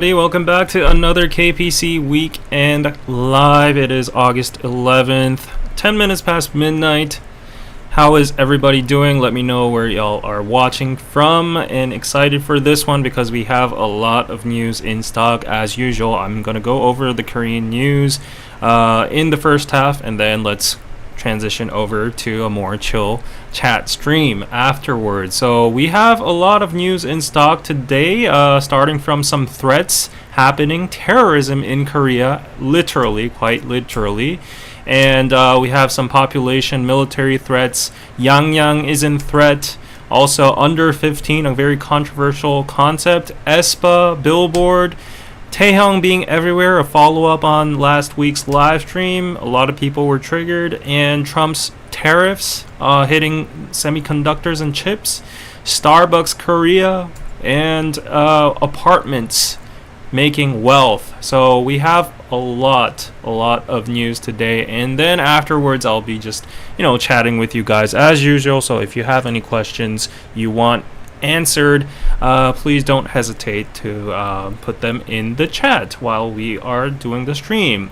Hey, welcome back to another KPC Weekend Live. It is August 11th, 10 minutes past midnight. How is everybody doing? Let me know where y'all are watching from, and excited for this one because we have a lot of news in stock as usual. I'm going to go over the Korean news in the first half, and then let's transition over to a more chill chat stream afterwards. So we have a lot of news in stock today, starting from some threats happening, terrorism in Korea, quite literally, and we have some population military threats. Yangyang is in threat. Also under 15, a very controversial concept. aespa billboard. Taehyung being everywhere, a follow-up on last week's live stream. A lot of people were triggered. And Trump's tariffs hitting semiconductors and chips. Starbucks Korea. And apartments making wealth. So we have a lot of news today. And then afterwards, I'll be just, chatting with you guys as usual. So if you have any questions you want answered, please don't hesitate to put them in the chat while we are doing the stream.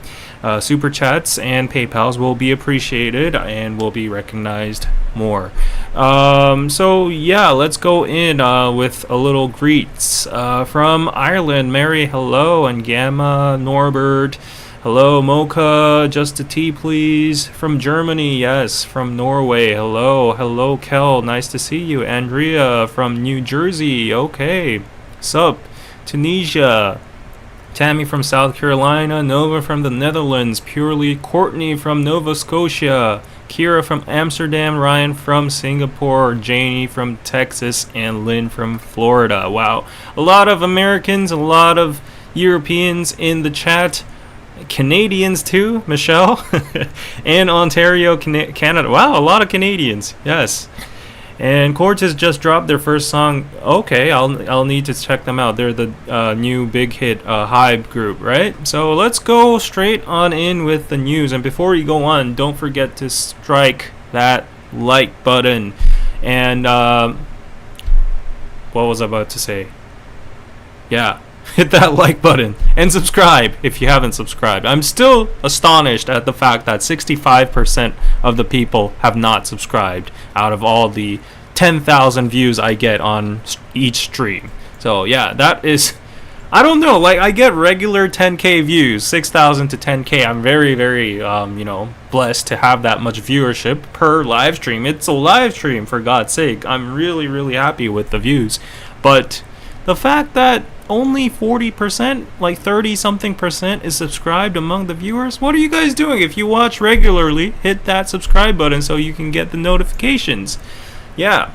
Super chats and PayPals will be appreciated and will be recognized more. So yeah, let's go in with a little greets from Ireland. Mary, hello, and Gamma, Norbert, hello, Mocha, just a tea please. From Germany, yes. From Norway, hello, Kel, nice to see you. Andrea from New Jersey, okay. Sup, Tunisia. Tammy from South Carolina, Nova from the Netherlands, Purely, Courtney from Nova Scotia, Kira from Amsterdam, Ryan from Singapore, Janie from Texas, and Lynn from Florida. Wow, a lot of Americans, a lot of Europeans in the chat. Canadians too, Michelle, and Ontario, Canada. Wow, a lot of Canadians. Yes. And Cortez just dropped their first song. Okay, I'll need to check them out. They're the new big hit Hype group, right? So let's go straight on in with the news. And before we go on, don't forget to strike that like button. And what was I about to say? Yeah. Hit that like button and subscribe if you haven't subscribed. I'm still astonished at the fact that 65% of the people have not subscribed out of all the 10,000 views I get on each stream. So yeah, that is, I don't know, like I get regular 10k views, 6,000 to 10k. I'm very blessed to have that much viewership per live stream. It's a live stream, for God's sake. I'm really happy with the views, but the fact that only 40%, like 30 something percent, is subscribed among the viewers. What are you guys doing? If you watch regularly, hit that subscribe button so you can get the notifications. Yeah.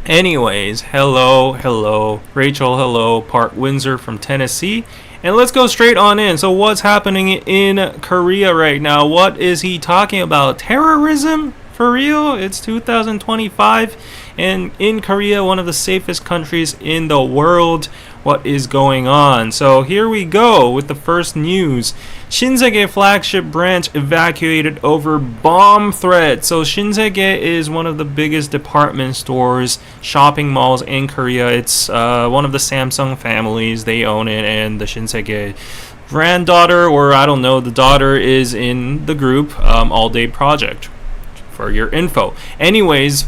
Anyways, hello, Rachel, hello, Park Windsor from Tennessee. And let's go straight on in. So what's happening in Korea right now? What is he talking about? Terrorism? For real? It's 2025, and in Korea, one of the safest countries in the world. What is going on? So here we go with the first news. Shinsegae flagship branch evacuated over bomb threat. So Shinsegae is one of the biggest department stores, shopping malls in Korea. It's one of the Samsung families. They own it, and the Shinsegae granddaughter, or I don't know, the daughter is in the group All Day Project. For your info. Anyways,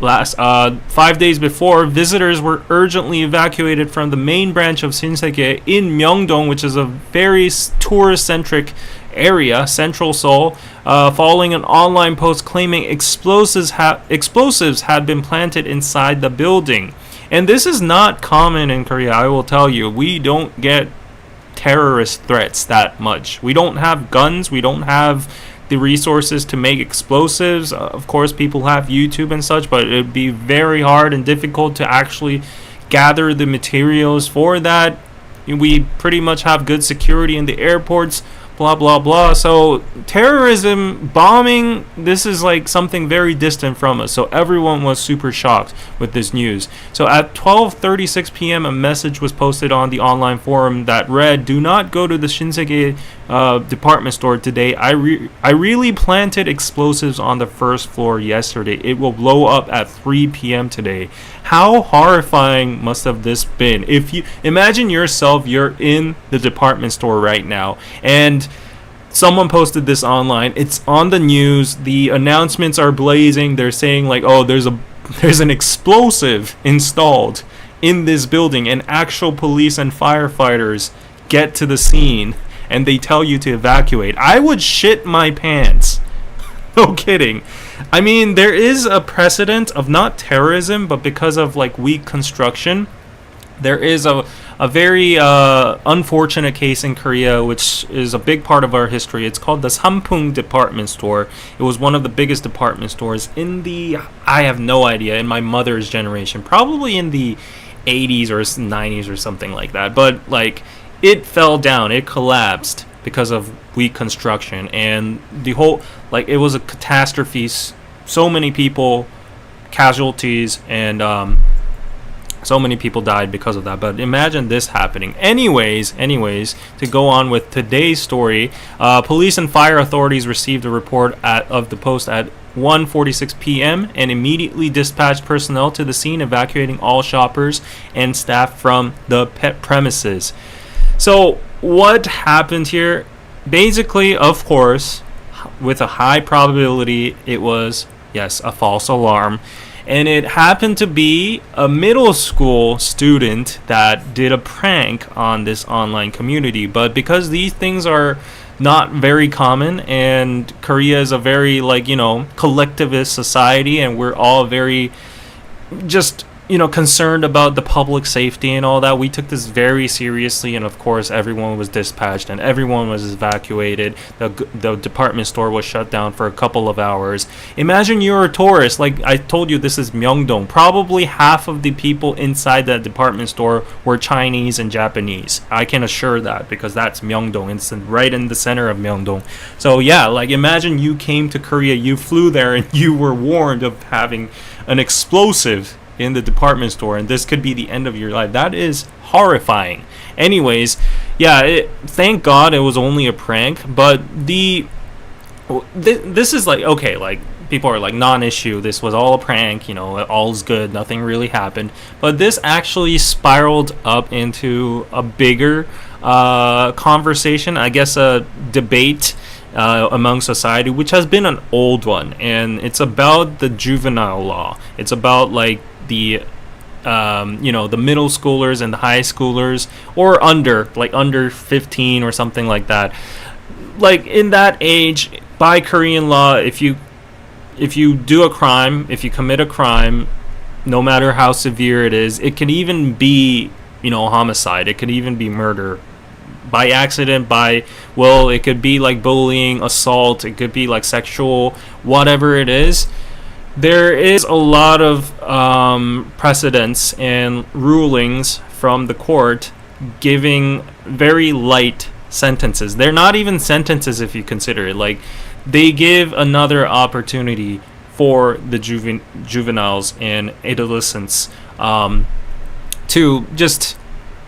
last 5 days before, visitors were urgently evacuated from the main branch of Shinsegae in Myeongdong, which is a very tourist-centric area, central Seoul, following an online post claiming explosives had been planted inside the building. And this is not common in Korea, I will tell you. We don't get terrorist threats that much. We don't have guns, we don't have the resources to make explosives. Of course, people have YouTube and such, but it'd be very hard and difficult to actually gather the materials for that. We pretty much have good security in the airports, blah blah. So terrorism, bombing, this is like something very distant from us. So everyone was super shocked with this news. So at 12:36 p.m. a message was posted on the online forum that read, "Do not go to the Shinsegae department store today. I really planted explosives on the first floor yesterday. It will blow up at 3 p.m. today. How horrifying must have this been? If you imagine yourself, you're in the department store right now, and someone posted this online. It's on the news. The announcements are blazing. They're saying like, oh, there's an explosive installed in this building, and actual police and firefighters get to the scene and they tell you to evacuate. I would shit my pants. No kidding. I mean, there is a precedent of not terrorism, but because of like weak construction, there is a very unfortunate case in Korea, which is a big part of our history. It's called the Sampoong department store. It was one of the biggest department stores in the, I have no idea, in my mother's generation, probably in the 80s or 90s or something like that. But like, it fell down, it collapsed because of weak construction, and the whole, like, it was a catastrophe. So many people, casualties, and so many people died because of that. But imagine this happening. Anyways, to go on with today's story, police and fire authorities received a report of the post at 1:46 p.m. and immediately dispatched personnel to the scene, evacuating all shoppers and staff from the premises. So what happened here? Basically, of course, with a high probability, it was, yes, a false alarm. And it happened to be a middle school student that did a prank on this online community. But because these things are not very common, and Korea is a very, like, you know, collectivist society, and we're all very just, you know, concerned about the public safety and all that, we took this very seriously, and of course everyone was dispatched and everyone was evacuated. The department store was shut down for a couple of hours. Imagine you're a tourist. Like I told you, this is Myeongdong. Probably half of the people inside that department store were Chinese and Japanese. I can assure that, because that's Myeongdong. It's right in the center of Myeongdong. So yeah, like imagine you came to Korea, you flew there, and you were warned of having an explosive in the department store, and this could be the end of your life. That is horrifying. Anyways, yeah, thank God it was only a prank. But this is like, okay, like people are like, non-issue, this was all a prank, you know, all's good, nothing really happened. But this actually spiraled up into a bigger conversation, I guess a debate among society, which has been an old one, and it's about the juvenile law. It's about like the you know, the middle schoolers and the high schoolers, or under 15 or something like that. Like in that age, by Korean law, if you do a crime, if you commit a crime, no matter how severe it is, it can even be, you know, homicide, it could even be murder by accident, it could be like bullying, assault, it could be like sexual, whatever it is. There is a lot of precedents and rulings from the court giving very light sentences. They're not even sentences if you consider it. Like, they give another opportunity for the juveniles and adolescents to just,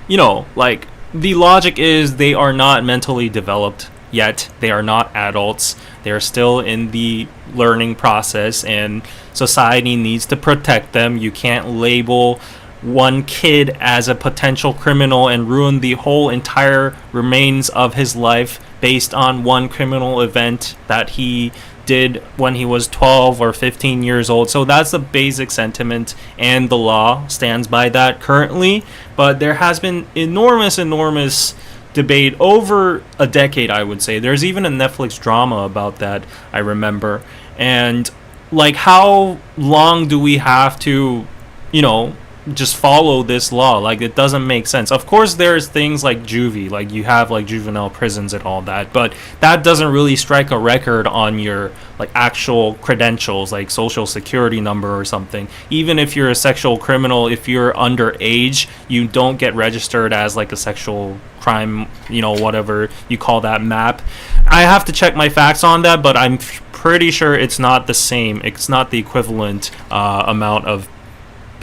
you know, like, the logic is they are not mentally developed yet. They are not adults. They are still in the learning process, and society needs to protect them. You can't label one kid as a potential criminal and ruin the whole entire remains of his life based on one criminal event that he did when he was 12 or 15 years old. So that's the basic sentiment, and the law stands by that currently. But there has been enormous debate over a decade, I would say. There's even a Netflix drama about that, I remember. And like, how long do we have to, you know, just follow this law? Like, it doesn't make sense. Of course there's things like juvie, like you have like juvenile prisons and all that, but that doesn't really strike a record on your like actual credentials, like social security number or something. Even if you're a sexual criminal, if you're underage, you don't get registered as like a sexual crime, you know, whatever you call that map. I have to check my facts on that, but I'm pretty sure it's not the same. It's not the equivalent amount of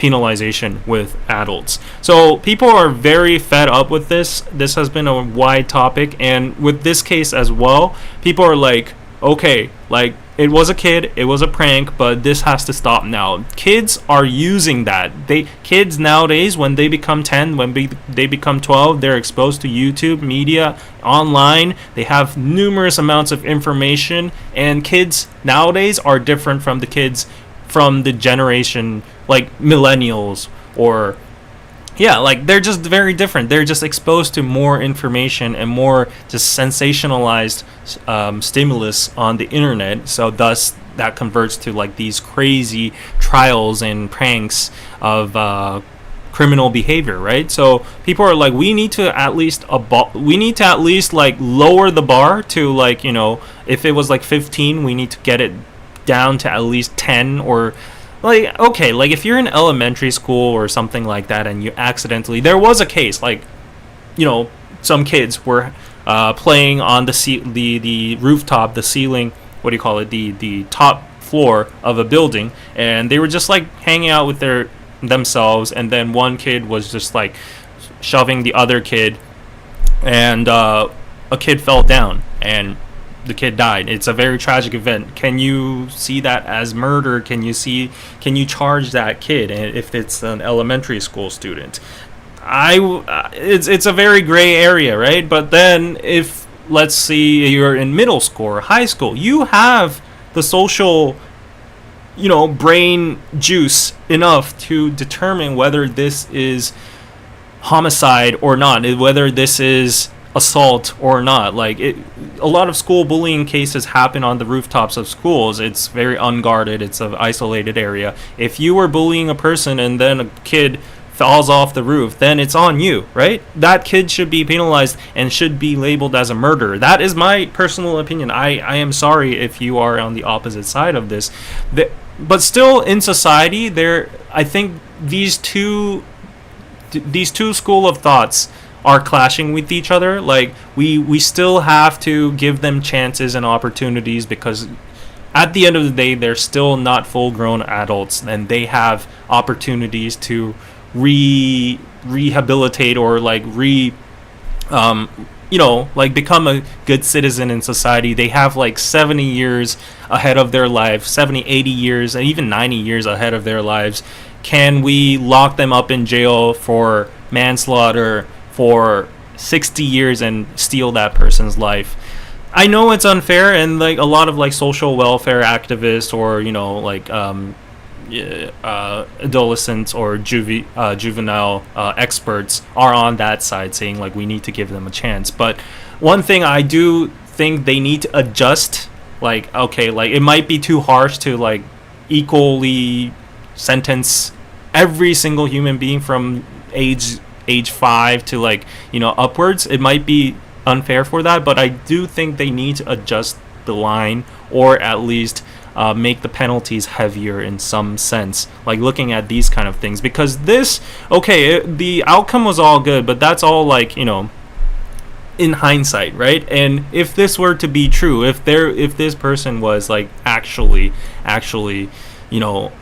penalization with adults. So people are very fed up with this. This has been a wide topic, and with this case as well, people are like, okay, like, it was a kid, it was a prank, but this has to stop now. Kids are using that. Kids nowadays, when they become 10, they become 12, they're exposed to YouTube, media, online. They have numerous amounts of information, and kids nowadays are different from the kids from the generation like millennials, or yeah, like, they're just very different. They're just exposed to more information and more just sensationalized stimulus on the internet. So thus that converts to like these crazy trials and pranks of criminal behavior, right? So people are like, we need to at least like lower the bar to, like, you know, if it was like 15, we need to get it down to at least 10. Or like, okay, like, if you're in elementary school or something like that and you accidentally, there was a case, like, you know, some kids were playing on the rooftop, the ceiling, what do you call it, the top floor of a building, and they were just like hanging out with themselves, and then one kid was just like shoving the other kid, and a kid fell down and the kid died. It's a very tragic event. Can you see that as murder? Can you charge that kid if it's an elementary school student? It's a very gray area, right? But then if, let's see, you're in middle school or high school, you have the social, you know, brain juice enough to determine whether this is homicide or not, whether this is assault or not. Like, a lot of school bullying cases happen on the rooftops of schools. It's very unguarded. It's an isolated area. If you were bullying a person and then a kid falls off the roof, then it's on you, right? That kid should be penalized and should be labeled as a murderer. That is my personal opinion. I am sorry if you are on the opposite side of this. But still, in society, I think these two school of thoughts are clashing with each other. Like, we still have to give them chances and opportunities, because at the end of the day, they're still not full-grown adults, and they have opportunities to rehabilitate or like become a good citizen in society. They have like 70 years ahead of their life, 70, 80 years, and even 90 years ahead of their lives. Can we lock them up in jail for manslaughter for 60 years and steal that person's life? I know it's unfair, and like a lot of like social welfare activists, or, you know, like adolescents or juvenile experts are on that side, saying like we need to give them a chance. But one thing I do think they need to adjust, like, okay, like, it might be too harsh to like equally sentence every single human being from age 5 to, like, you know, upwards. It might be unfair for that, but I do think they need to adjust the line, or at least make the penalties heavier in some sense, like looking at these kind of things. Because the outcome was all good, but that's all, like, you know, in hindsight, right? And if this were to be true, if this person was like actually, you know,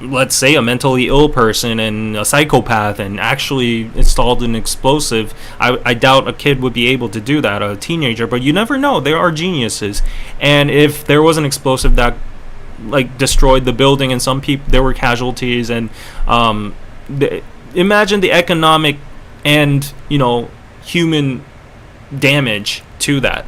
let's say a mentally ill person and a psychopath, and actually installed an explosive, I doubt a kid would be able to do that, a teenager. But you never know, there are geniuses. And if there was an explosive that like destroyed the building, and some people, there were casualties, and imagine the economic and, you know, human damage to that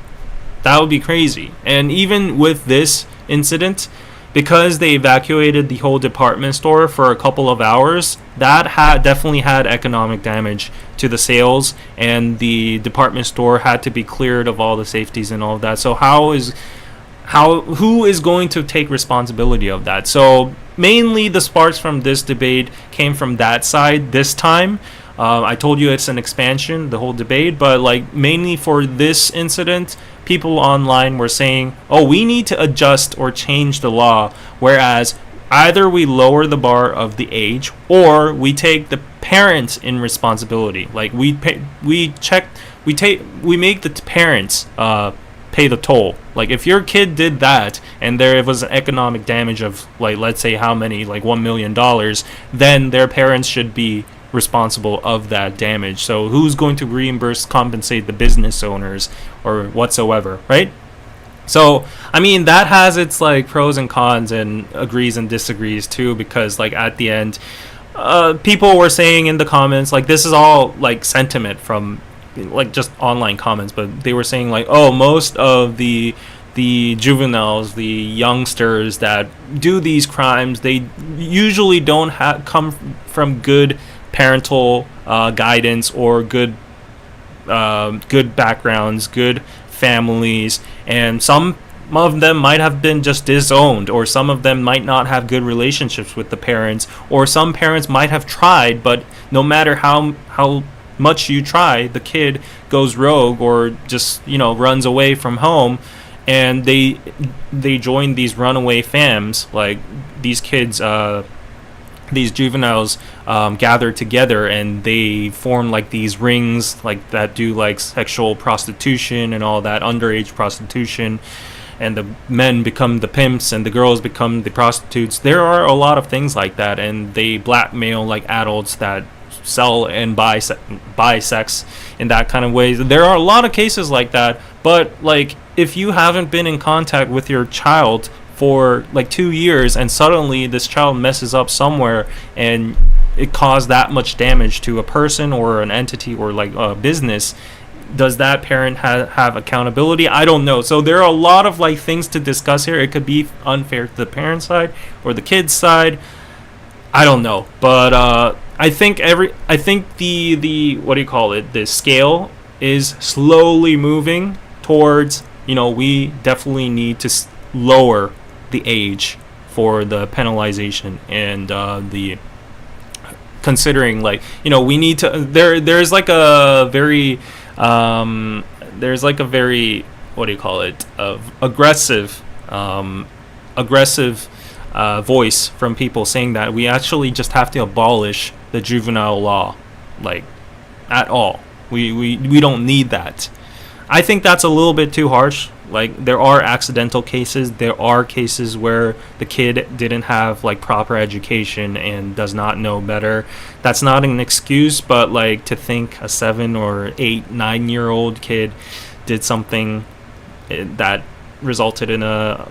would be crazy. And even with this incident, because they evacuated the whole department store for a couple of hours, that definitely had economic damage to the sales, and the department store had to be cleared of all the safeties and all of that. So who is going to take responsibility of that? So mainly the sparks from this debate came from that side this time. I told you it's an expansion, the whole debate, but like mainly for this incident, people online were saying, oh, we need to adjust or change the law, whereas either we lower the bar of the age, or we take the parents in responsibility. Like we make the parents pay the toll. Like if your kid did that and there was an economic damage of like, let's say how many, like $1 million, then their parents should be responsible of that damage. So who's going to compensate the business owners or whatsoever, right? So I mean, that has its like pros and cons and agrees and disagrees too, because like at the end, people were saying in the comments, like this is all like sentiment from like just online comments, but they were saying like, oh, most of the juveniles, the youngsters that do these crimes, they usually don't come from good parental guidance or good backgrounds, good families, and some of them might have been just disowned, or some of them might not have good relationships with the parents, or some parents might have tried, but no matter how much you try, the kid goes rogue or just, you know, runs away from home, and they join these runaway fams. Like these kids, these juveniles gather together and they form like these rings like that do like sexual prostitution and all that, underage prostitution, and the men become the pimps and the girls become the prostitutes. There are a lot of things like that, and they blackmail like adults that sell and buy sex in that kind of ways. There are a lot of cases like that, but like if you haven't been in contact with your child for like 2 years and suddenly this child messes up somewhere and it caused that much damage to a person or an entity or like a business, does that parent have accountability? I don't know. So there are a lot of like things to discuss here. It could be unfair to the parent side or the kid's side. I don't know, but I think the what do you call it? The scale is slowly moving towards, you know, we definitely need to lower the age for the penalization and the considering, like, you know, we need to there's like a very what do you call it, aggressive voice from people saying that we actually just have to abolish the juvenile law, like, at all. We don't need that. I think that's a little bit too harsh. Like, there are accidental cases. There are cases where the kid didn't have like proper education and does not know better. That's not an excuse, but like to think a 7 or 8, 9-year-old kid did something that resulted in a,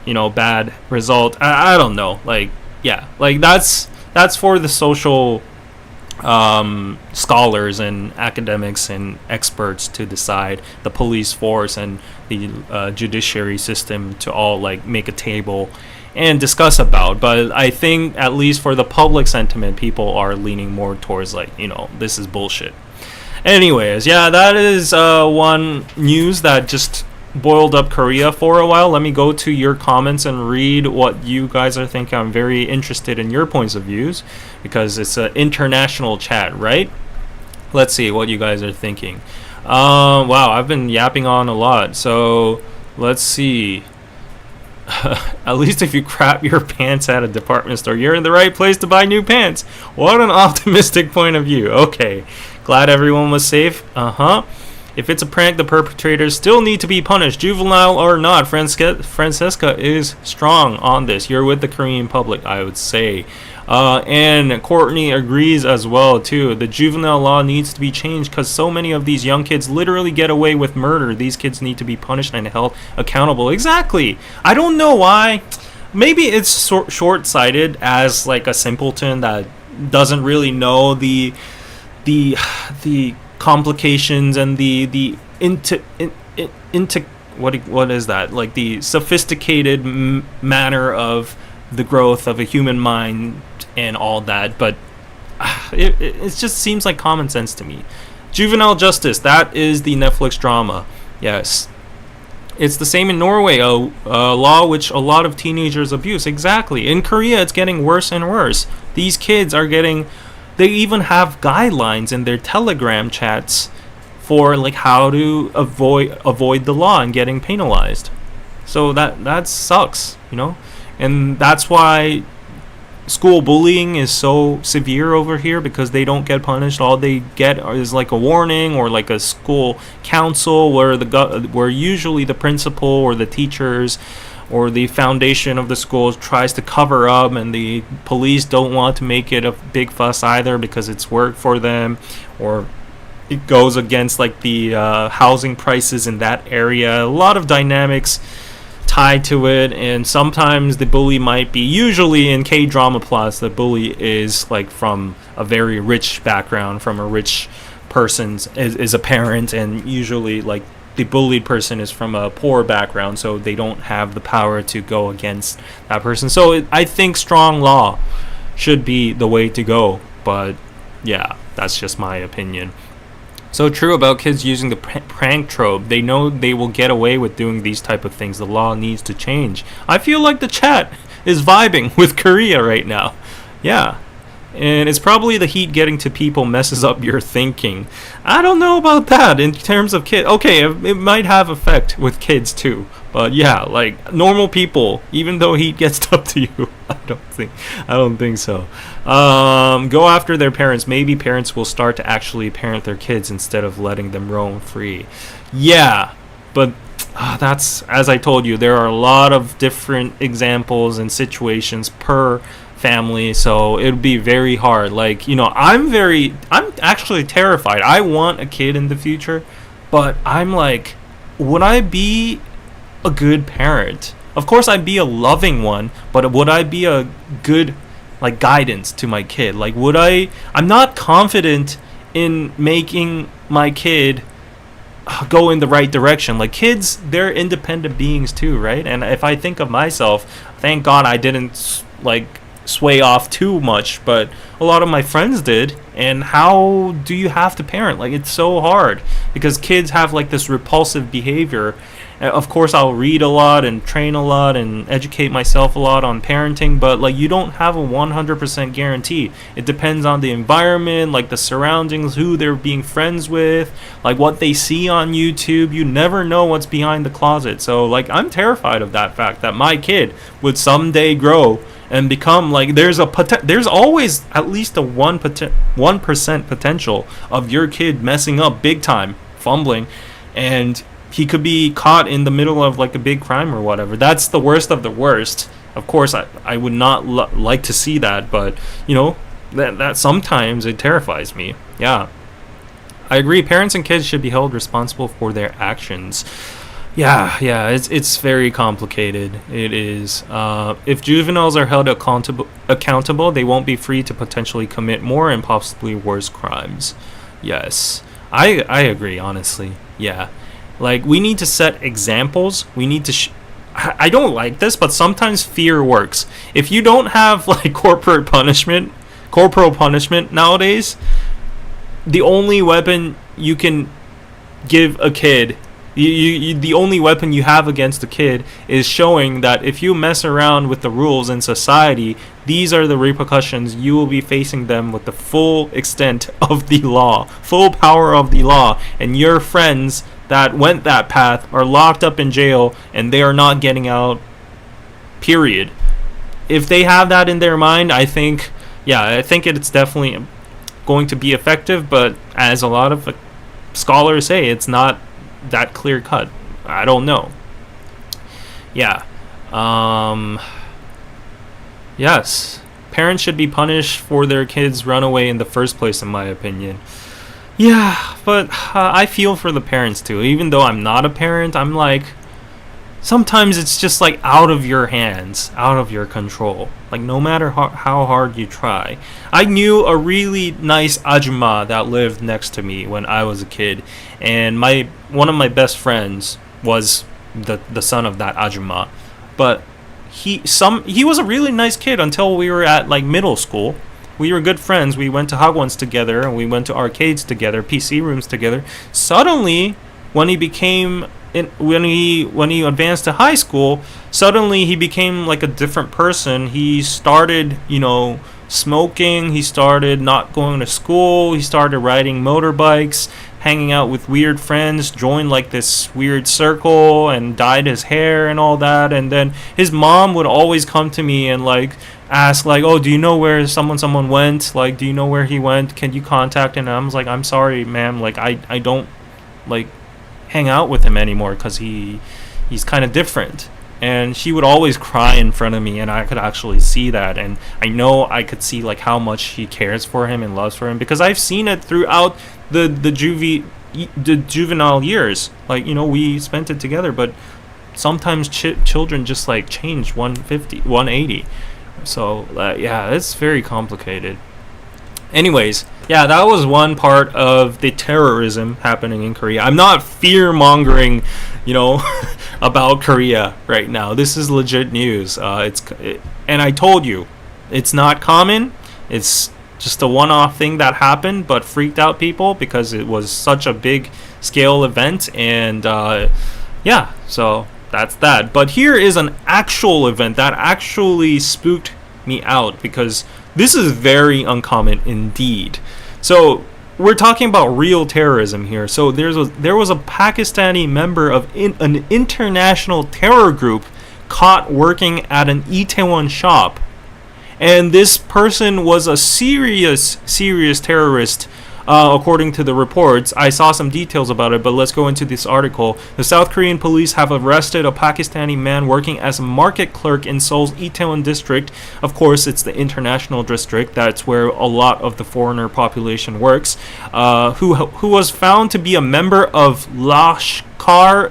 you know, bad result. I don't know. Like, yeah, like that's for the social scholars and academics and experts to decide, the police force and the judiciary system to all like make a table and discuss about. But I think at least for the public sentiment, people are leaning more towards like, you know, this is bullshit. Anyways, yeah, that is one news that just boiled up Korea for a while. Let me go to your comments and read what you guys are thinking. I'm very interested in your points of views because it's an international chat, right? Let's see what you guys are thinking. Wow, I've been yapping on a lot, so let's see. At least if you crap your pants at a department store, you're in the right place to buy new pants. What an optimistic point of view. Okay, glad everyone was safe. If it's a prank, the perpetrators still need to be punished, juvenile or not. Francesca is strong on this. You're with the Korean public, I would say. And Courtney agrees as well, too. The juvenile law needs to be changed because so many of these young kids literally get away with murder. These kids need to be punished and held accountable. Exactly. I don't know why. Maybe it's short-sighted as like a simpleton that doesn't really know the complications and the what is that, like the sophisticated manner of the growth of a human mind and all that, but it just seems like common sense to me. Juvenile justice, that is the Netflix drama. Yes, it's the same in Norway, a law which a lot of teenagers abuse. Exactly. In Korea, it's getting worse and worse. These kids are getting, they even have guidelines in their Telegram chats for like how to avoid the law and getting penalized. So that sucks, you know? And that's why school bullying is so severe over here because they don't get punished. All they get is like a warning or like a school council where usually the principal or the teachers or the foundation of the school tries to cover up, and the police don't want to make it a big fuss either because it's work for them, or it goes against like the housing prices in that area. A lot of dynamics tied to it, and sometimes the bully might be, usually in K-drama plots, the bully is like from a very rich background, from a rich person's is a parent, and usually like the bullied person is from a poor background, so they don't have the power to go against that person. So I think strong law should be the way to go, but yeah, that's just my opinion. So true about kids using the prank trope. They know they will get away with doing these type of things. The law needs to change. I feel like the chat is vibing with Korea right now. Yeah. And it's probably the heat getting to people messes up your thinking. I don't know about that in terms of kids. Okay, it might have effect with kids too. But yeah, like normal people, even though heat gets up to you, I don't think so. Go after their parents. Maybe parents will start to actually parent their kids instead of letting them roam free. Yeah, but that's, as I told you, there are a lot of different examples and situations per family, so it would be very hard. Like, I'm actually terrified. I want a kid in the future, but I'm like, would I be a good parent? Of course I'd be a loving one, but would I be a good like guidance to my kid? Like, I'm not confident in making my kid go in the right direction. Like, kids, they're independent beings too, right? And if I think of myself, thank God I didn't like sway off too much, but a lot of my friends did. And how do you have to parent? Like, it's so hard because kids have like this repulsive behavior. Of course I'll read a lot and train a lot and educate myself a lot on parenting, but like, you don't have a 100% guarantee. It depends on the environment, like the surroundings, who they're being friends with, like what they see on YouTube. You never know what's behind the closet. So like, I'm terrified of that fact that my kid would someday grow and become like, there's always at least a 1% potential of your kid messing up big time, fumbling, and he could be caught in the middle of like a big crime or whatever. That's the worst of the worst. Of course I would not like to see that, but that sometimes it terrifies me. Yeah, I agree. Parents and kids should be held responsible for their actions. Yeah, it's very complicated. It is. If juveniles are held accountable, they won't be free to potentially commit more and possibly worse crimes. Yes, I agree, honestly. Yeah, like, we need to set examples. We need to I don't like this, but sometimes fear works. If you don't have like corporal punishment nowadays, the only weapon you can give a kid, the only weapon you have against a kid is showing that if you mess around with the rules in society, these are the repercussions. You will be facing them with the full extent of the law, full power of the law, and your friends that went that path are locked up in jail and they are not getting out, period. If they have that in their mind, I think it's definitely going to be effective, but as a lot of scholars say, it's not that clear cut. I don't know. Yeah. Yes. Parents should be punished for their kids' runaway in the first place, in my opinion. Yeah, but I feel for the parents too. Even though I'm not a parent, I'm like, sometimes it's just like out of your hands, out of your control. Like, no matter how hard you try. I knew a really nice ajumma that lived next to me when I was a kid, and one of my best friends was the son of that ajumma. But he was a really nice kid until we were at like middle school. We were good friends. We went to hagwons together and we went to arcades together, PC rooms together. Suddenly, when he advanced to high school, suddenly he became like a different person. He started, smoking. He started not going to school. He started riding motorbikes. hanging out with weird friends, joined like this weird circle and dyed his hair and all that. And then his mom would always come to me and like ask like, oh, do you know where someone went? Like, do you know where he went? Can you contact him? And I was like, I'm sorry, ma'am, like I don't like hang out with him anymore because he's kind of different. And she would always cry in front of me, and I could actually see that, and I know I could see like how much she cares for him and loves for him, because I've seen it throughout the juvenile years. Like, you know, we spent it together, but sometimes children just like change 150 180. So yeah, it's very complicated. Anyways, yeah, that was one part of the terrorism happening in Korea. I'm not fear-mongering, you know, about Korea right now. This is legit news. And I told you, it's not common. It's just a one-off thing that happened, but freaked out people because it was such a big-scale event. And yeah, so that's that. But here is an actual event that actually spooked me out, because this is very uncommon indeed. So we're talking about real terrorism here. So there was a Pakistani member of an international terror group caught working at an Itaewon shop, and this person was a serious terrorist. According to the reports, I saw some details about it, but let's go into this article. The South Korean police have arrested a Pakistani man working as a market clerk in Seoul's Itaewon district. Of course, it's the international district. That's where a lot of the foreigner population works. Who was found to be a member of Lashkar-e-Taiba,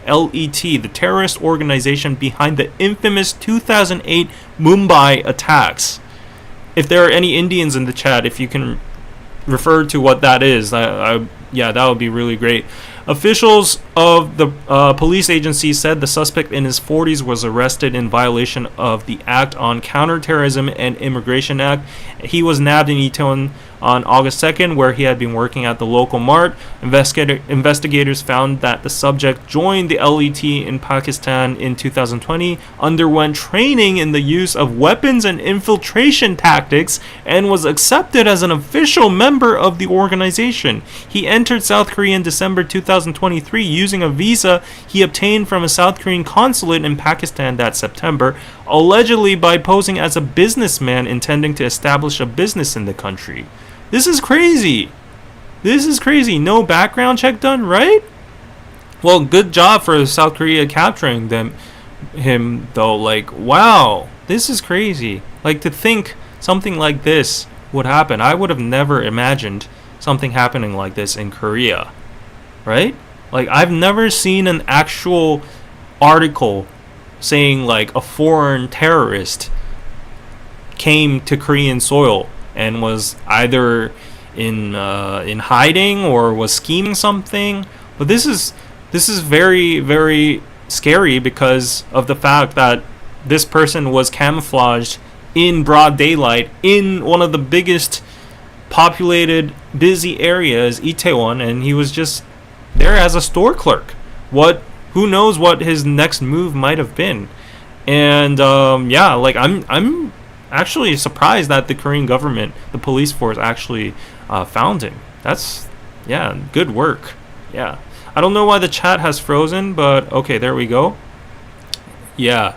LET, the terrorist organization behind the infamous 2008 Mumbai attacks. If there are any Indians in the chat, if you can refer to what that is, yeah, that would be really great. Officials of the police agency said the suspect in his 40s was arrested in violation of the Act on Counterterrorism and Immigration Act. He was nabbed in Itaewon on August 2nd, where he had been working at the local mart. Investigators found that the subject joined the LET in Pakistan in 2020, underwent training in the use of weapons and infiltration tactics, and was accepted as an official member of the organization. He entered South Korea in December 2023 using a visa he obtained from a South Korean consulate in Pakistan that September, allegedly by posing as a businessman intending to establish a business in the country. This is crazy. This is crazy. No background check done, right? Well, good job for South Korea capturing him though. Like, wow, this is crazy. Like, to think something like this would happen. I would have never imagined something happening like this in Korea, right? Like, I've never seen an actual article saying like a foreign terrorist came to Korean soil and was either in hiding or was scheming something. But this is very, very scary because of the fact that this person was camouflaged in broad daylight in one of the biggest populated, busy areas, Itaewon, and he was just there as a store clerk. Who knows what his next move might have been. And yeah, like I'm actually surprised that the Korean government, the police force, actually found him. That's, yeah, good work. Yeah, I don't know why the chat has frozen, but okay, there we go. Yeah,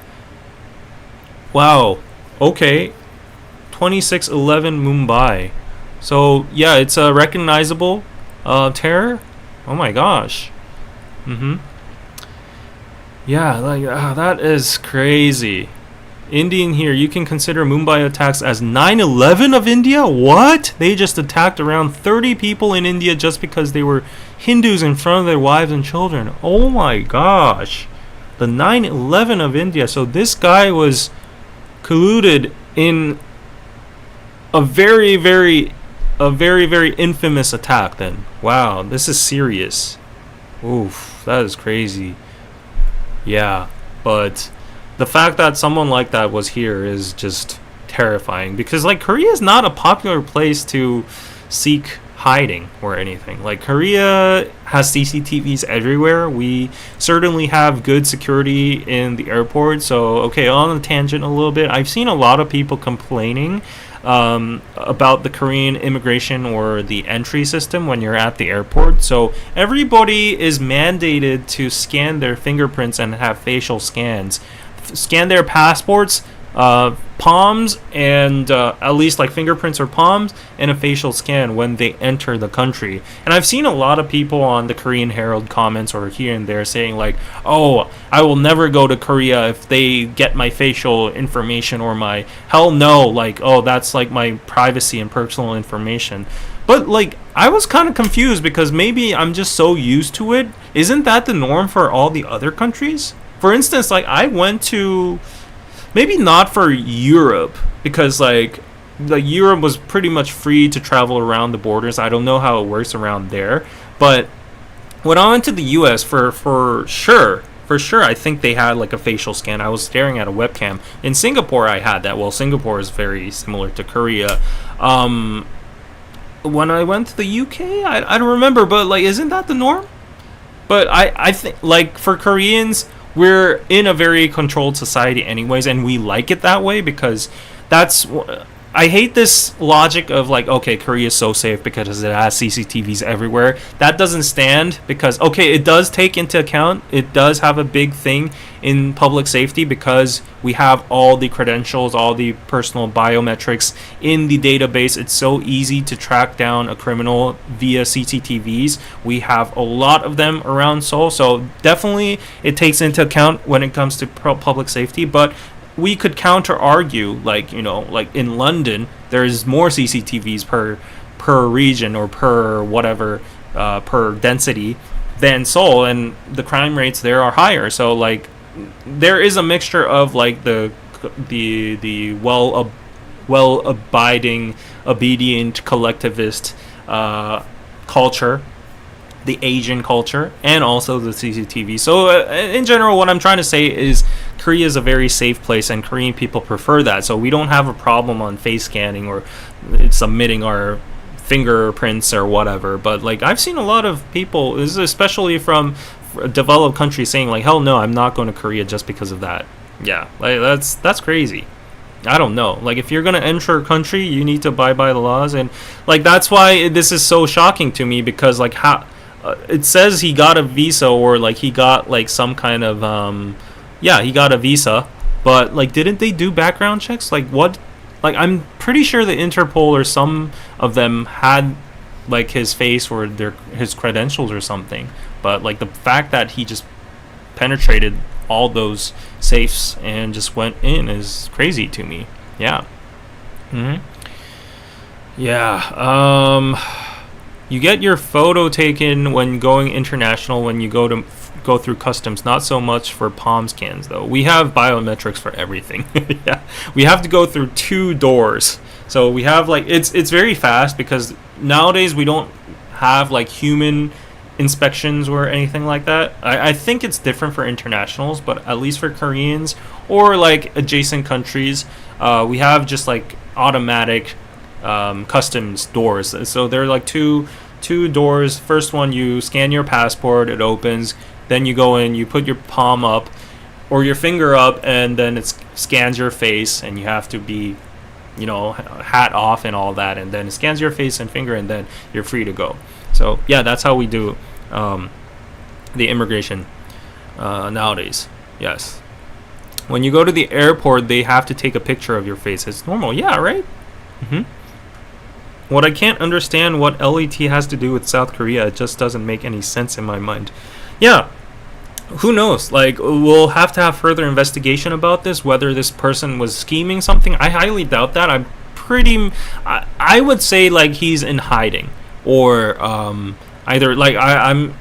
wow, okay, 2611 Mumbai. So yeah, it's a recognizable terror. Oh my gosh. Yeah, like that is crazy. Indian here, you can consider Mumbai attacks as 9/11 of India? What? They just attacked around 30 people in India just because they were Hindus in front of their wives and children. Oh my gosh. The 9/11 of India. So this guy was colluded in a very, very infamous attack then. Wow, this is serious. Oof, that is crazy. Yeah, but the fact that someone like that was here is just terrifying, because like Korea is not a popular place to seek hiding or anything. Like, Korea has CCTVs everywhere. We certainly have good security in the airport. So okay, on a tangent a little bit, I've seen a lot of people complaining about the Korean immigration or the entry system when you're at the airport. So everybody is mandated to scan their fingerprints and have facial scans, scan their passports, palms, and at least like fingerprints or palms, and a facial scan when they enter the country. And I've seen a lot of people on the Korean Herald comments or here and there saying like, oh, I will never go to Korea if they get my facial information, or my hell no, like, oh, that's like my privacy and personal information. But like, I was kind of confused because maybe I'm just so used to it. Isn't that the norm for all the other countries? For instance, like I went to, maybe not for Europe, because like Europe was pretty much free to travel around the borders. I don't know how it works around there, but when I went to the US, for sure, I think they had like a facial scan. I was staring at a webcam. In Singapore, I had that. Well, Singapore is very similar to Korea. When I went to the UK, I don't remember, but like, isn't that the norm? But I think like for Koreans, we're in a very controlled society anyways, and we like it that way because that's... I hate this logic of like, okay, Korea is so safe because it has CCTVs everywhere. That doesn't stand because, okay, it does take into account, it does have a big thing in public safety because we have all the credentials, all the personal biometrics in the database. It's so easy to track down a criminal via CCTVs. We have a lot of them around Seoul, so definitely it takes into account when it comes to public safety. But we could counter argue, like, you know, like in London, there's more CCTVs per region or per whatever, per density than Seoul, and the crime rates there are higher. So like, there is a mixture of like the well abiding, obedient collectivist culture, the Asian culture, and also the CCTV. So in general, what I'm trying to say is Korea is a very safe place, and Korean people prefer that. So we don't have a problem on face scanning or submitting our fingerprints or whatever. But like, I've seen a lot of people, especially from developed countries, saying like, hell no, I'm not going to Korea just because of that. Yeah, like that's crazy. I don't know. Like, if you're gonna enter a country, you need to abide by the laws, and like, that's why this is so shocking to me, because like, how it says he got a visa, or like he got like some kind of he got a visa, but like, didn't they do background checks? Like, what? Like, I'm pretty sure the Interpol or some of them had like his face or his credentials or something, but like, the fact that he just penetrated all those safes and just went in is crazy to me. Yeah. Yeah. You get your photo taken when going international when you go through customs. Not so much for palm scans though. We have biometrics for everything. Yeah. We have to go through 2 doors. So we have like, it's very fast because nowadays we don't have like human inspections or anything like that. I think it's different for internationals, but at least for Koreans or like adjacent countries, we have just like automatic customs doors. So they're like two doors. First one, you scan your passport, it opens. Then you go in, you put your palm up or your finger up, and then it scans your face, and you have to be, you know, hat off and all that, and then it scans your face and finger, and then you're free to go. So yeah, that's how we do the immigration nowadays. Yes. When you go to the airport, they have to take a picture of your face. It's normal. Yeah, right? What I can't understand what LET has to do with South Korea, it just doesn't make any sense in my mind. Yeah. Who knows? Like, we'll have to have further investigation about this, whether this person was scheming something. I highly doubt that. I would say like he's in hiding, or either like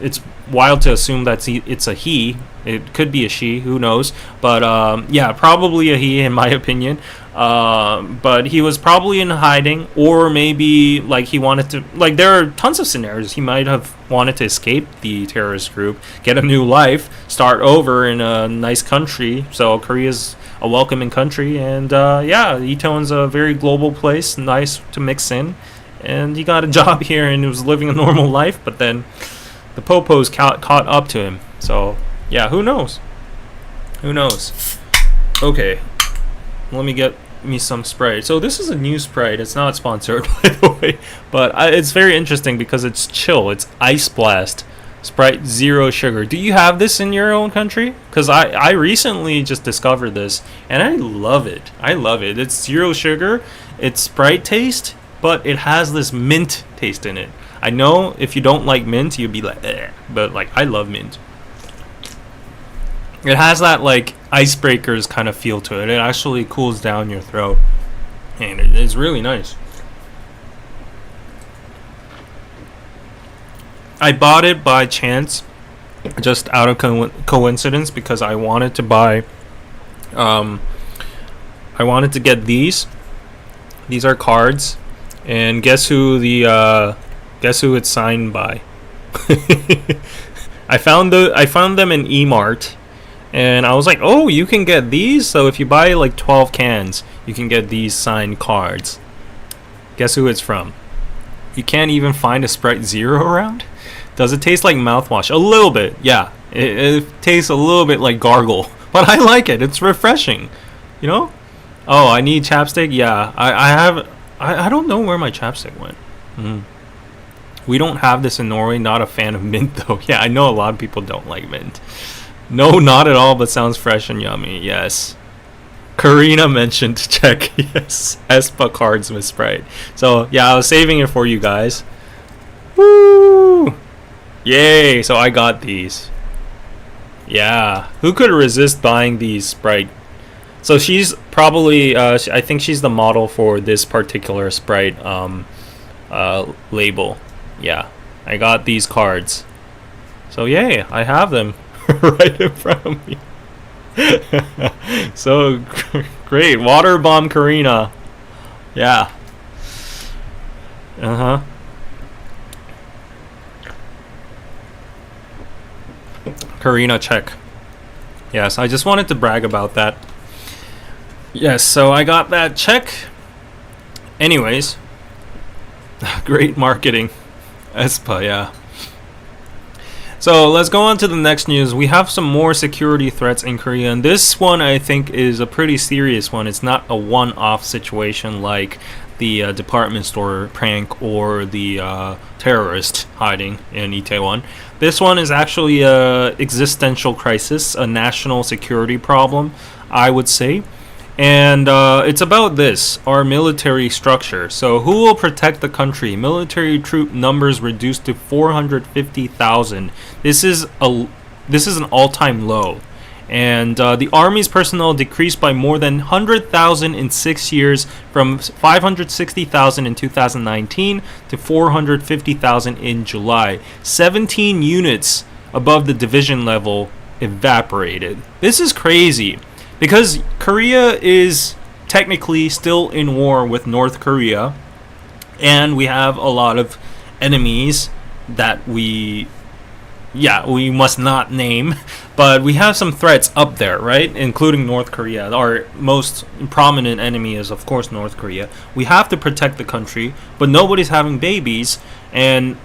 it's wild to assume that it's a he. It could be a she, who knows, but yeah, probably a he in my opinion. But he was probably in hiding, or maybe like he wanted to, like, there are tons of scenarios. He might have wanted to escape the terrorist group, get a new life, start over in a nice country. So Korea's a welcoming country, and yeah, Itaewon's a very global place, nice to mix in, and he got a job here and was living a normal life, but then the popos caught up to him. So yeah, who knows? Okay, let me get me some Sprite. So this is a new Sprite. It's not sponsored, by the way, but it's very interesting because it's chill. It's Ice Blast Sprite Zero Sugar. Do you have this in your own country? Because I recently just discovered this, and I love it. I love it. It's zero sugar. It's Sprite taste, but it has this mint taste in it. I know if you don't like mint, you'd be like, eh, but like I love mint. It has that like icebreakers kind of feel to it. It actually cools down your throat, and it's really nice. I bought it by chance, just out of coincidence, because I wanted to buy. I wanted to get these. These are cards, and guess who it's signed by? I found them in eMart. And I was like, oh, you can get these? So if you buy like 12 cans, you can get these signed cards. Guess who it's from? You can't even find a Sprite Zero around? Does it taste like mouthwash? A little bit, yeah. It tastes a little bit like gargle. But I like it. It's refreshing. You know? Oh, I need chapstick? Yeah. I don't know where my chapstick went. We don't have this in Norway. Not a fan of mint, though. Yeah, I know a lot of people don't like mint. No, not at all, but sounds fresh and yummy. Yes. Karina mentioned check. Yes. aespa cards with Sprite. So, yeah, I was saving it for you guys. Woo! Yay! So I got these. Yeah. Who could resist buying these Sprite? So she's probably, I think she's the model for this particular Sprite label. Yeah. I got these cards. So, yay, I have them. Right in front of me. So great. Water bomb Karina. Yeah. Karina check. Yes, I just wanted to brag about that. Yes, so I got that check. Anyways. Great marketing. aespa, yeah. So let's go on to the next news. We have some more security threats in Korea, and this one I think is a pretty serious one. It's not a one-off situation like the department store prank or the terrorist hiding in Itaewon. This one is actually a existential crisis, a national security problem, I would say. And it's about this, our military structure. So who will protect the country? Military troop numbers reduced to 450,000. This is an all-time low. And the Army's personnel decreased by more than 100,000 in 6 years, from 560,000 in 2019 to 450,000 in July. 17 units above the division level evaporated. This is crazy. Because Korea is technically still in war with North Korea, and we have a lot of enemies that we must not name, but we have some threats up there, right? Including North Korea. Our most prominent enemy is, of course, North Korea. We have to protect the country, but nobody's having babies, and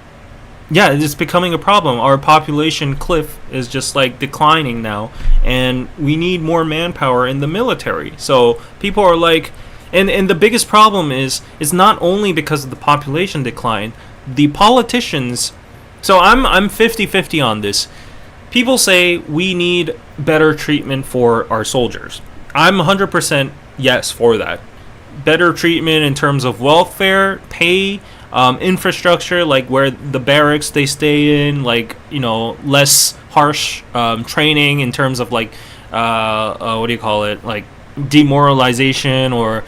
yeah, it's becoming a problem. Our population cliff is just like declining now, and we need more manpower in the military. So people are like, and the biggest problem is not only because of the population decline, the politicians. So I'm 50-50 on this. People say we need better treatment for our soldiers. I'm 100% yes for that. Better treatment in terms of welfare, pay, infrastructure, like where the barracks they stay in, like, you know, less harsh training in terms of like what do you call it, like demoralization or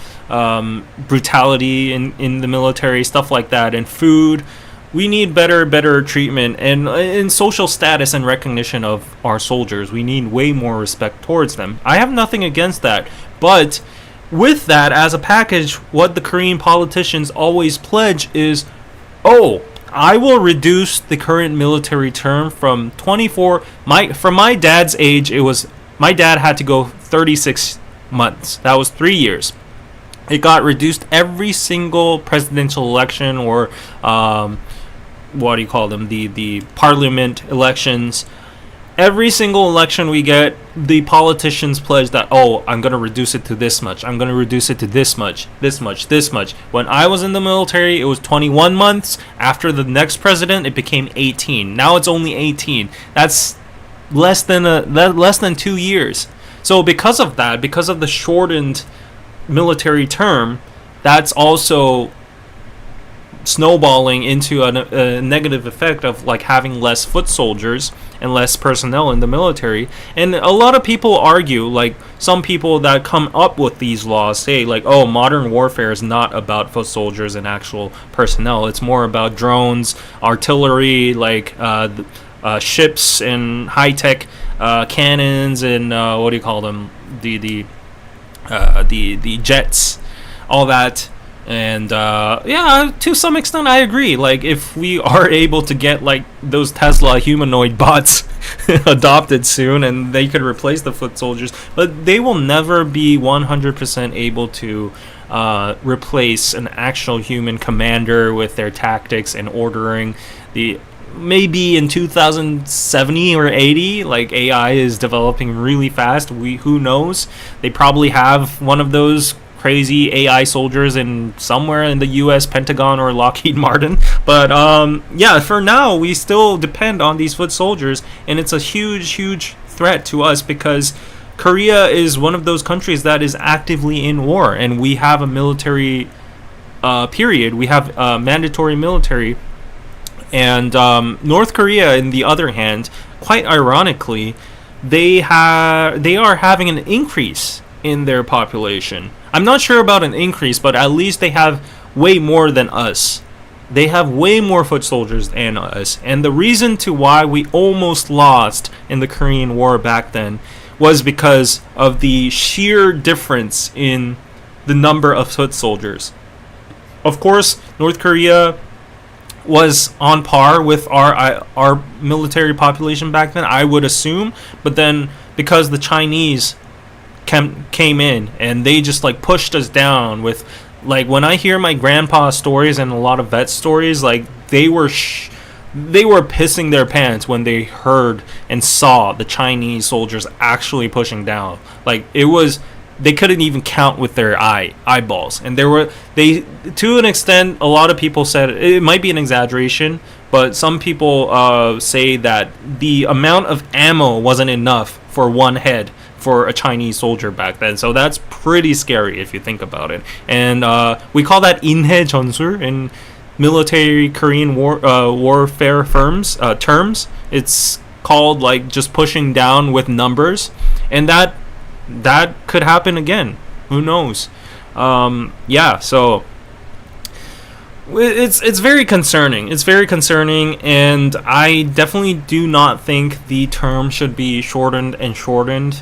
brutality in the military, stuff like that, and food. We need better treatment, and in social status and recognition of our soldiers, we need way more respect towards them. I have nothing against that, but with that as a package, what the Korean politicians always pledge is, oh, I will reduce the current military term from 24. From my dad's age, my dad had to go 36 months. That was 3 years. It got reduced every single presidential election, or what do you call them? The parliament elections. Every single election we get, the politicians pledge that, oh, I'm going to reduce it to this much. I'm going to reduce it to this much, this much, this much. When I was in the military, it was 21 months. After the next president, it became 18. Now it's only 18. That's less than 2 years. So because of that, because of the shortened military term, that's also snowballing into a negative effect of like having less foot soldiers and less personnel in the military. And a lot of people argue, like some people that come up with these laws say like, oh, modern warfare is not about foot soldiers and actual personnel. It's more about drones, artillery, like ships and high-tech cannons and what do you call them, the jets, all that. And yeah, to some extent I agree. Like if we are able to get like those Tesla humanoid bots adopted soon, and they could replace the foot soldiers, but they will never be 100% able to replace an actual human commander with their tactics and ordering. The maybe in 2070 or 80, like AI is developing really fast. Who knows? They probably have one of those crazy AI soldiers in somewhere in the US Pentagon or Lockheed Martin. But yeah, for now we still depend on these foot soldiers, and it's a huge threat to us because Korea is one of those countries that is actively in war, and we have a military period. We have mandatory military. And North Korea, on the other hand, quite ironically, they are having an increase in their population. I'm not sure about an increase, but at least they have way more than us. They have way more foot soldiers than us. And the reason to why we almost lost in the Korean War back then was because of the sheer difference in the number of foot soldiers. Of course, North Korea was on par with our military population back then, I would assume. But then because the Chinese came in and they just like pushed us down with, like, when I hear my grandpa stories and a lot of vet stories, like they were pissing their pants when they heard and saw the Chinese soldiers actually pushing down. Like they couldn't even count with their eyeballs, and they to an extent, a lot of people said it might be an exaggeration, but some people say that the amount of ammo wasn't enough for one head for a Chinese soldier back then. So that's pretty scary if you think about it. And we call that 인해 전술 in military Korean warfare terms. It's called like just pushing down with numbers, and that could happen again. Who knows? Yeah, so it's very concerning. It's very concerning, and I definitely do not think the term should be shortened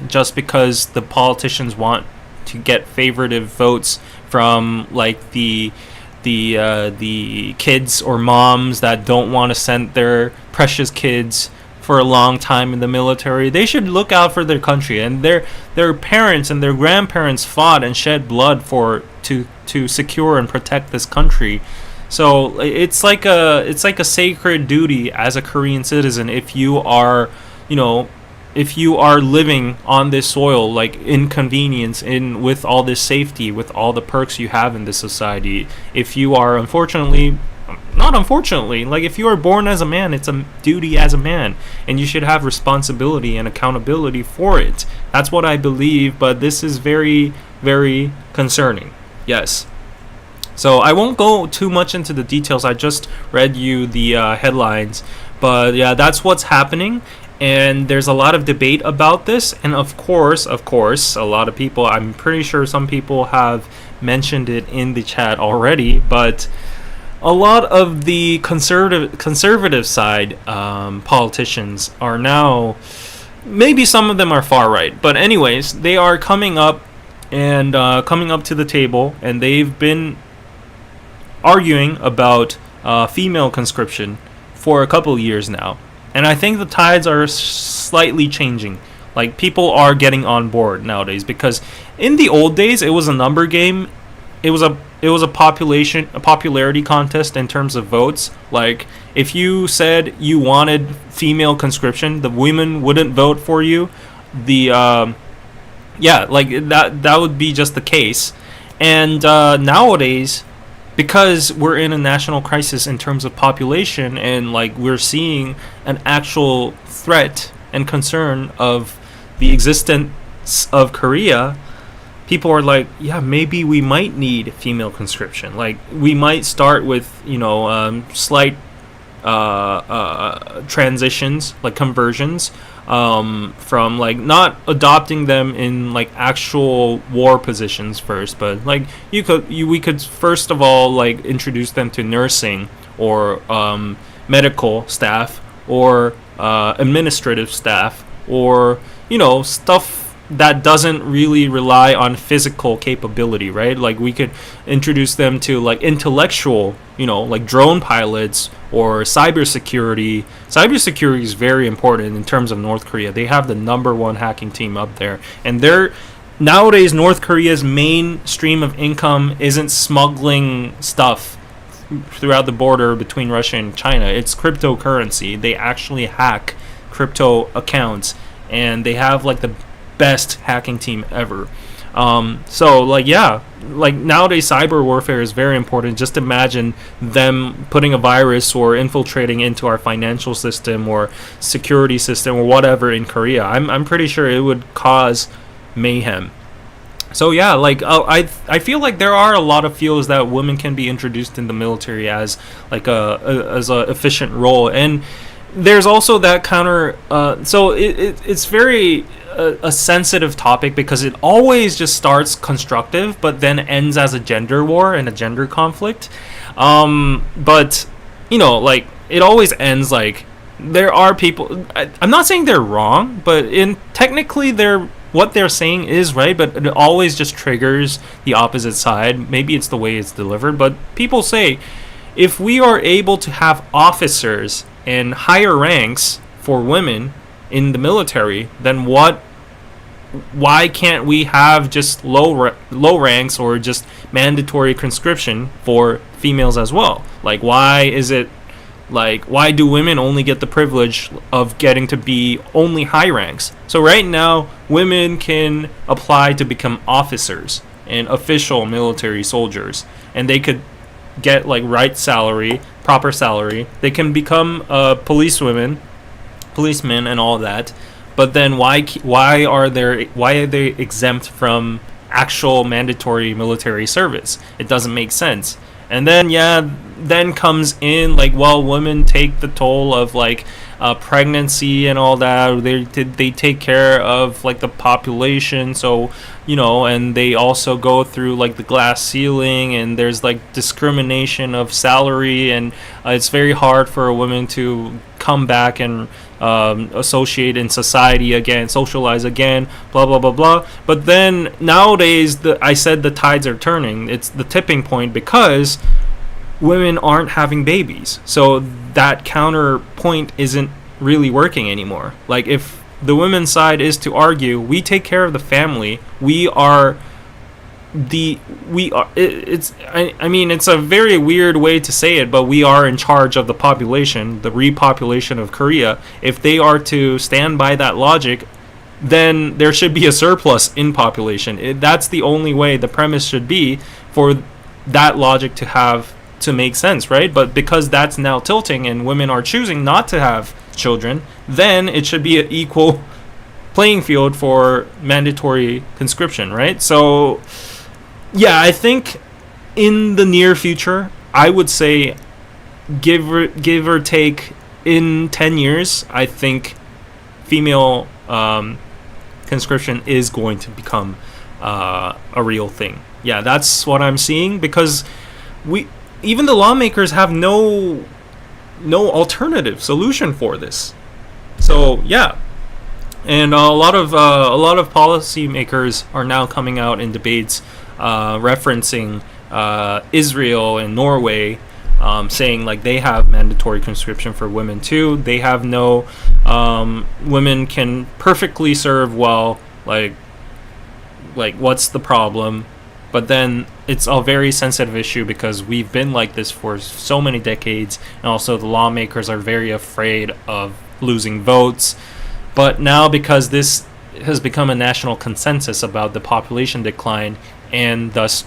just because the politicians want to get favoritive votes from like the kids or moms that don't want to send their precious kids for a long time in the military. They should look out for their country, and their parents and their grandparents fought and shed blood to secure and protect this country. So it's like a sacred duty as a Korean citizen. If you are living on this soil, like inconvenience in with all this safety, with all the perks you have in this society, if you are not unfortunately, like if you are born as a man, it's a duty as a man, and you should have responsibility and accountability for it. That's what I believe, but this is very, very concerning. Yes. So I won't go too much into the details. I just read you the headlines, but yeah, that's what's happening. And there's a lot of debate about this, and of course, a lot of people, I'm pretty sure some people have mentioned it in the chat already, but a lot of the conservative side politicians are now, maybe some of them are far right, but anyways, they are coming up to the table, and they've been arguing about female conscription for a couple of years now. And I think the tides are slightly changing. Like, people are getting on board nowadays, because in the old days, it was a number game. It was a it was a popularity contest in terms of votes. Like if you said you wanted female conscription, the women wouldn't vote for you. The yeah, like that would be just the case. And nowadays, because we're in a national crisis in terms of population, and like we're seeing an actual threat and concern of the existence of Korea, people are like, yeah, maybe we might need female conscription. Like we might start with, you know, slight transitions, like conversions, from like not adopting them in like actual war positions first, but like we could first of all like introduce them to nursing or medical staff or administrative staff, or you know, stuff that doesn't really rely on physical capability, right? Like we could introduce them to like intellectual, you know, like drone pilots or cybersecurity. Cybersecurity is very important in terms of North Korea. They have the #1 hacking team up there, and they're nowadays North Korea's main stream of income isn't smuggling stuff throughout the border between Russia and China. It's cryptocurrency. They actually hack crypto accounts, and they have like the best hacking team ever. So like, yeah, like nowadays cyber warfare is very important. Just imagine them putting a virus or infiltrating into our financial system or security system or whatever in Korea. I'm pretty sure it would cause mayhem. So yeah, like I feel like there are a lot of fields that women can be introduced in the military as like as a efficient role. And there's also that counter, so it's very a sensitive topic, because it always just starts constructive but then ends as a gender war and a gender conflict. But you know, like it always ends like there are people, I'm not saying they're wrong, but technically what they're saying is right, but it always just triggers the opposite side. Maybe it's the way it's delivered, but people say if we are able to have officers and higher ranks for women in the military, then why can't we have just low ranks or just mandatory conscription for females as well? Like why do women only get the privilege of getting to be only high ranks? So right now women can apply to become officers and official military soldiers, and they could get like proper salary. They can become policemen and all that. But then why are they exempt from actual mandatory military service? It doesn't make sense. And then then comes in like, well, women take the toll of like pregnancy and all that. They take care of like the population, so you know, and they also go through like the glass ceiling, and there's like discrimination of salary, and it's very hard for a woman to come back and associate in society again, socialize again, blah blah blah blah. But then nowadays, I said the tides are turning. It's the tipping point, because women aren't having babies, so that counterpoint isn't really working anymore. Like if the women's side is to argue, we take care of the family, I mean, it's a very weird way to say it, but we are in charge of the population, the repopulation of Korea. If they are to stand by that logic, then there should be a surplus in population. That's the only way. The premise should be for that logic to make sense, right? But because that's now tilting and women are choosing not to have children, then it should be an equal playing field for mandatory conscription, right? So yeah, I think in the near future, I would say give or take in 10 years, I think female conscription is going to become a real thing. Yeah, that's what I'm seeing, because even the lawmakers have no alternative solution for this. So yeah, and a lot of policymakers are now coming out in debates referencing Israel and Norway, saying like they have mandatory conscription for women too. They have no women can perfectly serve well. Like what's the problem? But then it's a very sensitive issue because we've been like this for so many decades, and also the lawmakers are very afraid of losing votes. But now, because this has become a national consensus about the population decline and thus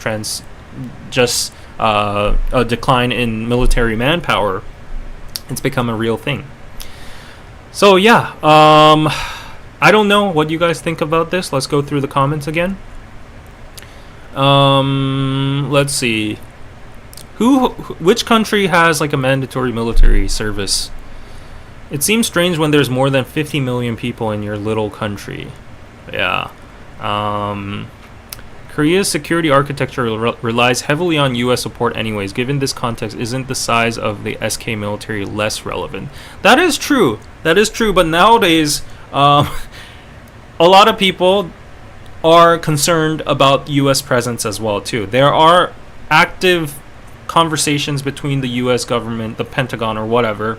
a decline in military manpower, it's become a real thing. So yeah, I don't know what you guys think about this. Let's go through the comments again. Let's see. Which country has like a mandatory military service? It seems strange when there's more than 50 million people in your little country. Yeah. Korea's security architecture relies heavily on U.S. support anyways. Given this context, isn't the size of the SK military less relevant? That is true. But nowadays, a lot of people are concerned about U.S. presence as well, too. There are active conversations between the U.S. government, the Pentagon, or whatever,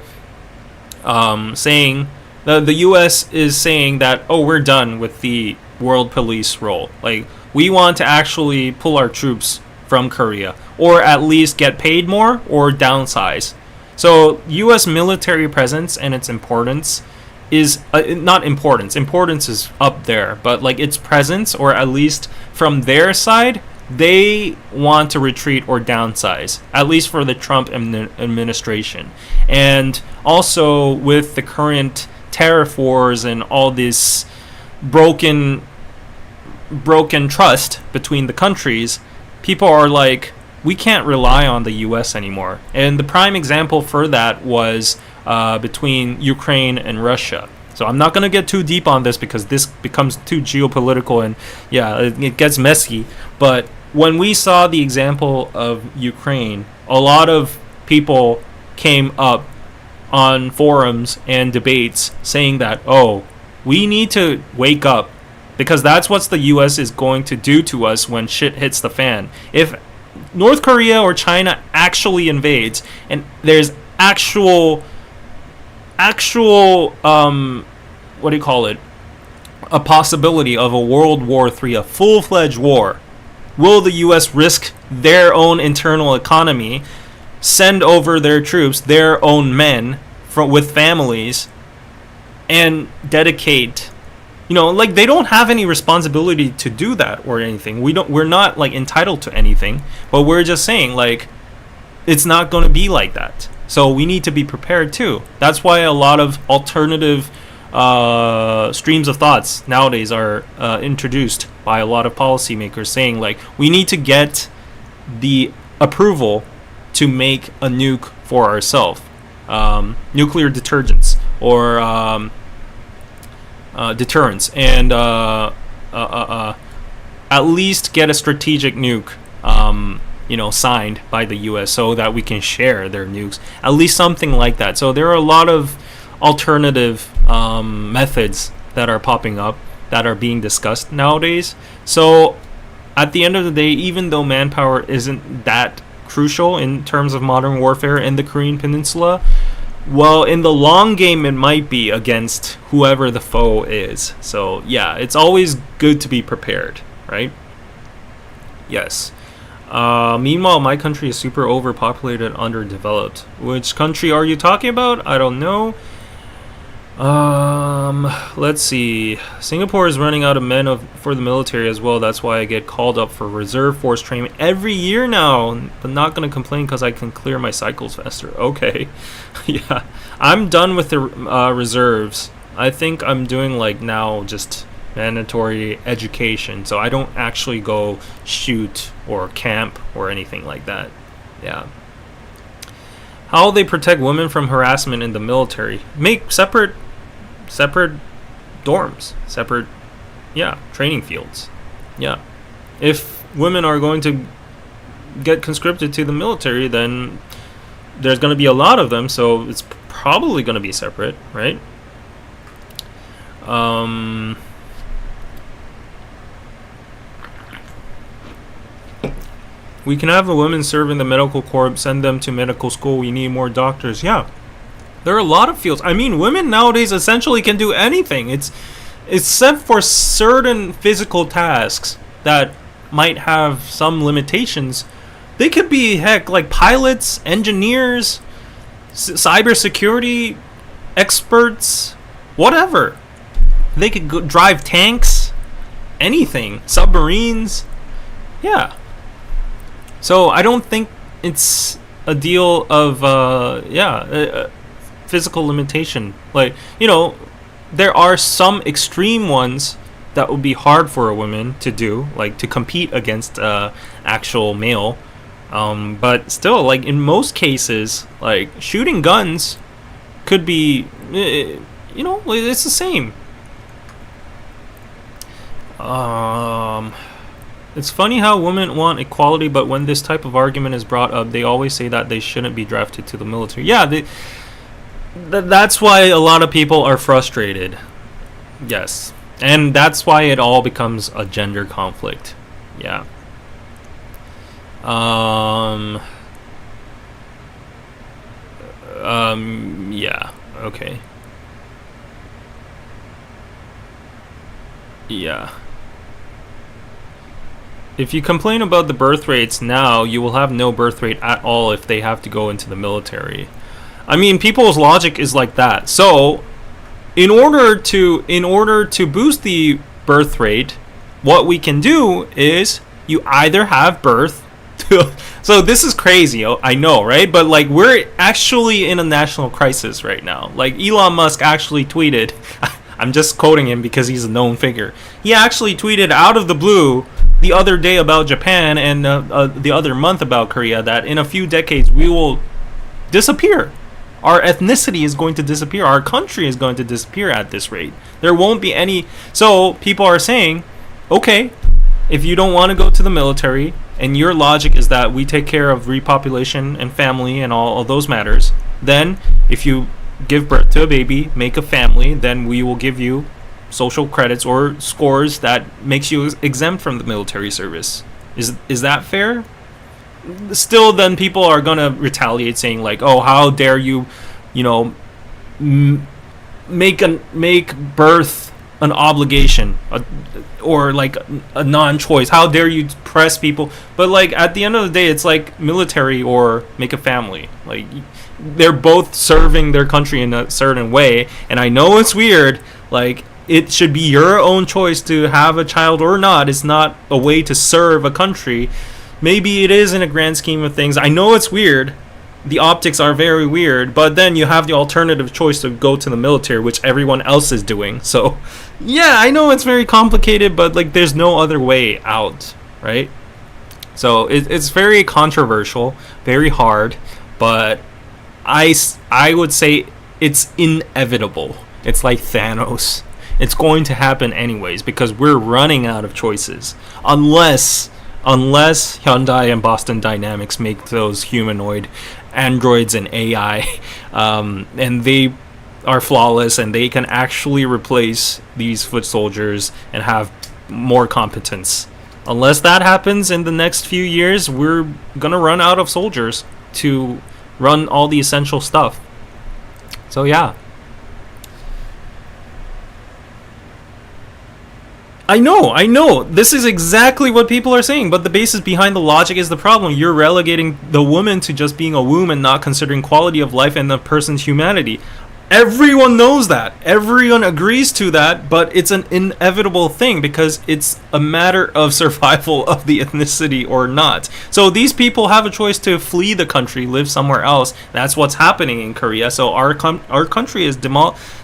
saying the U.S. is saying that, oh, we're done with the world police role. Like, we want to actually pull our troops from Korea, or at least get paid more or downsize. So U.S. military presence and its importance is not importance. Importance is up there, but like its presence, or at least from their side, they want to retreat or downsize, at least for the Trump administration. And also with the current tariff wars and all this broken trust between the countries, people are like, we can't rely on the U.S. anymore. And the prime example for that was between Ukraine and Russia. So I'm not going to get too deep on this because this becomes too geopolitical and yeah, it gets messy. But when we saw the example of Ukraine, a lot of people came up on forums and debates saying that, oh, we need to wake up, because that's what the U.S. is going to do to us when shit hits the fan. If North Korea or China actually invades and there's actual what do you call it, a possibility of a World War III, a full-fledged war, will the U.S. risk their own internal economy, send over their troops, their own men with families, and dedicate, like, they don't have any responsibility to do that or anything. We're not like entitled to anything, but we're just saying, like, it's not going to be like that. So we need to be prepared too. That's why a lot of alternative streams of thoughts nowadays are introduced by a lot of policymakers, saying like, we need to get the approval to make a nuke for ourselves, nuclear deterrence or deterrence, and at least get a strategic nuke signed by the US so that we can share their nukes, at least something like that. So there are a lot of alternative methods that are popping up, that are being discussed nowadays. So at the end of the day, even though manpower isn't that crucial in terms of modern warfare in the Korean Peninsula, well, in the long game it might be against whoever the foe is. So yeah, it's always good to be prepared, right? Yes. Meanwhile, my country is super overpopulated, underdeveloped. Which country are you talking about? I don't know. Let's see. Singapore is running out of men for the military as well. That's why I get called up for reserve force training every year now. But not going to complain because I can clear my cycles faster. Okay. Yeah. I'm done with the reserves. I think I'm doing like now just mandatory education. So I don't actually go shoot or camp or anything like that. Yeah. How they protect women from harassment in the military? Make separate dorms, separate, training fields. Yeah. If women are going to get conscripted to the military, then there's going to be a lot of them, so it's probably going to be separate, right? We can have the women serve in the medical corps, send them to medical school. We need more doctors. Yeah, there are a lot of fields. I mean, women nowadays essentially can do anything. It's except for certain physical tasks that might have some limitations, they could be, heck, like pilots, engineers, cybersecurity experts, whatever. They could go drive tanks, anything, submarines. Yeah. So I don't think it's a deal of physical limitation. Like, you know, there are some extreme ones that would be hard for a woman to do, like to compete against actual male. But still, like in most cases, like shooting guns could be, you know, it's the same. It's funny how women want equality, but when this type of argument is brought up, they always say that they shouldn't be drafted to the military. Yeah, that's why a lot of people are frustrated. Yes. And that's why it all becomes a gender conflict. Yeah. Yeah. Okay. Yeah. If you complain about the birth rates now, you will have no birth rate at all if they have to go into the military. I mean, people's logic is like that. So, in order to boost the birth rate, what we can do is you either have birth. So this is crazy, I know, right? But like we're actually in a national crisis right now. Like Elon Musk actually tweeted, I'm just quoting him because he's a known figure. He actually tweeted out of the blue the other day about Japan and the other month about Korea that in a few decades we will disappear. Our ethnicity is going to disappear. Our country is going to disappear at this rate. There won't be any. So people are saying, okay, if you don't want to go to the military and your logic is that we take care of repopulation and family and all of those matters, then if you give birth to a baby, make a family, then we will give you social credits or scores that makes you exempt from the military service. Is that fair? Still, then people are gonna retaliate, saying like, "Oh, how dare you, you know, make birth an obligation, or like a non-choice? How dare you press people?" But like at the end of the day, it's like military or make a family. Like they're both serving their country in a certain way, and I know it's weird. Like it should be your own choice to have a child or not. It's not a way to serve a country. Maybe it is in a grand scheme of things. I know it's weird. The optics are very weird, but then you have the alternative choice to go to the military, which everyone else is doing. So, yeah, I know it's very complicated, but like there's no other way out, right? So it's very controversial, very hard, but I would say it's inevitable. It's like Thanos. It's going to happen anyways because we're running out of choices. Unless Hyundai and Boston Dynamics make those humanoid androids and AI, and they are flawless and they can actually replace these foot soldiers and have more competence. Unless that happens in the next few years, we're gonna run out of soldiers to run all the essential stuff. So yeah. I know. This is exactly what people are saying, but the basis behind the logic is the problem. You're relegating the woman to just being a womb and not considering quality of life and the person's humanity. Everyone knows that. Everyone agrees to that, but it's an inevitable thing because it's a matter of survival of the ethnicity or not. So these people have a choice to flee the country, live somewhere else. That's what's happening in Korea. So our country is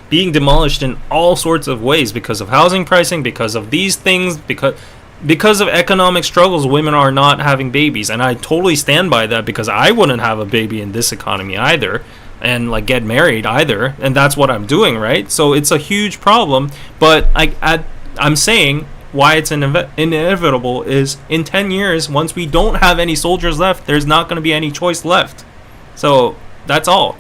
being demolished in all sorts of ways because of housing pricing, because of these things, because of economic struggles. Women are not having babies, and I totally stand by that because I wouldn't have a baby in this economy either, and like get married either, and that's what I'm doing, right? So it's a huge problem, but I'm saying why it's inevitable is in 10 years, once we don't have any soldiers left, there's not going to be any choice left. So that's all.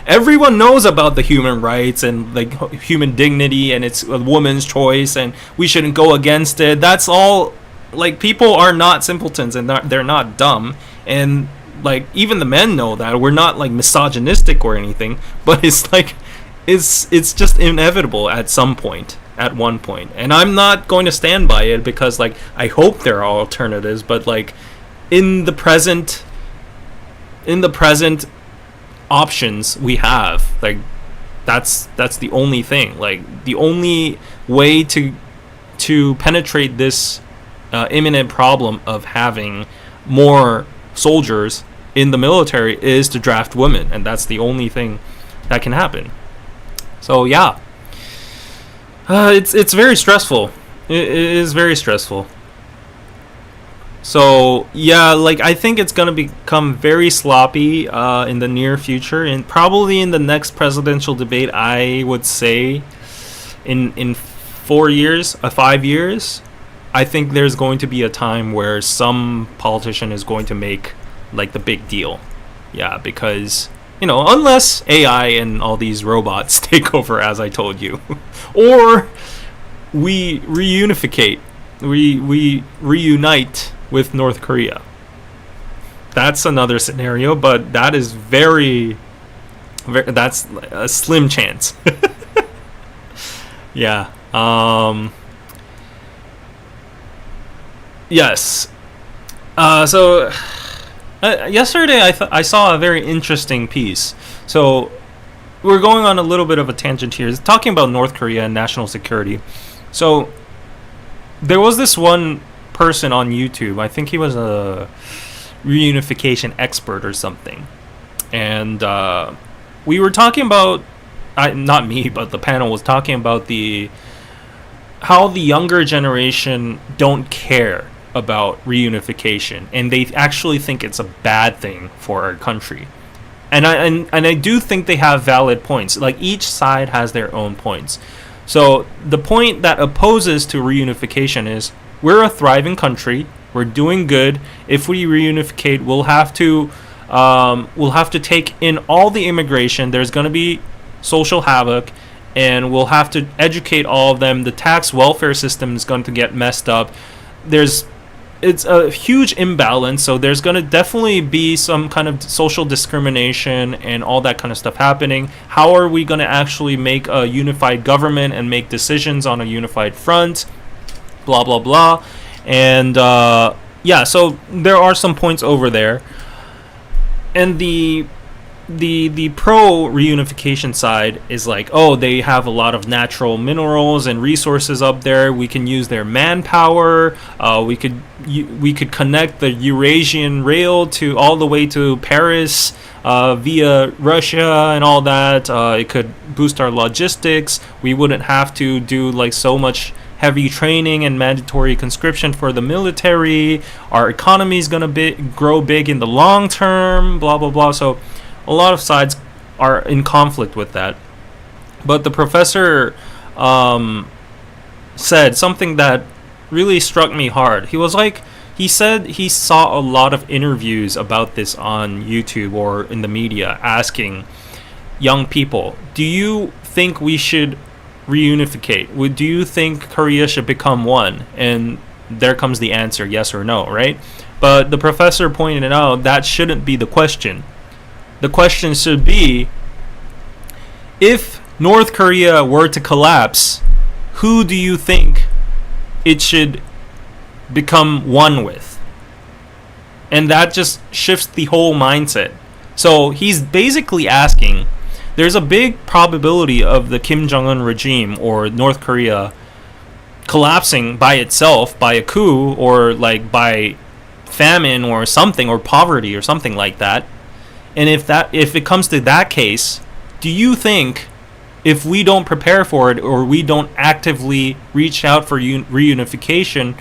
Everyone knows about the human rights and like human dignity, and it's a woman's choice and we shouldn't go against it. That's all. Like, people are not simpletons and they're not dumb, and like even the men know that. We're not like misogynistic or anything, but it's like it's just inevitable at some point. at one point. And I'm not going to stand by it because, like, I hope there are alternatives, but, like, in the present options we have, like, that's the only thing. Like, the only way to penetrate this imminent problem of having more soldiers in the military is to draft women, and that's the only thing that can happen. So yeah, it's very stressful. It is very stressful. So yeah, like, I think it's gonna become very sloppy in the near future, and probably in the next presidential debate. I would say in 4 years, 5 years, I think there's going to be a time where some politician is going to make, like, the big deal. Yeah, because, you know, unless AI and all these robots take over, as I told you, or we reunite with North Korea. That's another scenario, but that is that's a slim chance. Yeah. Yes. So yesterday I saw a very interesting piece. So we're going on a little bit of a tangent here. It's talking about North Korea and national security. So there was this one person on YouTube. I think he was a reunification expert or something. And we were talking about, not me, but the panel was talking about how the younger generation don't care about reunification, and they actually think it's a bad thing for our country. And I do think they have valid points. Like, each side has their own points. So the point that opposes to reunification is, we're a thriving country, we're doing good. If we reunificate, we'll have to take in all the immigration. There's going to be social havoc, and we'll have to educate all of them. The tax welfare system is going to get messed up. It's a huge imbalance, so there's going to definitely be some kind of social discrimination and all that kind of stuff happening. How are we going to actually make a unified government and make decisions on a unified front? Blah, blah, blah. And yeah, so there are some points over there. And the pro reunification side is like, oh, they have a lot of natural minerals and resources up there. We can use their manpower. We could connect the Eurasian rail to all the way to Paris via Russia and all that. It could boost our logistics. We wouldn't have to do, like, so much heavy training and mandatory conscription for the military. Our economy is gonna grow big in the long term. Blah blah blah. So a lot of sides are in conflict with that. But the professor said something that really struck me hard. He said he saw a lot of interviews about this on YouTube or in the media, asking young people, do you think we should reunificate? Do you think Korea should become one? And there comes the answer, yes or no, right? But the professor pointed out that shouldn't be the question. The question should be, if North Korea were to collapse, who do you think it should become one with? And that just shifts the whole mindset. So he's basically asking, there's a big probability of the Kim Jong-un regime or North Korea collapsing by itself, by a coup, or like by famine or something, or poverty or something like that. And if it comes to that case, do you think, if we don't prepare for it or we don't actively reach out for reunification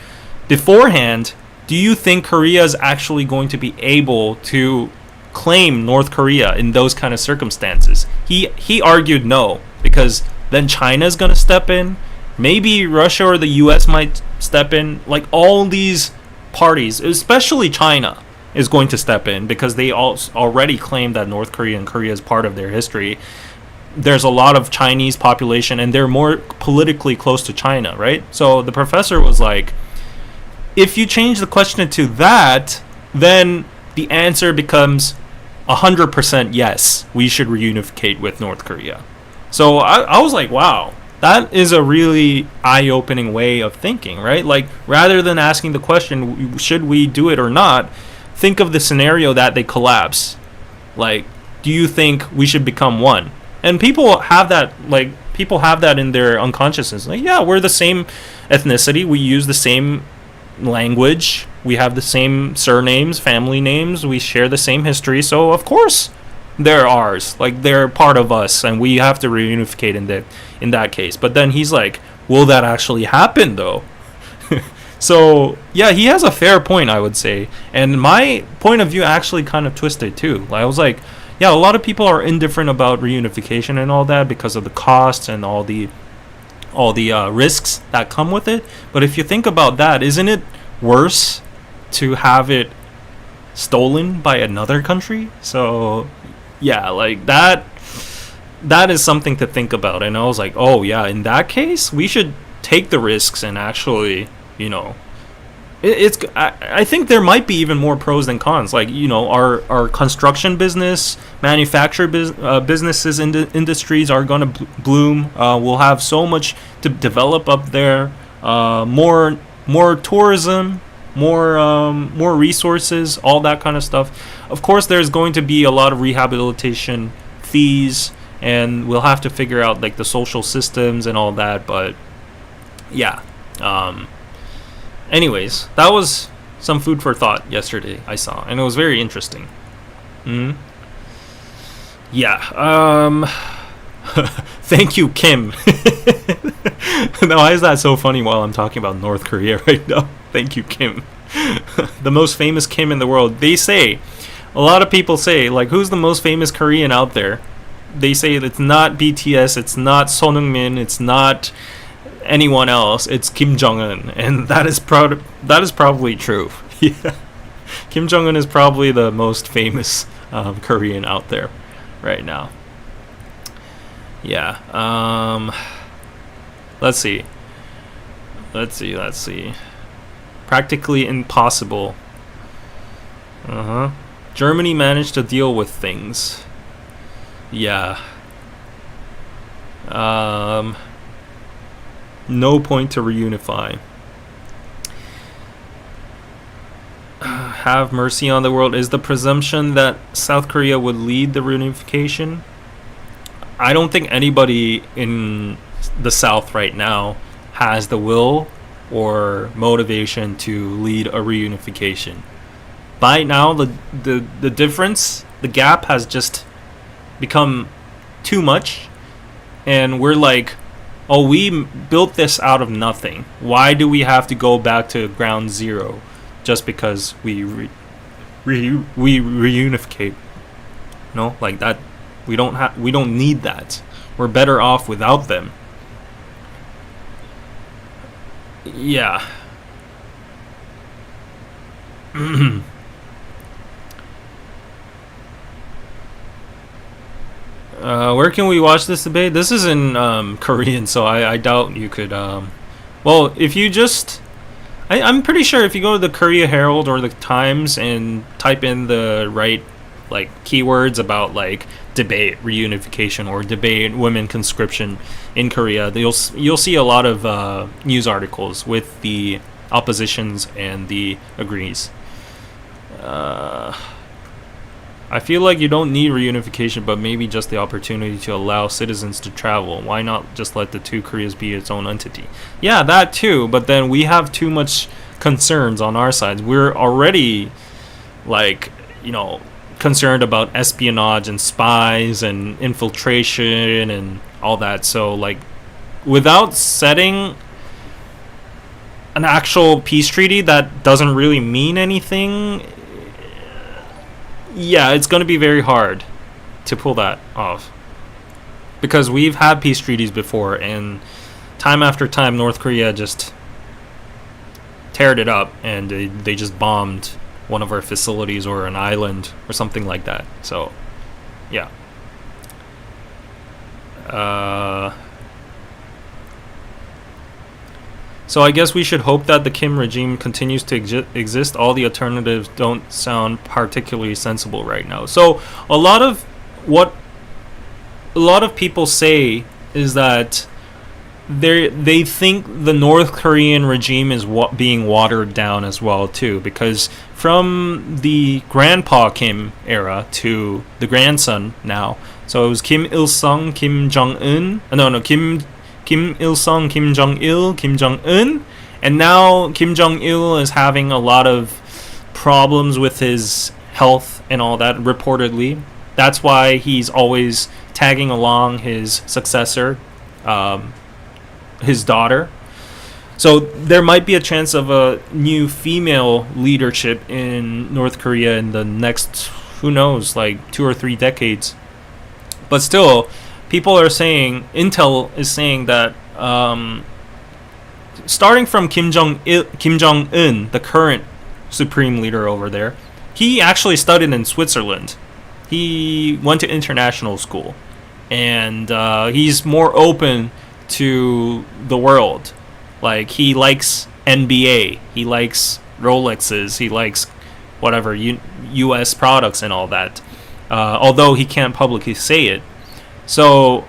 beforehand, do you think Korea is actually going to be able to claim North Korea in those kind of circumstances? He argued no, because then China's going to step in. Maybe Russia or the US might step in. Like, all these parties, especially China, is going to step in because they already claim that North Korea and Korea is part of their history. There's a lot of Chinese population, and they're more politically close to China, right? So the professor was like, if you change the question to that, then the answer becomes 100% yes, we should reunificate with North Korea. So I was like, wow, That is a really eye-opening way of thinking, right? Like, rather than asking the question, should we do it or not, think of the scenario that they collapse. Like, do you think we should become one? And people have that, in their unconsciousness. Like, yeah, we're the same ethnicity. We use the same language. We have the same surnames, family names. We share the same history. So, of course, they're ours. Like, they're part of us, and we have to reunificate in that case. But then he's like, will that actually happen, though? So, yeah, he has a fair point, I would say. And my point of view actually kind of twisted, too. I was like, yeah, a lot of people are indifferent about reunification and all that because of the costs and all the risks that come with it. But if you think about that, isn't it worse to have it stolen by another country? So, yeah, like that is something to think about. And I was like, oh, yeah, in that case, we should take the risks and actually, I think there might be even more pros than cons. Like, our construction business, businesses, industries are going to bloom. We'll have so much to develop up there. More tourism, more resources, all that kind of stuff. Of course, there's going to be a lot of rehabilitation fees, and we'll have to figure out like the social systems and all that. But yeah. Anyways, that was some food for thought yesterday I saw, and it was very interesting. Yeah. Thank you, Kim. Now, why is that so funny while I'm talking about North Korea right now? Thank you, Kim. The most famous Kim in the world. They say, a lot of people say, like, who's the most famous Korean out there? They say it's not BTS, it's not Son Heung-min, it's not anyone else, it's Kim Jong-un, and that is probably true. Yeah, Kim Jong-un is probably the most famous Korean out there right now. Yeah. Let's see. Practically impossible. Germany managed to deal with things. Yeah. No point to reunify. Have mercy on the world. Is the presumption that South Korea would lead the reunification? I don't think anybody in the South right now has the will or motivation to lead a reunification. By now, the difference, the gap has just become too much, and we're like, oh, we built this out of nothing. Why do we have to go back to ground zero just because we reunificate? No, like that. We don't need that. We're better off without them. Yeah. Where can we watch this debate? This is in Korean, so I doubt you could. Well, if you just, I'm pretty sure if you go to the Korea Herald or the Times and type in the right like keywords about like debate reunification or debate women conscription in Korea, you'll see a lot of news articles with the oppositions and the agrees. I feel like you don't need reunification, but maybe just the opportunity to allow citizens to travel. Why not just let the two Koreas be its own entity? Yeah, that too, but then we have too much concerns on our sides. We're already, like, concerned about espionage and spies and infiltration and all that. So, like, without setting an actual peace treaty that doesn't really mean anything, yeah, it's going to be very hard to pull that off. Because we've had peace treaties before, and time after time, North Korea just teared it up, and they just bombed one of our facilities or an island or something like that. So, yeah. So I guess we should hope that the Kim regime continues to exist. All the alternatives don't sound particularly sensible right now. So a lot of people say is that they think the North Korean regime is being watered down as well too, because from the grandpa Kim era to the grandson now, so it was Kim Il Sung, Kim Jong Un, Kim Il Sung, Kim Jong Il, Kim Jong Un, and now Kim Jong Il is having a lot of problems with his health and all that, reportedly. That's why he's always tagging along his successor, his daughter. So there might be a chance of a new female leadership in North Korea in the next, who knows, like 2 or 3 decades. But still, people are saying, Intel is saying that starting from Kim Jong-un, the current supreme leader over there, he actually studied in Switzerland. He went to international school, and he's more open to the world. Like, he likes NBA, he likes Rolexes, he likes whatever US products and all that, although he can't publicly say it. So,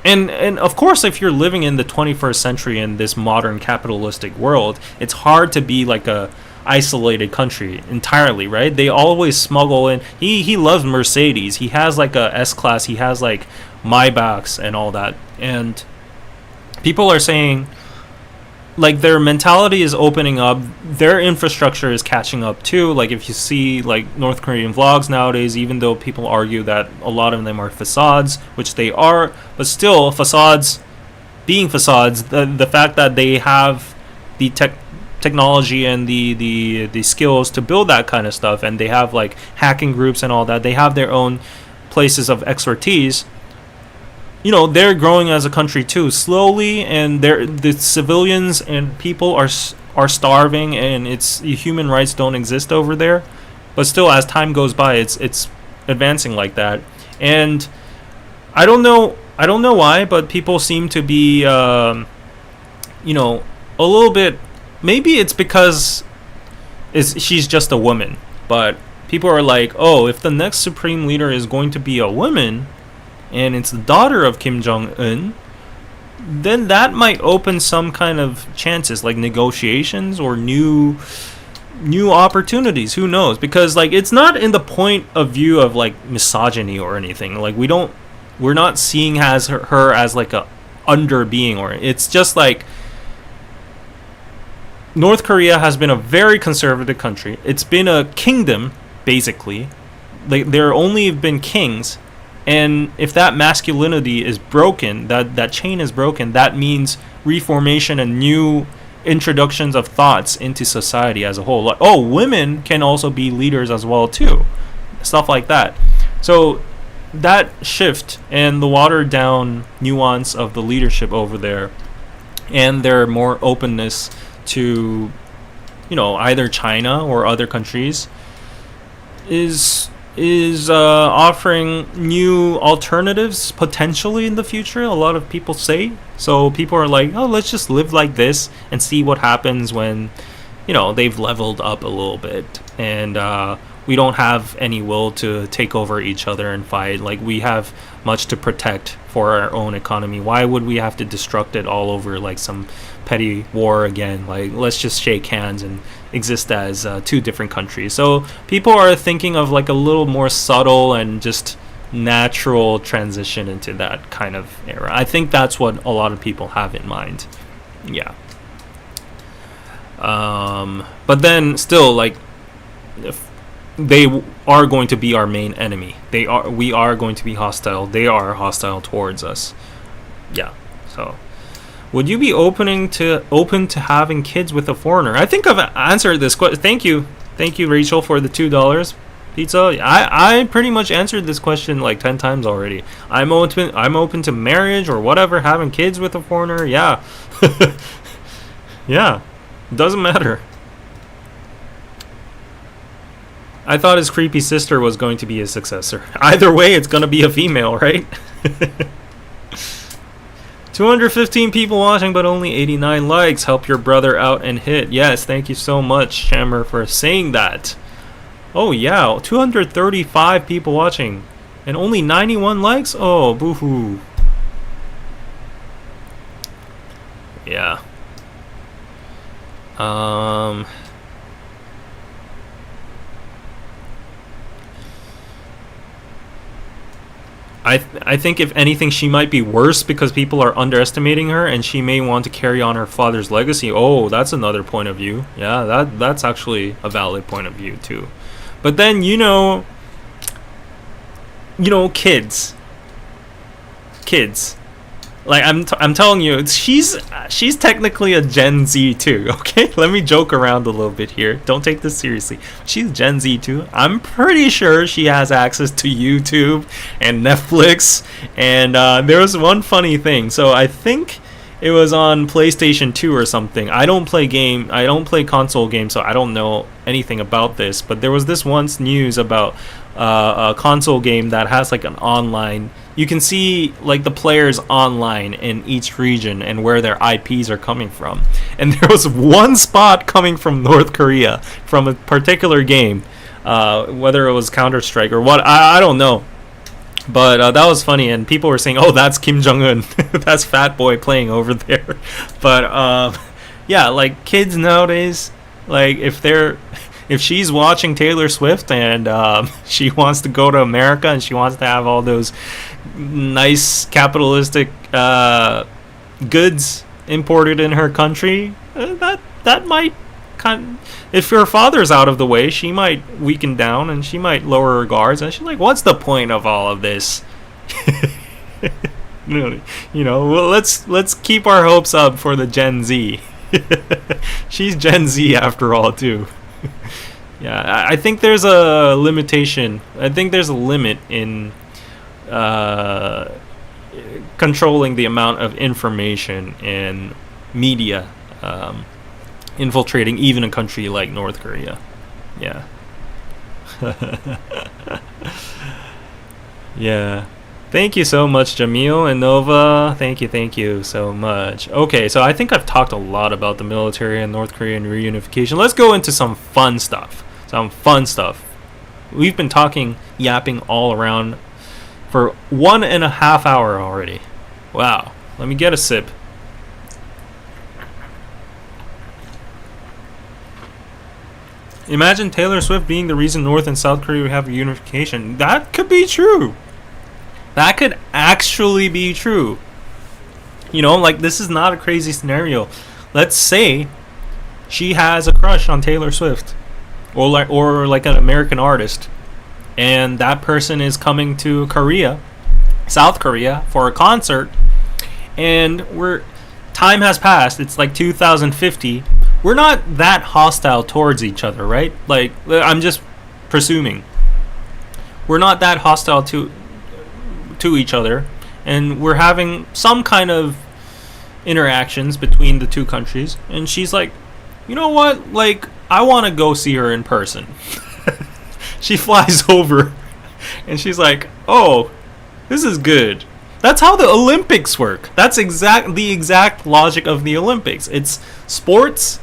and of course, if you're living in the 21st century in this modern capitalistic world, it's hard to be like a isolated country entirely, right? They always smuggle in. He loves Mercedes. He has like a S-Class. He has like Maybachs and all that. And people are saying, like, their mentality is opening up. Their infrastructure is catching up too. Like, if you see like North Korean vlogs nowadays, even though people argue that a lot of them are facades, which they are, but still facades being facades, the fact that they have the technology and the skills to build that kind of stuff, and they have like hacking groups and all that, they have their own places of expertise. You know, they're growing as a country too, slowly, and the civilians and people are starving, and human rights don't exist over there. But still, as time goes by, it's advancing like that. And I don't know why, but people seem to be a little bit. Maybe it's because she's just a woman, but people are like, oh, if the next supreme leader is going to be a woman, and it's the daughter of Kim Jong-un, then that might open some kind of chances, like negotiations or new opportunities. Who knows? Because like, it's not in the point of view of like misogyny or anything. Like, we're not seeing her as like a under being, or it's just like, North Korea has been a very conservative country. It's been a kingdom, basically. There only have been kings. And if that masculinity is broken, that chain is broken, that means reformation and new introductions of thoughts into society as a whole. Like, oh, women can also be leaders as well, too. Stuff like that. So that shift and the watered down nuance of the leadership over there, and their more openness to, either China or other countries, is offering new alternatives potentially in the future. A lot of people say. So people are like, oh, let's just live like this and see what happens when, they've leveled up a little bit, and we don't have any will to take over each other and fight. Like, we have much to protect for our own economy. Why would we have to destruct it all over like some petty war again? Like, let's just shake hands and exist as 2 different countries. So people are thinking of like a little more subtle and just natural transition into that kind of era. I think that's what a lot of people have in mind. Yeah. But then still, like, if they are going to be our main enemy. We are going to be hostile. They are hostile towards us. Yeah. So, would you be open to having kids with a foreigner? I think I've answered this question. Thank you, Rachel, for the $2 pizza. I pretty much answered this question like 10 times already. I'm open to marriage or whatever. Having kids with a foreigner. Yeah. Yeah. Doesn't matter. I thought his creepy sister was going to be his successor. Either way, it's going to be a female, right? 215 people watching, but only 89 likes. Help your brother out and hit. Yes, thank you so much, Shammer, for saying that. Oh, yeah, 235 people watching, and only 91 likes? Oh, boo-hoo. Yeah. Um. I think if anything, she might be worse because people are underestimating her, and she may want to carry on her father's legacy. Oh, that's another point of view. Yeah, that's actually a valid point of view too. But then kids. Like I'm telling you, she's technically a Gen Z too. Okay, let me joke around a little bit here. Don't take this seriously. She's Gen Z too. I'm pretty sure she has access to YouTube and Netflix. And there was one funny thing. So I think it was on PlayStation 2 or something. I don't play console games, so I don't know anything about this. But there was this once news about a console game that has like an online. You can see like the players online in each region and where their IPs are coming from. And there was one spot coming from North Korea from a particular game, whether it was Counter-Strike or what, I don't know. But that was funny, and people were saying, "Oh, that's Kim Jong-un, that's Fat Boy playing over there." But yeah, like kids nowadays, like if she's watching Taylor Swift and she wants to go to America and she wants to have all those nice capitalistic goods imported in her country, that might if her father's out of the way, she might weaken down and she might lower her guards, and she's like, what's the point of all of this? Well, let's keep our hopes up for the Gen Z. She's Gen Z after all too. Yeah, I think there's a limitation. I think there's a limit in controlling the amount of information and media infiltrating even a country like North Korea. Yeah. Yeah. Thank you so much, Jamil and Nova. Thank you so much. Okay, so I think I've talked a lot about the military and North Korean reunification. Let's go into some fun stuff. We've been yapping all around for 1.5 hours already. Wow. Let me get a sip. Imagine Taylor Swift being the reason North and South Korea have reunification. That could be true. That could actually be true. Like, this is not a crazy scenario. Let's say she has a crush on Taylor Swift or like an American artist, and that person is coming to South Korea for a concert, and time has passed. It's like 2050. We're not that hostile towards each other, right? Like, I'm just presuming we're not that hostile to each other, and we're having some kind of interactions between the two countries, and she's like, you know what, like, I want to go see her in person. She flies over and she's like, oh, this is good. That's how the Olympics work. That's the exact logic of the Olympics. It's sports,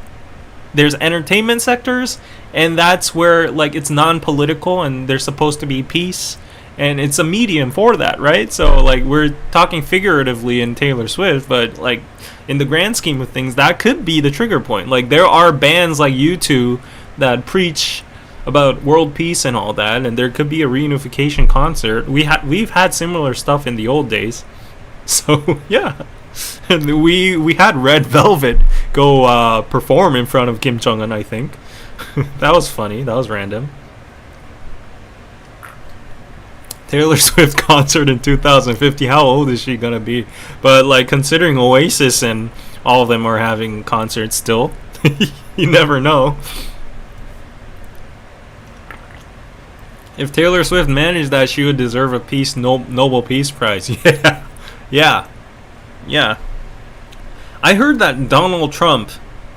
there's entertainment sectors, and that's where, like, it's non-political and there's supposed to be peace, and it's a medium for that, right? So, like, we're talking figuratively in Taylor Swift, but, like, in the grand scheme of things, that could be the trigger point. Like, there are bands like U2 that preach about world peace and all that, and there could be a reunification concert. We've had similar stuff in the old days. So, yeah. And we had Red Velvet go perform in front of Kim Jong-un, I think. That was funny. That was random. Taylor Swift concert in 2050. How old is she gonna be? But, like, considering Oasis and all of them are having concerts still, you never know. If Taylor Swift managed that, she would deserve a Nobel Peace Prize. Yeah. I heard that Donald Trump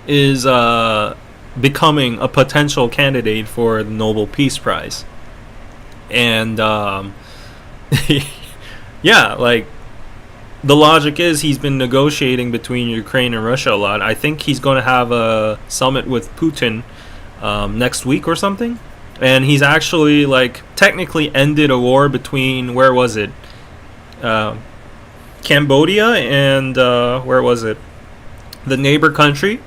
is becoming a potential candidate for the Nobel Peace Prize. And yeah, like, the logic is he's been negotiating between Ukraine and Russia a lot. I think he's going to have a summit with Putin next week or something. And he's actually, like, technically ended a war between, where was it? Cambodia and, where was it? the neighbor country.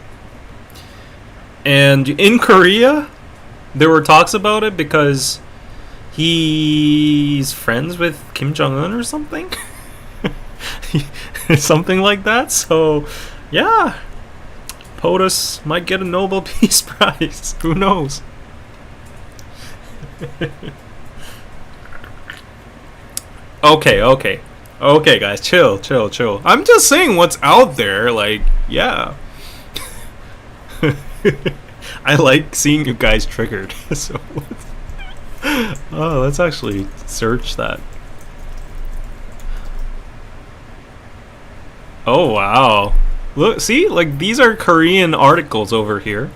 And in Korea, there were talks about it because he's friends with Kim Jong-un or something. Something like that. So, yeah. POTUS might get a Nobel Peace Prize. Who knows? Okay, guys, chill. I'm just saying what's out there. Like, yeah. I like seeing you guys triggered. So, let's actually search that. Oh wow! Look, see, like these are Korean articles over here.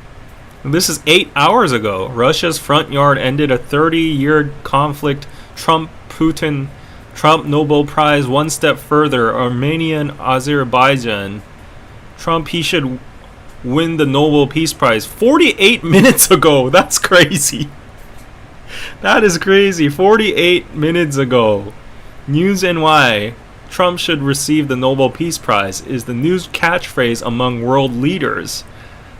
This is 8 hours ago. Russia's front yard ended a 30-year conflict. Trump Nobel Prize one step further. Armenia and Azerbaijan. Trump, he should win the Nobel Peace Prize 48 minutes ago. That's crazy. That is crazy. 48 minutes ago. News NY. Trump should receive the Nobel Peace Prize is the news catchphrase among world leaders.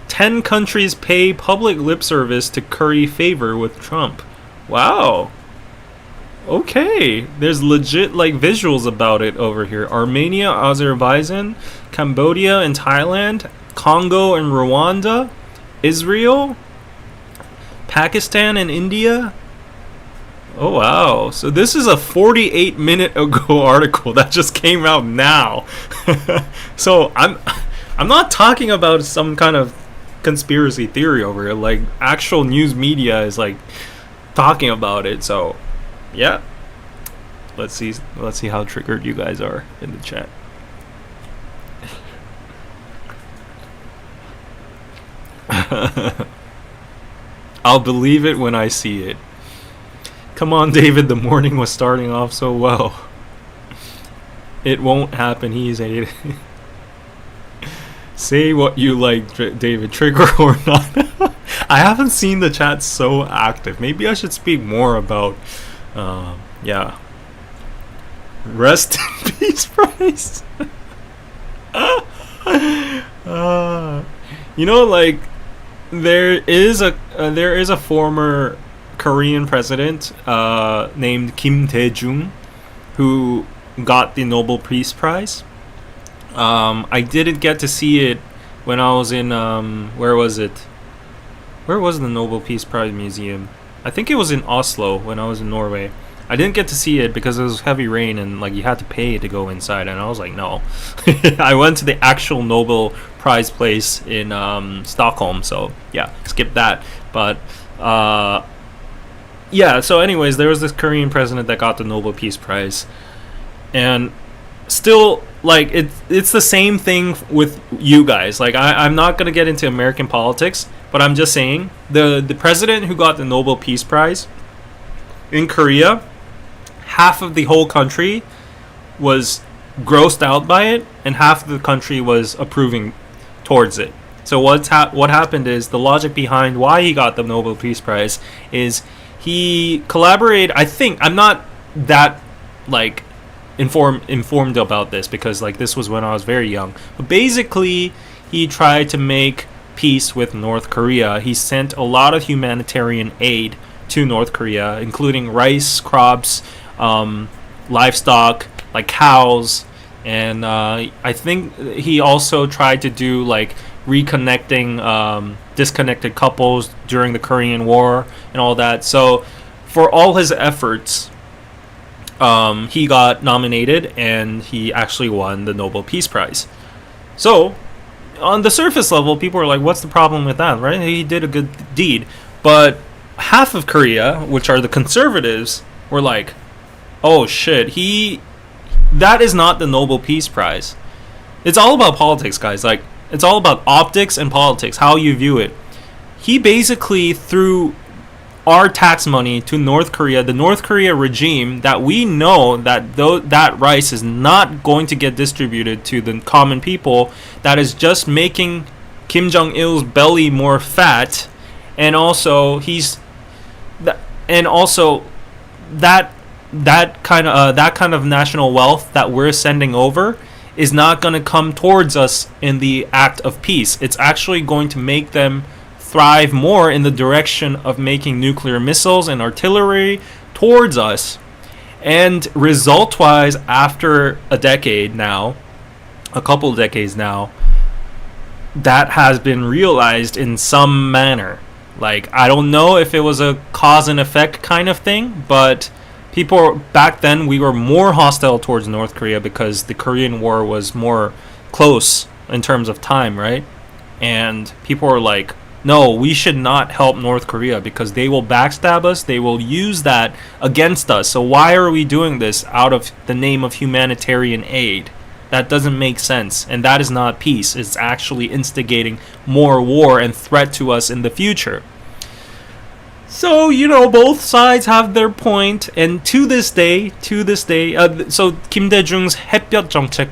10 countries pay public lip service to curry favor with Trump. Wow. Okay. There's legit like visuals about it over here. Armenia, Azerbaijan, Cambodia and Thailand, Congo and Rwanda, Israel, Pakistan and India. Oh wow. So this is a 48 minute ago article that just came out now. So I'm not talking about some kind of conspiracy theory over here. Like actual news media is like talking about it. So yeah. Let's see how triggered you guys are in the chat. I'll believe it when I see it. Come on, David, the morning was starting off so well. It won't happen, he's a... Say what you like, David, trigger or not. I haven't seen the chat so active. Maybe I should speak more about... yeah. Rest in peace, Price. You know, like... There is a former Korean president named Kim Taehyung who got the Nobel Peace Prize. I didn't get to see it when I was in where was it? Where was the Nobel Peace Prize Museum? I think it was in Oslo when I was in Norway. I didn't get to see it because it was heavy rain and like you had to pay to go inside, and I was like, no. I went to the actual Nobel Prize place in Stockholm, so yeah, skip that. But yeah, so anyways, there was this Korean president that got the Nobel Peace Prize, and still, like, it's the same thing with you guys. Like, I'm not gonna get into American politics, but I'm just saying the president who got the Nobel Peace Prize in Korea, half of the whole country was grossed out by it, and half of the country was approving towards it. So what happened is, the logic behind why he got the Nobel Peace Prize is he collaborated. I think I'm not that like informed about this because like this was when I was very young. But basically, he tried to make peace with North Korea. He sent a lot of humanitarian aid to North Korea, including rice, crops, livestock like cows, and I think he also tried to do like reconnecting disconnected couples during the Korean War and all that. So for all his efforts, he got nominated and he actually won the Nobel Peace Prize. So on the surface level, people are like, what's the problem with that, right? He did a good deed. But half of Korea, which are the conservatives, were like, oh shit, that is not the Nobel Peace Prize. It's all about politics, guys. Like, it's all about optics and politics, how you view it. He basically threw our tax money to North Korea, the North Korea regime that we know that that rice is not going to get distributed to the common people, that is just making Kim Jong-il's belly more fat, and also that kind of national wealth that we're sending over is not going to come towards us in the act of peace. It's actually going to make them thrive more in the direction of making nuclear missiles and artillery towards us. And result-wise, after a decade now, a couple decades now, that has been realized in some manner. Like, I don't know if it was a cause and effect kind of thing, but people back then, we were more hostile towards North Korea because the Korean War was more close in terms of time, right? And people were like, no, we should not help North Korea because they will backstab us. They will use that against us. So why are we doing this out of the name of humanitarian aid? That doesn't make sense. And that is not peace. It's actually instigating more war and threat to us in the future. So, both sides have their point, and to this day, so Kim Dae-jung's 햇볕 정책,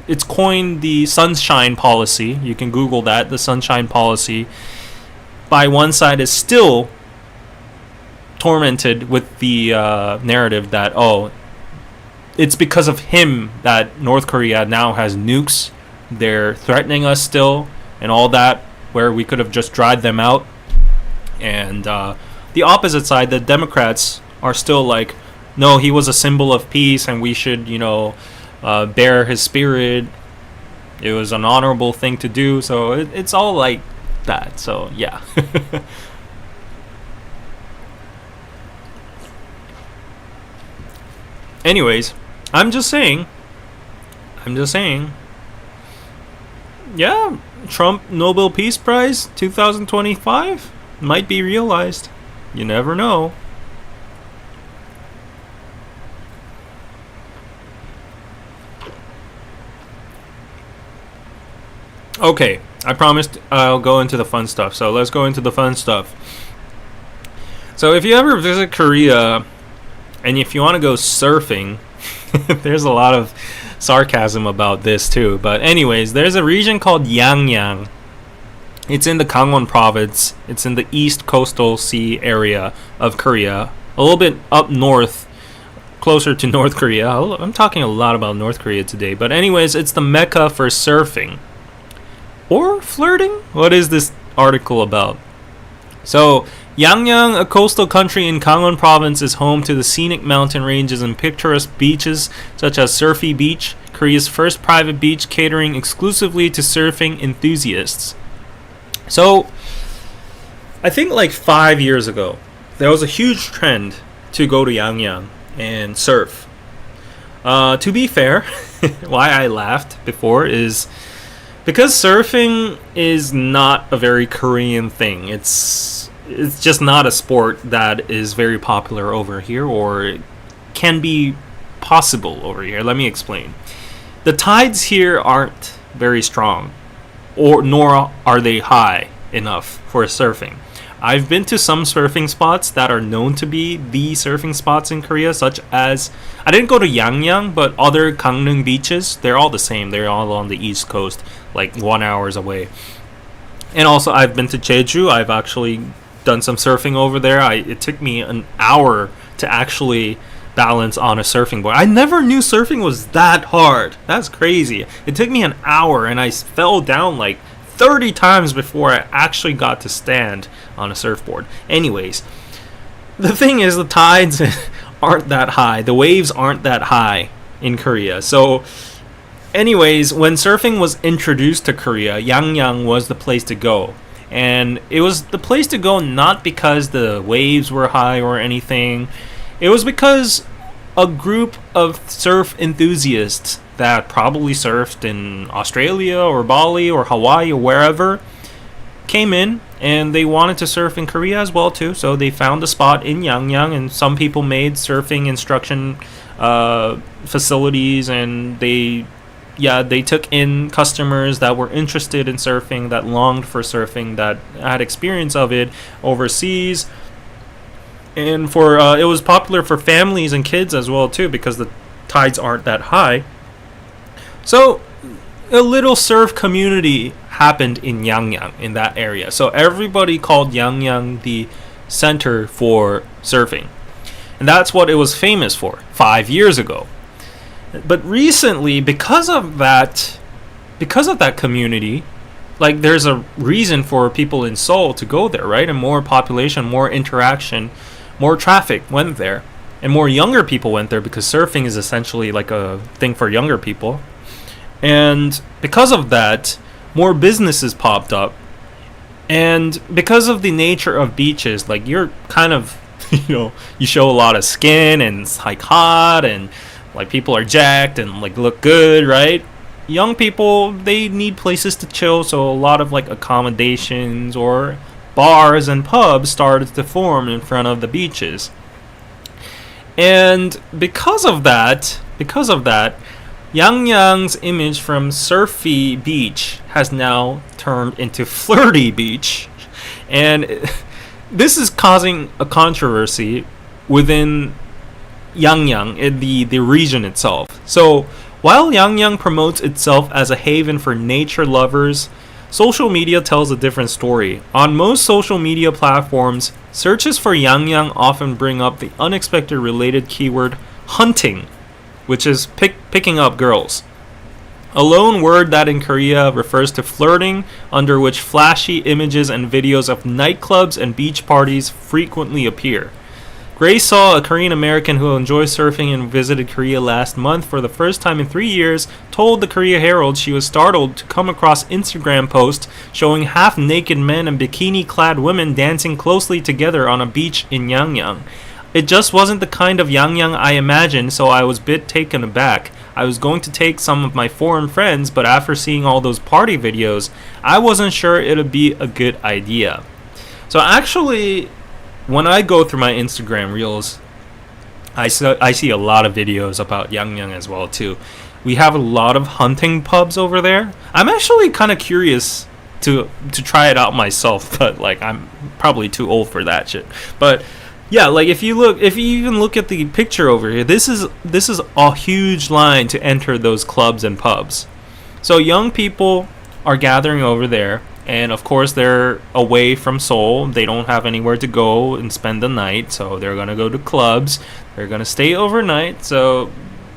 it's coined the sunshine policy. You can Google that. The sunshine policy, by one side, is still tormented with the narrative that it's because of him that North Korea now has nukes. They're threatening us still, and all that, where we could have just dried them out. And the opposite side, the Democrats, are still like, no, he was a symbol of peace and we should, bear his spirit. It was an honorable thing to do. So it's all like that. So, yeah. Anyways, I'm just saying. Yeah, Trump Nobel Peace Prize 2025 might be realized. You never know. Okay, I promised I'll go into the fun stuff. So let's go into the fun stuff. So if you ever visit Korea and if you want to go surfing, there's a lot of sarcasm about this too. But anyways, there's a region called Yangyang. It's in the Kagong province. It's in the east coastal sea area of Korea. A little bit up north, closer to North Korea. I'm talking a lot about North Korea today. But anyways, it's the mecca for surfing. Or flirting? What is this article about? So, Yangyang, a coastal country in Kagong province, is home to the scenic mountain ranges and picturesque beaches such as Surfy Beach, Korea's first private beach catering exclusively to surfing enthusiasts. So, I think like 5 years ago, there was a huge trend to go to Yangyang and surf. To be fair, why I laughed before is because surfing is not a very Korean thing. It's just not a sport that is very popular over here or can be possible over here. Let me explain. The tides here aren't very strong, nor are they high enough for surfing. I've been to some surfing spots that are known to be the surfing spots in Korea, such as, I didn't go to Yangyang, but other Gangneung beaches. They're all the same. They're all on the east coast, like 1 hour away. And also, I've been to Jeju. I've actually done some surfing over there. It took me an hour to actually balance on a surfing board. I never knew surfing was that hard. That's crazy. It took me an hour, and I fell down like 30 times before I actually got to stand on a surfboard. Anyways, the thing is, the tides aren't that high. The waves aren't that high in Korea. So, anyways, when surfing was introduced to Korea, Yangyang was the place to go. And it was the place to go not because the waves were high or anything. It was because a group of surf enthusiasts that probably surfed in Australia or Bali or Hawaii or wherever came in, and they wanted to surf in Korea as well too. So they found a spot in Yangyang, and some people made surfing instruction facilities, and they took in customers that were interested in surfing, that longed for surfing, that had experience of it overseas. And it was popular for families and kids as well too, because the tides aren't that high. So a little surf community happened in Yangyang, in that area. So everybody called Yangyang the center for surfing. And that's what it was famous for 5 years ago. But recently, because of that community, like there's a reason for people in Seoul to go there, right? And more population, more interaction, more traffic went there, and more younger people went there because surfing is essentially like a thing for younger people. And because of that, more businesses popped up. And because of the nature of beaches, like you're kind of, you show a lot of skin and it's like hot and like people are jacked and like look good, right? Young people, they need places to chill, so a lot of like accommodations or bars and pubs started to form in front of the beaches. And because of that, Yangyang's image from surfy beach has now turned into flirty beach. And this is causing a controversy within Yangyang, the region itself. So while Yangyang promotes itself as a haven for nature lovers, social media tells a different story. On most social media platforms, searches for Yangyang often bring up the unexpected related keyword hunting, which is picking up girls. A loan word that in Korea refers to flirting, under which flashy images and videos of nightclubs and beach parties frequently appear. Grace saw a Korean American who enjoys surfing and visited Korea last month for the first time in 3 years, told the Korea Herald she was startled to come across Instagram posts showing half-naked men and bikini-clad women dancing closely together on a beach in Yangyang. It just wasn't the kind of Yangyang I imagined, so I was a bit taken aback. I was going to take some of my foreign friends, but after seeing all those party videos, I wasn't sure it'd be a good idea. So actually, when I go through my Instagram reels, I see a lot of videos about Yangyang as well too. We have a lot of hunting pubs over there. I'm actually kind of curious to try it out myself, but like I'm probably too old for that shit. But yeah, like if you even look at the picture over here, this is a huge line to enter those clubs and pubs. So young people are gathering over there, and of course they're away from Seoul. They don't have anywhere to go and spend the night, so they're gonna go to clubs. They're gonna stay overnight, so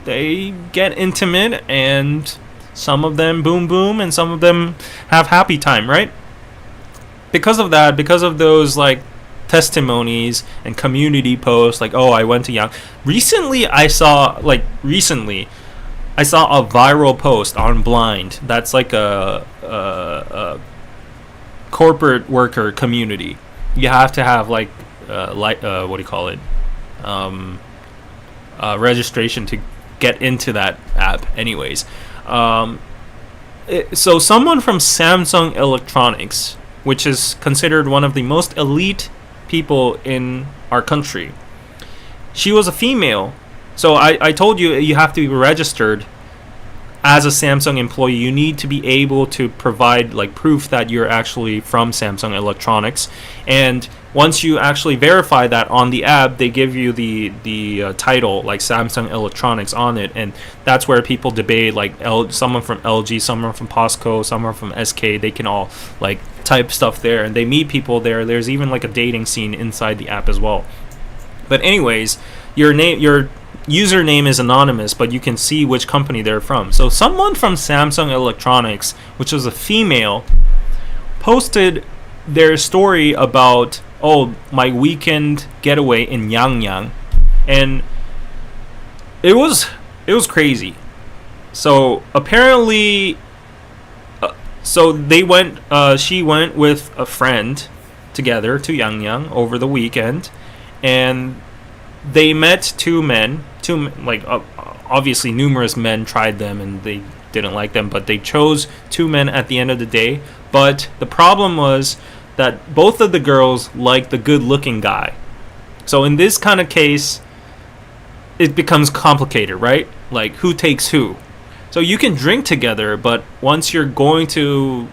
they get intimate, and some of them boom boom, and some of them have happy time, right? Because of that, because of those like testimonies and community posts, like, oh, I went to Yang. Recently I saw a viral post on Blind. That's like a corporate worker community. You have to have like what do you call it? Registration to get into that app. Anyways, so someone from Samsung Electronics, which is considered one of the most elite people in our country. She was a female. So I told you have to be registered as a Samsung employee. You need to be able to provide like proof that you're actually from Samsung Electronics. And once you actually verify that on the app, they give you the title like Samsung Electronics on it, and that's where people debate like someone from LG, someone from POSCO, someone from SK. They can all like type stuff there, and they meet people there. There's even like a dating scene inside the app as well. But anyways, your username is anonymous, but you can see which company they're from. So someone from Samsung Electronics, which was a female, posted their story about, oh, my weekend getaway in Yangyang, and it was crazy. So apparently, she went with a friend together to Yangyang over the weekend, and they met two men, obviously numerous men tried them and they didn't like them, but they chose two men at the end of the day. But the problem was that both of the girls liked the good-looking guy. So in this kind of case, it becomes complicated, right? Like, who takes who? So you can drink together, but once you're going to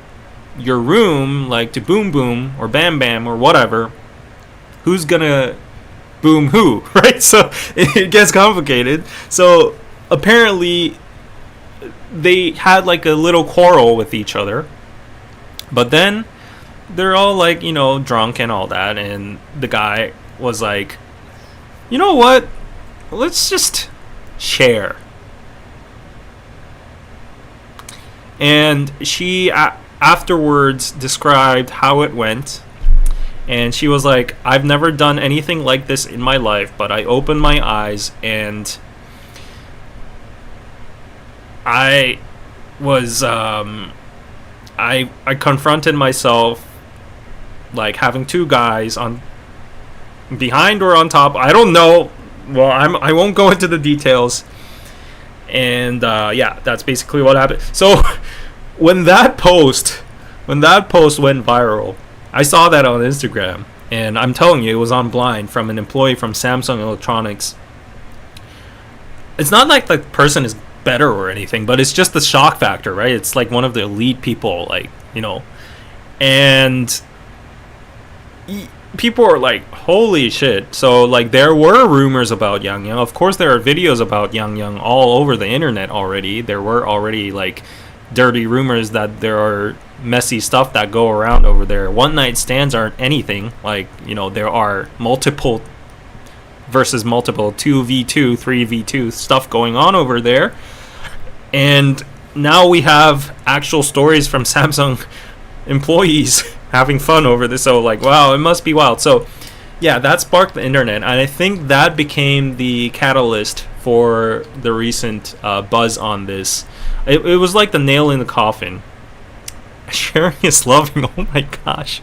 your room, like to boom boom or bam bam or whatever, who's gonna boom who, right? So it gets complicated. So apparently they had like a little quarrel with each other, but then they're all like, drunk and all that, and the guy was like, you know what, let's just share. And she afterwards described how it went. And she was like, I've never done anything like this in my life, but I opened my eyes and I was I confronted myself like having two guys on behind or on top, I don't know. Well, I won't go into the details. And yeah, that's basically what happened. So when that post went viral, I saw that on Instagram, and I'm telling you, it was on Blind from an employee from Samsung Electronics. It's not like the person is better or anything, but it's just the shock factor, right? It's like one of the elite people, like, you know, and people are like, holy shit. So like there were rumors about Yangyang. Of course there are videos about Yangyang all over the internet already. There were already like dirty rumors that there are messy stuff that go around over there. One night stands aren't anything. Like, you know, there are multiple versus multiple 2v2, 3v2 stuff going on over there. And now we have actual stories from Samsung employees having fun over this. So like, wow, it must be wild. So yeah, that sparked the internet, and I think that became the catalyst for the recent buzz on this. It was like the nail in the coffin. Sharing is loving. Oh my gosh.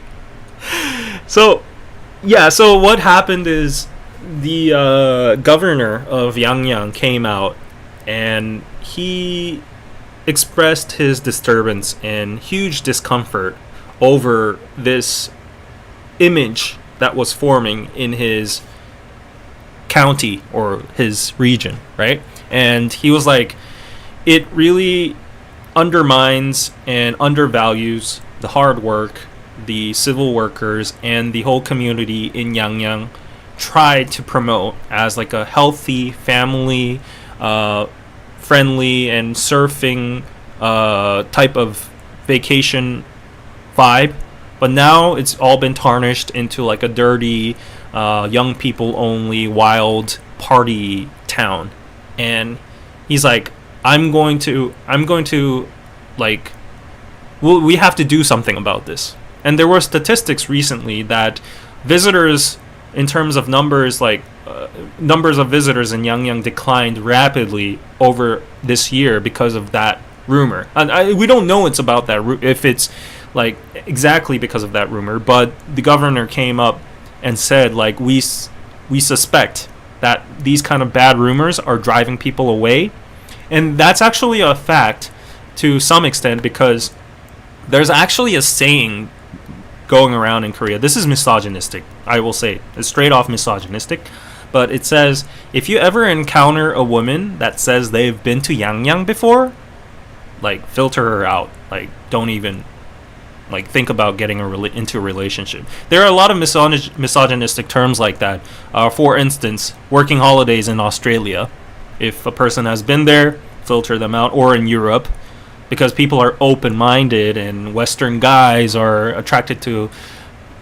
So yeah, so what happened is the governor of Yangyang came out, and he expressed his disturbance and huge discomfort over this image that was forming in his county or his region, right? And he was like, it really undermines and undervalues the hard work the civil workers and the whole community in Yangyang tried to promote as like a healthy, family friendly and surfing type of vacation vibe. But now it's all been tarnished into like a dirty, young people only, wild party town. And he's like, I'm going to like, we have to do something about this. And there were statistics recently that visitors, in terms of numbers, like numbers of visitors in Yangyang declined rapidly over this year because of that rumor. And we don't know it's about that if it's like exactly because of that rumor, but the governor came up and said like we suspect that these kind of bad rumors are driving people away. And that's actually a fact to some extent, because there's actually a saying going around in Korea. This is misogynistic, I will say. It's straight off misogynistic. But it says, if you ever encounter a woman that says they've been to Yangyang before, like, filter her out. Like, don't even like think about getting into a relationship. There are a lot of misogynistic terms like that. For instance, working holidays in Australia. If a person has been there, filter them out. Or in Europe, because people are open-minded and Western guys are attracted to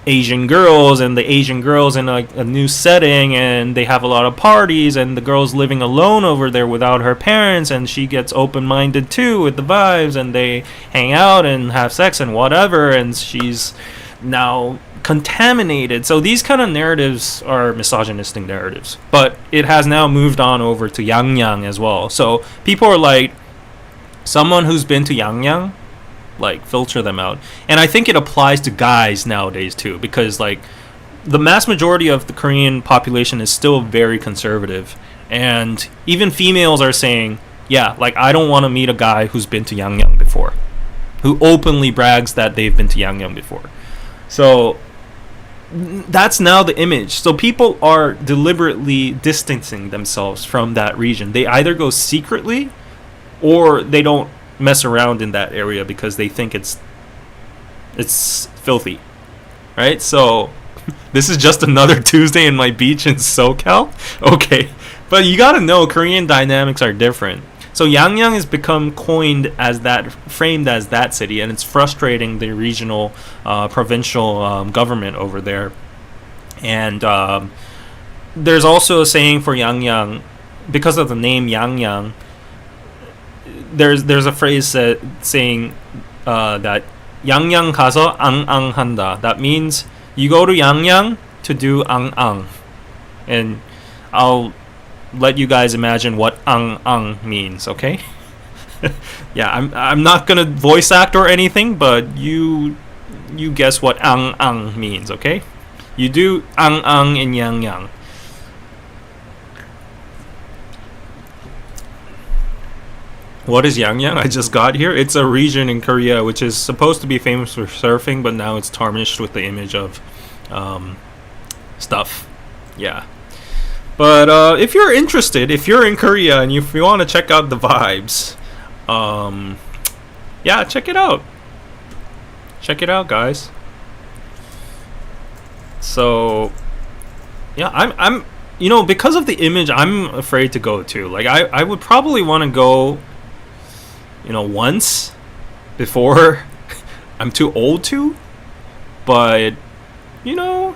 Asian girls, and the Asian girls in a new setting, and they have a lot of parties, and the girl's living alone over there without her parents, and she gets open-minded too with the vibes, and they hang out and have sex and whatever, and she's now contaminated. So these kind of narratives are misogynistic narratives, but it has now moved on over to Yangyang as well. So people are like, someone who's been to Yangyang, like, filter them out. And I think it applies to guys nowadays too, because like the mass majority of the Korean population is still very conservative, and even females are saying, yeah, like, I don't want to meet a guy who's been to Yangyang before, who openly brags that they've been to Yangyang before. So that's now the image. So people are deliberately distancing themselves from that region. They either go secretly, or they don't mess around in that area because they think it's filthy, right? So this is just another Tuesday in my beach in SoCal. Okay, but you gotta know Korean dynamics are different. So Yangyang has become framed as that city, and it's frustrating the regional, provincial government over there. And there's also a saying for Yangyang, because of the name Yangyang. there's a phrase saying that Yangyang 가서 앙앙한다. That means you go to Yangyang to do 앙앙. And I'll let you guys imagine what 앙앙 means, okay? Yeah, I'm not gonna voice act or anything, but you guess what 앙앙 means, okay? You do 앙앙 in Yangyang. What is Yangyang? I just got here. It's a region in Korea which is supposed to be famous for surfing, but now it's tarnished with the image of stuff. Yeah. But if you're interested, if you're in Korea and if you want to check out the vibes, yeah, check it out. Check it out, guys. So, yeah, I'm you know, because of the image, I'm afraid to go too. Like, I would probably want to go, you know, once before I'm too old to, but, you know,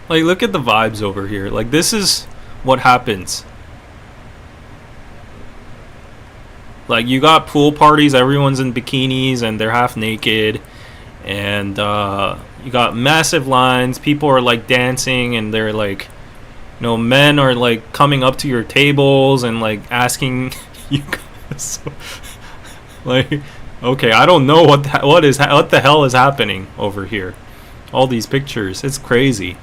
like, look at the vibes over here. Like, this is what happens. Like, you got pool parties, everyone's in bikinis and they're half naked, and you got massive lines, people are like dancing, and they're like, you know, men are like coming up to your tables and like asking you guys, like, okay, I don't know what the hell is happening over here. All these pictures, it's crazy.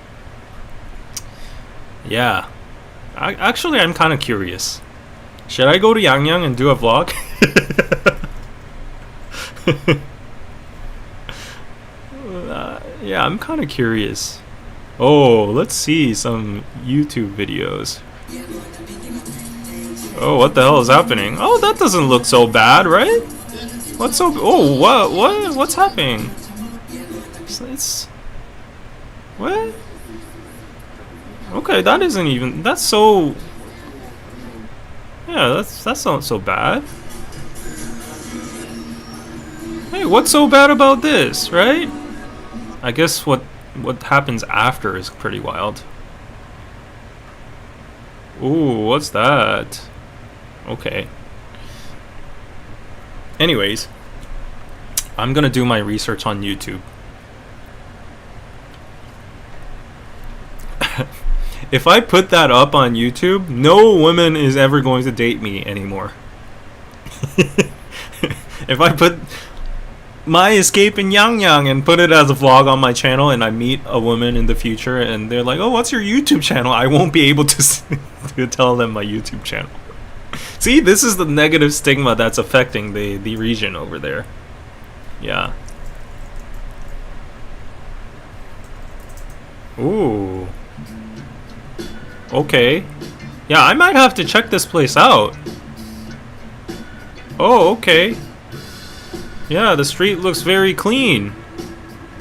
Yeah, I'm kind of curious. Should I go to Yangyang and do a vlog? Yeah, I'm kind of curious. Oh, let's see some YouTube videos. Oh, what the hell is happening? Oh, that doesn't look so bad, right? What's so... Oh, what's happening? It's... What? Okay, that isn't even... That's so... Yeah, that's not so bad. Hey, what's so bad about this, right? I guess what happens after is pretty wild. Ooh, what's that? Okay. Anyways, I'm gonna do my research on YouTube. If I put that up on YouTube, no woman is ever going to date me anymore. If I put my escape in Yangyang and put it as a vlog on my channel, and I meet a woman in the future and they're like, oh, what's your YouTube channel? I won't be able to tell them my YouTube channel. See, this is the negative stigma that's affecting the region over there. Yeah. Ooh. Okay. Yeah, I might have to check this place out. Oh, okay. Yeah, the street looks very clean.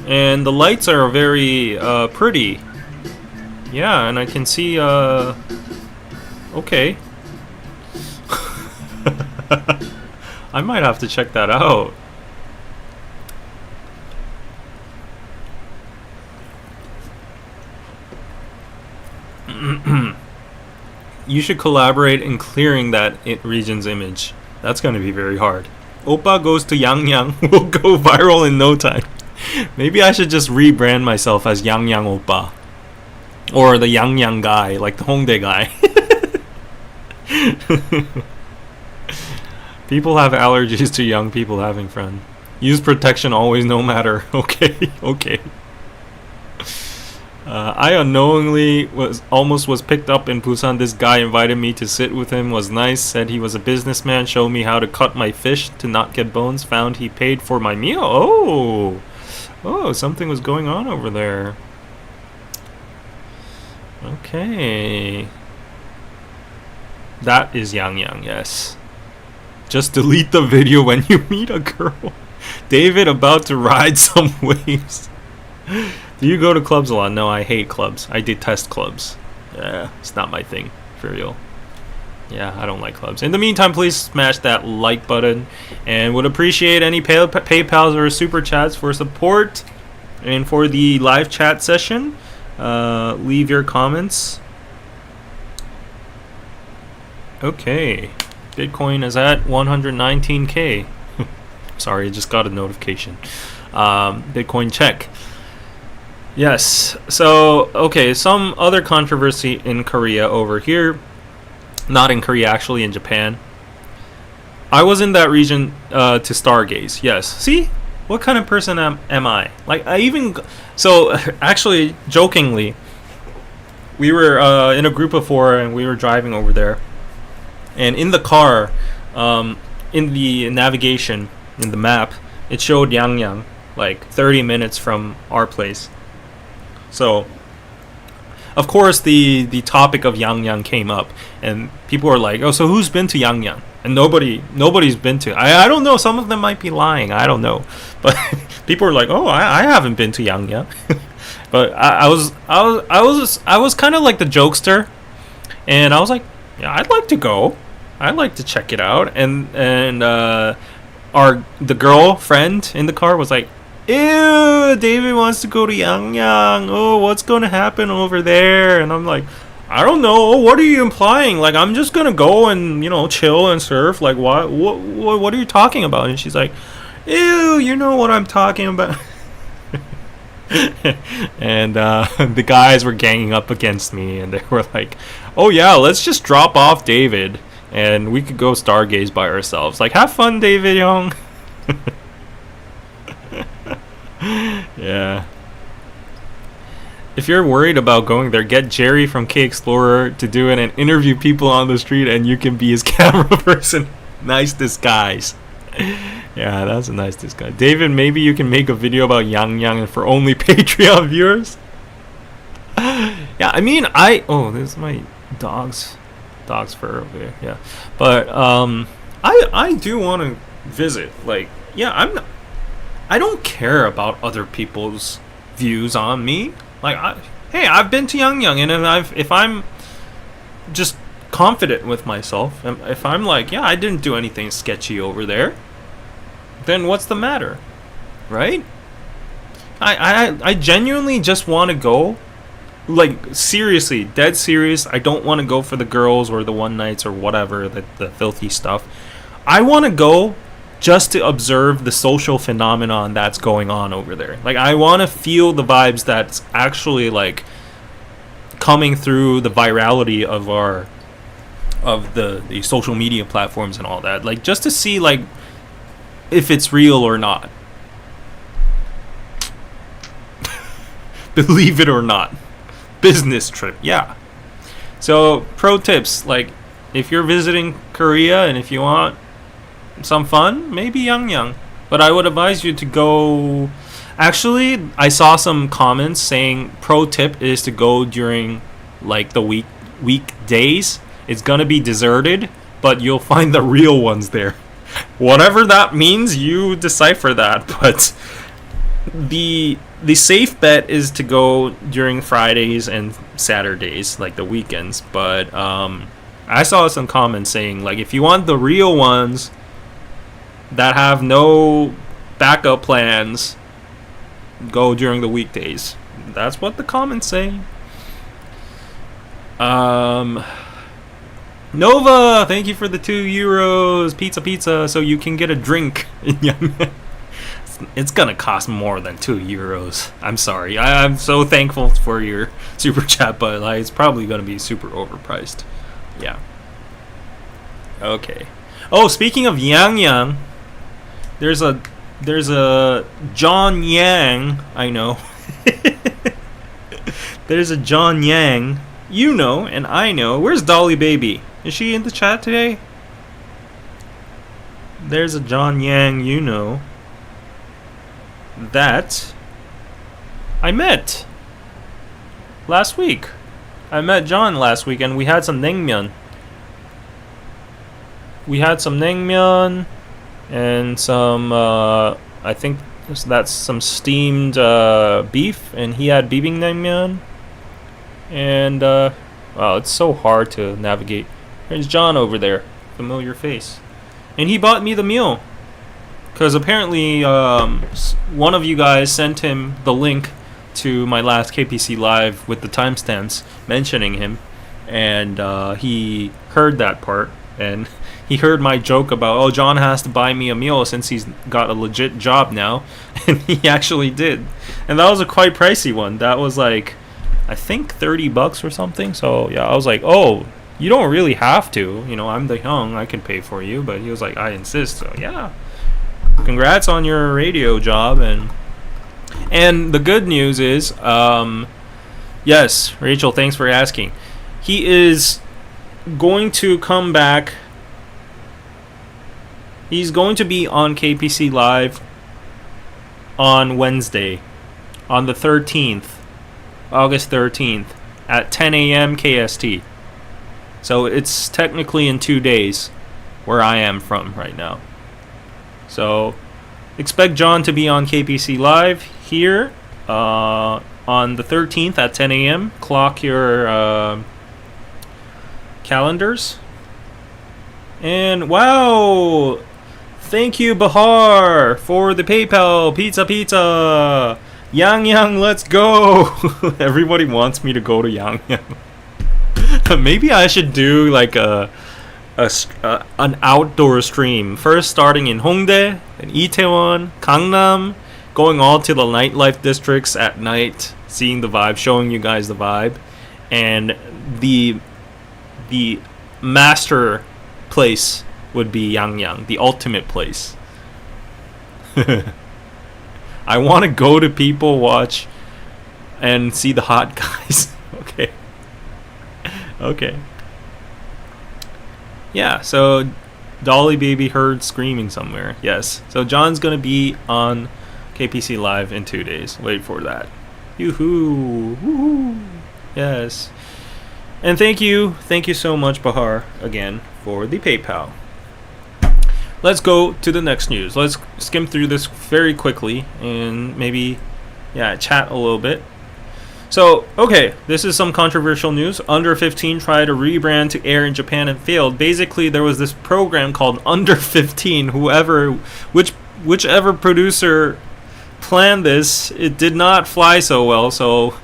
And the lights are very pretty. Yeah, and I can see okay. I might have to check that out. You should collaborate in clearing that region's image. That's going to be very hard. Oppa goes to Yangyang will go viral in no time. Maybe I should just rebrand myself as Yangyang Oppa. Or the Yangyang guy, like the Hongdae guy. People have allergies to young people having fun. Use protection always, no matter. Okay, okay. I unknowingly almost was picked up in Busan. This guy invited me to sit with him, was nice, said he was a businessman, showed me how to cut my fish to not get bones, found he paid for my meal. Oh, something was going on over there. Okay. That is Yangyang, yes. Just delete the video when you meet a girl. David about to ride some waves. Do you go to clubs a lot? No, I hate clubs. I detest clubs. Yeah, it's not my thing, for real. Yeah, I don't like clubs. In the meantime, please smash that like button, and would appreciate any PayPals or Super Chats for support. And for the live chat session, leave your comments. Okay. Bitcoin is at 119K. Sorry, I just got a notification. Bitcoin check. Yes. So, okay, some other controversy in Korea over here. Not in Korea, actually in Japan. I was in that region to stargaze. Yes. See? What kind of person am I? Like, I even... So, actually, jokingly, we were in a group of 4 and we were driving over there. And in the car, in the navigation, in the map, it showed Yangyang, like 30 minutes from our place. So, of course, the topic of Yangyang came up, and people were like, "Oh, so who's been to Yangyang?" And nobody's been to. I don't know. Some of them might be lying. I don't know, but people were like, "Oh, I haven't been to Yangyang." But I was kind of like the jokester, and I was like, "Yeah, I'd like to go. I'd like to check it out." And the girlfriend in the car was like, "Ew, David wants to go to Yangyang. Oh, what's going to happen over there?" And I'm like, "I don't know. What are you implying? Like, I'm just going to go and, chill and surf. Like, what are you talking about?" And she's like, "Ew, you know what I'm talking about." And the guys were ganging up against me, and they were like, "Oh, yeah, let's just drop off David, and we could go stargaze by ourselves. Like, have fun, David Young." Yeah. If you're worried about going there, get Jerry from K Explorer to do it and interview people on the street, and you can be his camera person. Nice disguise. Yeah, that's a nice disguise. David, maybe you can make a video about Yangyang for only Patreon viewers. Yeah, I mean, oh, there's my dog's fur over there. Yeah, but I do want to visit. Like, yeah, I don't care about other people's views on me. Like, hey, I've been to Yangyang, and if I'm just confident with myself, if I'm like, yeah, I didn't do anything sketchy over there, then what's the matter, right? I genuinely just want to go, like, seriously, dead serious. I don't want to go for the girls or the one nights or whatever, the filthy stuff. I want to go just to observe the social phenomenon that's going on over there. Like, I want to feel the vibes that's actually, like, coming through the virality of the social media platforms and all that. Like, just to see, like, if it's real or not. Believe it or not. Business trip, yeah. So, pro tips, like, if you're visiting Korea and if you want some fun, maybe Yangyang. But I would advise you to go... Actually, I saw some comments saying pro tip is to go during, like, the weekdays. It's gonna be deserted, but you'll find the real ones there. Whatever that means, you decipher that. But the safe bet is to go during Fridays and Saturdays, like the weekends. But I saw some comments saying, like, if you want the real ones that have no backup plans, go during the weekdays. That's what the comments say. Nova, thank you for the €2. Pizza, so you can get a drink in Yangyang. It's gonna cost more than €2. I'm sorry. I'm so thankful for your super chat, but like, it's probably gonna be super overpriced. Yeah. Okay. Oh, speaking of Yangyang, there's a John Yang, I know. There's a John Yang, you know, and I know. Where's Dolly Baby? Is she in the chat today? There's a John Yang, you know, that I met last week. I met John last week, and we had some naengmyeon. And some, I think that's some steamed beef, and he had bibimbap. And, wow, it's so hard to navigate. There's John over there, familiar face. And he bought me the meal, because apparently one of you guys sent him the link to my last KPC live with the timestamps mentioning him, and he heard that part, and he heard my joke about, oh, John has to buy me a meal since he's got a legit job now, and he actually did. And that was a quite pricey one. That was like, I think $30 or something. So yeah, I was like, oh, you don't really have to. You know, I'm Taehyung, I can pay for you. But he was like, I insist. So yeah, congrats on your radio job. And the good news is, yes, Rachel, thanks for asking. He is going to come back. He's going to be on KPC Live on Wednesday, on the 13th, August 13th, at 10 a.m. KST. So it's technically in 2 days where I am from right now. So expect John to be on KPC Live here on the 13th at 10 a.m. Clock your calendars. And wow! Thank you, Bahar, for the PayPal pizza. Yangyang, let's go! Everybody wants me to go to Yangyang. Maybe I should do like an outdoor stream. First starting in Hongdae, and Itaewon, Gangnam, going all to the nightlife districts at night, seeing the vibe, showing you guys the vibe, and the master place would be Yangyang, the ultimate place. I want to go to people watch and see the hot guys. Okay. Yeah, so Dolly Baby heard screaming somewhere. Yes. So John's going to be on KPC Live in 2 days. Wait for that. Yoo-hoo. Woo-hoo. Yes. And thank you so much, Bahar, again, for the PayPal. Let's go to the next news. Let's skim through this very quickly and maybe, chat a little bit. So, okay, this is some controversial news. Under 15 tried to rebrand to air in Japan and failed. Basically, there was this program called Under 15. Whichever producer planned this, it did not fly so well. So,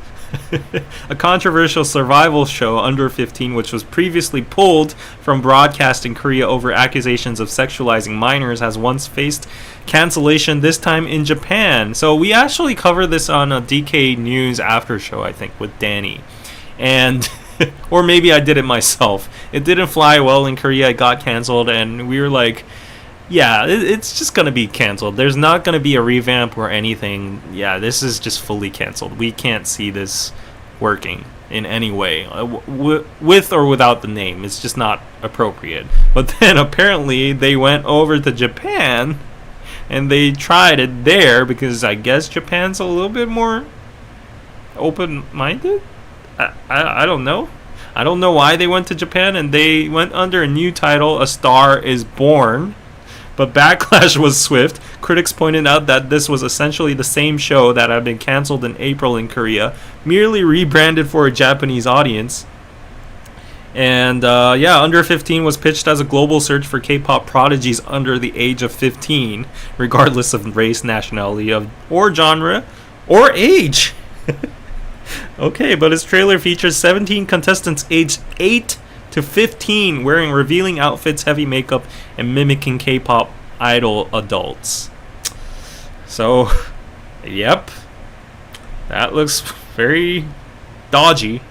a controversial survival show, Under 15, which was previously pulled from broadcast in Korea over accusations of sexualizing minors, has once faced cancellation, this time in Japan. So we actually covered this on a DK News after show, I think, with Danny. And or maybe I did it myself. It didn't fly well in Korea. It got canceled, and we were like, yeah, it's just going to be canceled. There's not going to be a revamp or anything. Yeah, this is just fully canceled. We can't see this working in any way, with or without the name. It's just not appropriate. But then apparently they went over to Japan and they tried it there because I guess Japan's a little bit more open-minded? I don't know. I don't know why they went to Japan, and they went under a new title, A Star is Born. But backlash was swift. Critics pointed out that this was essentially the same show that had been cancelled in April in Korea, merely rebranded for a Japanese audience. And Under 15 was pitched as a global search for K-pop prodigies under the age of 15, regardless of race, nationality, or genre, or age. Okay, but its trailer features 17 contestants aged 8 to 15 wearing revealing outfits, heavy makeup, and mimicking K-pop idol adults. So, yep, that looks very dodgy.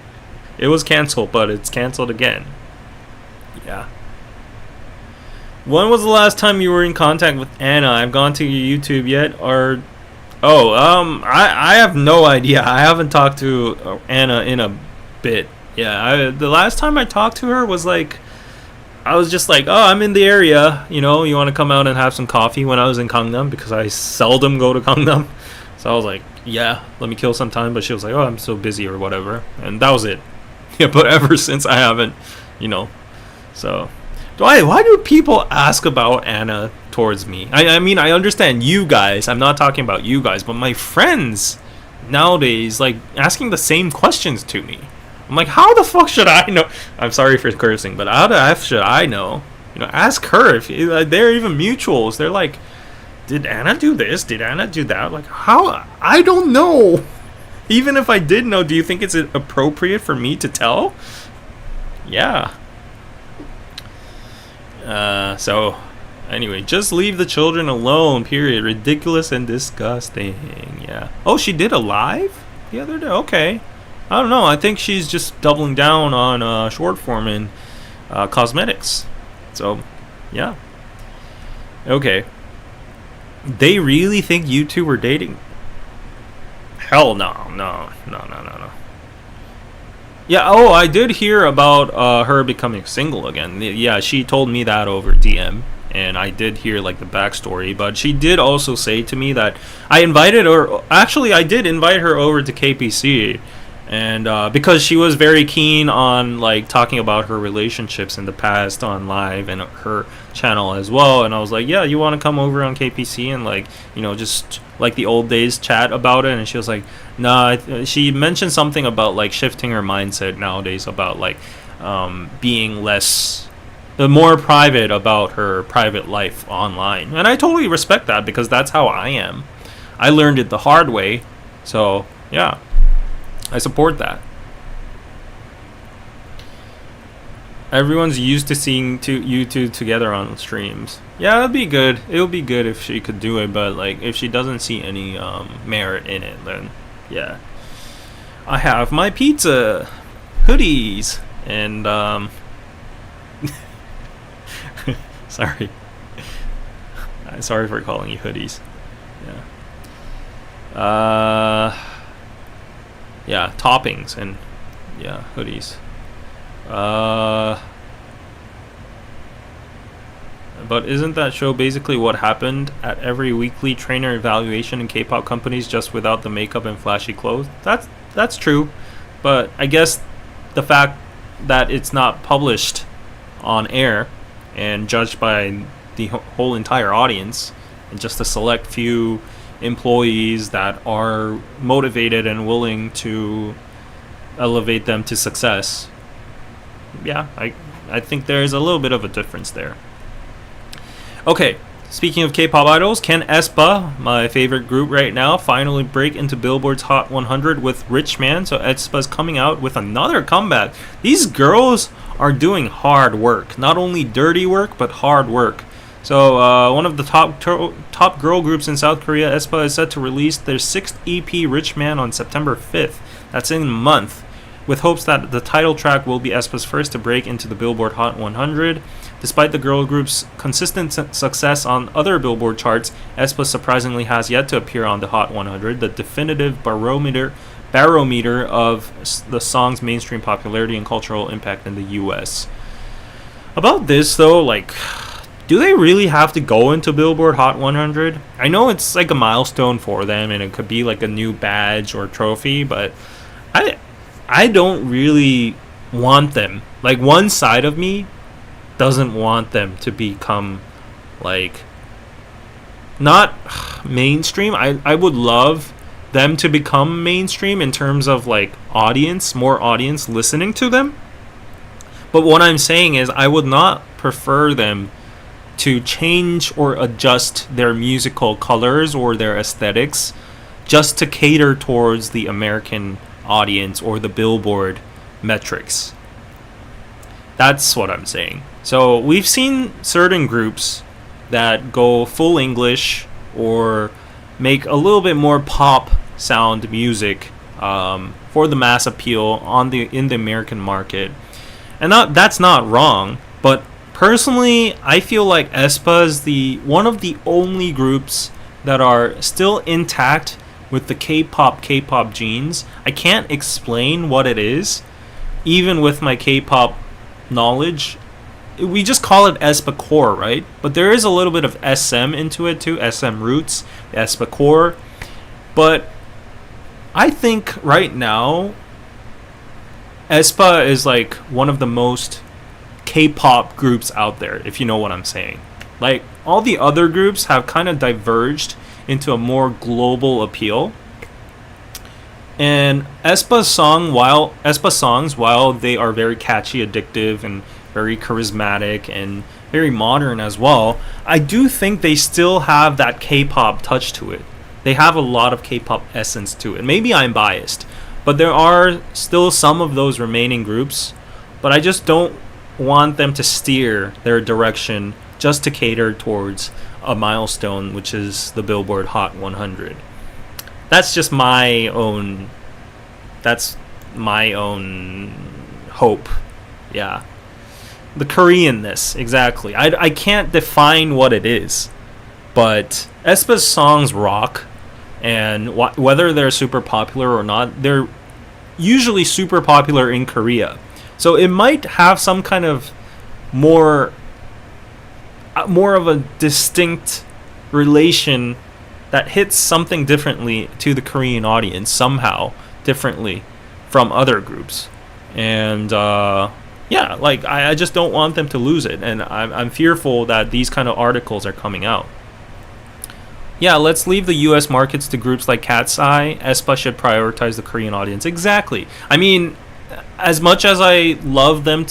It was canceled, but it's canceled again. Yeah. When was the last time you were in contact with Anna? I've gone to your YouTube yet, or I have no idea. I haven't talked to Anna in a bit. Yeah, the last time I talked to her was like, I was just like, oh, I'm in the area, you want to come out and have some coffee, when I was in Gangnam, because I seldom go to Gangnam. So I was like, yeah, let me kill some time. But she was like, oh, I'm so busy or whatever. And that was it. Yeah, but ever since I haven't, So, why do people ask about Anna towards me? I mean, I understand you guys. I'm not talking about you guys, but my friends nowadays, like, asking the same questions to me. I'm like, how the fuck should I know? I'm sorry for cursing, but how the F should I know? Ask her. If they're even mutuals. They're like, did Anna do this? Did Anna do that? Like, how? I don't know. Even if I did know, do you think it's appropriate for me to tell? Yeah. So anyway, just leave the children alone, period. Ridiculous and disgusting. Yeah. Oh, she did a live the other day? Okay. I don't know. I think she's just doubling down on short form and cosmetics. So, yeah. Okay. They really think you two were dating? Hell no. Yeah, oh, I did hear about her becoming single again. Yeah, she told me that over DM. And I did hear like the backstory. But she did also say to me that I invited her. Actually, I did invite her over to KPC. And because she was very keen on like talking about her relationships in the past on live and her channel as well, and I was like, yeah, you want to come over on KPC and like, you know, just like the old days chat about it. And she was like, nah. She mentioned something about like shifting her mindset nowadays about like being less more private about her private life online, and I totally respect that because that's how I am. I learned it the hard way, so yeah. I support that. Everyone's used to seeing you two together on streams. Yeah, it'd be good. It would be good if she could do it, but like if she doesn't see any merit in it, then yeah. I have my pizza, hoodies, and sorry. Sorry for calling you hoodies. Yeah. Yeah, toppings and yeah, hoodies. But isn't that show basically what happened at every weekly trainer evaluation in K-pop companies, just without the makeup and flashy clothes? That's true, but I guess the fact that it's not published on air and judged by the whole entire audience and just a select few employees that are motivated and willing to elevate them to success. Yeah, I think there's a little bit of a difference there. Okay, speaking of K-pop idols, can aespa, my favorite group right now, finally break into Billboard's Hot 100 with Rich Man? So aespa's coming out with another comeback. These girls are doing hard work, not only dirty work but hard work. So one of the top girl groups in South Korea, aespa, is set to release their 6th EP, Rich Man, on September 5th. That's in a month, with hopes that the title track will be aespa's first to break into the Billboard Hot 100. Despite the girl group's consistent success on other Billboard charts, aespa surprisingly has yet to appear on the Hot 100, the definitive barometer of the song's mainstream popularity and cultural impact in the US. About this though, like, do they really have to go into Billboard Hot 100? I know it's like a milestone for them and it could be like a new badge or trophy, but I don't really want them. Like, one side of me doesn't want them to become like not mainstream. I would love them to become mainstream in terms of like more audience listening to them. But what I'm saying is I would not prefer them to change or adjust their musical colors or their aesthetics just to cater towards the American audience or the Billboard metrics. That's what I'm saying. So we've seen certain groups that go full English or make a little bit more pop sound music for the mass appeal in the American market, and that's not wrong. But personally, I feel like aespa is one of the only groups that are still intact with the K-pop genes. I can't explain what it is, even with my K-pop knowledge. We just call it aespa core, right? But there is a little bit of SM into it too, SM roots, aespa core. But I think right now, aespa is like one of the most K-pop groups out there, if you know what I'm saying. Like, all the other groups have kind of diverged into a more global appeal. And aespa songs, while they are very catchy, addictive, and very charismatic and very modern as well, I do think they still have that K-pop touch to it. They have a lot of K-pop essence to it. Maybe I'm biased, but there are still some of those remaining groups. But I just don't want them to steer their direction just to cater towards a milestone, which is the Billboard Hot 100. That's just my own. That's my own hope. Yeah. The Koreanness, exactly. I can't define what it is, but aespa's songs rock, and whether they're super popular or not, they're usually super popular in Korea. So it might have some kind of more of a distinct relation that hits something differently to the Korean audience somehow, differently from other groups. And yeah, like I just don't want them to lose it, and I'm fearful that these kind of articles are coming out. Yeah, let's leave the US markets to groups like Cat's Eye. aespa should prioritize the Korean audience. Exactly. I mean, as much as I love them,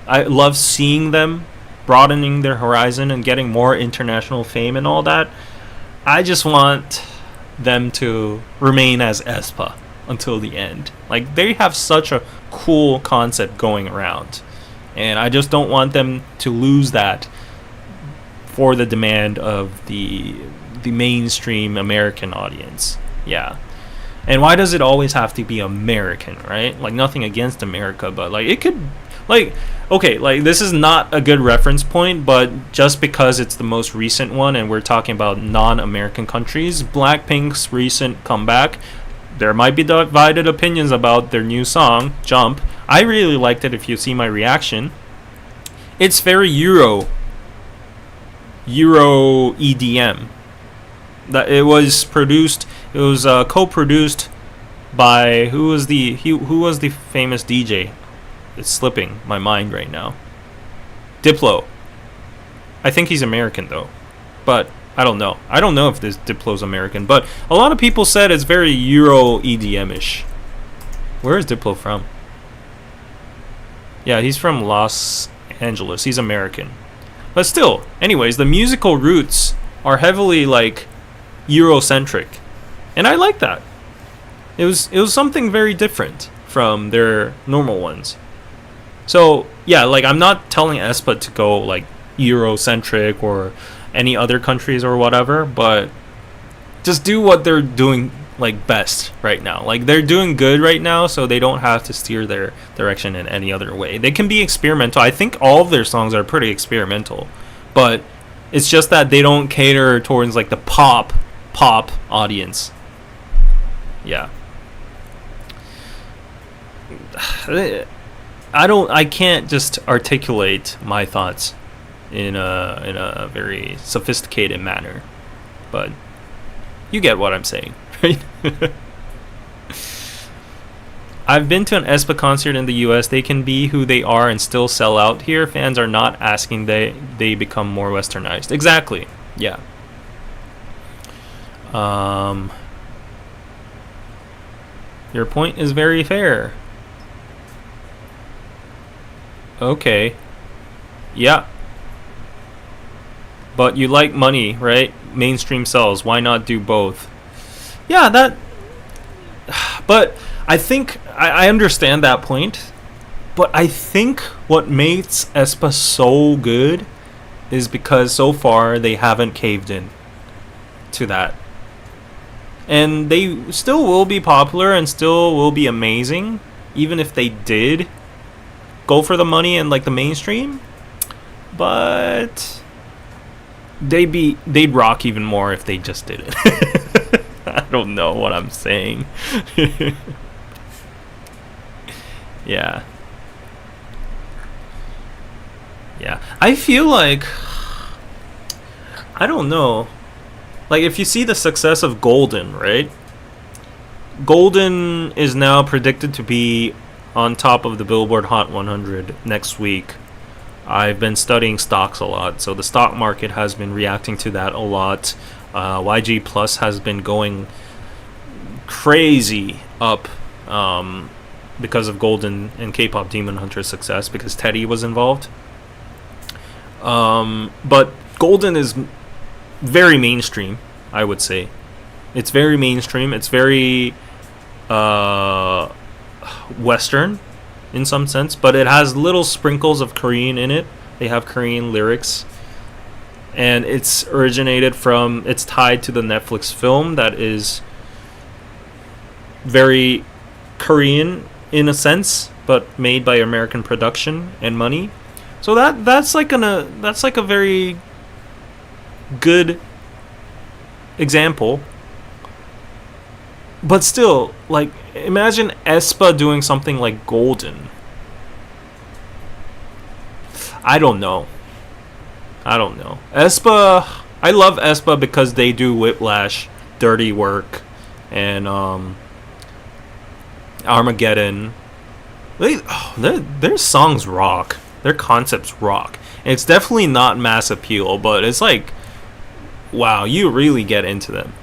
I love seeing them broadening their horizon and getting more international fame and all that. I just want them to remain as aespa until the end. Like, they have such a cool concept going around, and I just don't want them to lose that for the demand of the mainstream American audience. Yeah. And why does it always have to be American, right? Like, nothing against America, but like, it could, like, okay, like, this is not a good reference point, but just because it's the most recent one and we're talking about non-American countries, Blackpink's recent comeback, there might be divided opinions about their new song, Jump. I really liked it. If you see my reaction, it's very Euro EDM. That it was co-produced by who was the famous DJ? It's slipping my mind right now. Diplo. I think he's American though, but I don't know. I don't know if this Diplo's American, but a lot of people said it's very Euro EDM-ish. Where is Diplo from? Yeah, he's from Los Angeles. He's American. But still, anyways, the musical roots are heavily like Eurocentric, and I like that. It was something very different from their normal ones. So yeah, like, I'm not telling aespa to go like Eurocentric or any other countries or whatever, but just do what they're doing like best right now. Like, they're doing good right now, so they don't have to steer their direction in any other way. They can be experimental. I think all of their songs are pretty experimental, but it's just that they don't cater towards like the pop audience. Yeah. I can't just articulate my thoughts in a very sophisticated manner, but you get what I'm saying, right? I've been to an aespa concert in the US. They can be who they are and still sell out. Here, fans are not asking they become more westernized. Exactly. Yeah. Your point is very fair. Okay. Yeah. But you like money, right? Mainstream sells. Why not do both? Yeah, that... But I think... I understand that point. But I think what makes aespa so good is because so far they haven't caved in to that. And they still will be popular and still will be amazing, even if they did go for the money and like the mainstream. But they'd rock even more if they just did it. I don't know what I'm saying. Yeah. Yeah. I feel like, I don't know. Like, if you see the success of Golden, right? Golden is now predicted to be on top of the Billboard Hot 100 next week. I've been studying stocks a lot, so the stock market has been reacting to that a lot. YG Plus has been going crazy up because of Golden and K-pop Demon Hunter's success, because Teddy was involved. But Golden is very mainstream, I would say. It's very mainstream. It's very Western. in some sense, but it has little sprinkles of Korean in it. They have Korean lyrics, and it's tied to the Netflix film that is very Korean in a sense, but made by American production and money. So that's like a very good example. But still, like, imagine aespa doing something like Golden. I don't know. aespa, I love aespa because they do Whiplash, Dirty Work, and Armageddon. Their songs rock. Their concepts rock. And it's definitely not mass appeal, but it's like, wow, you really get into them.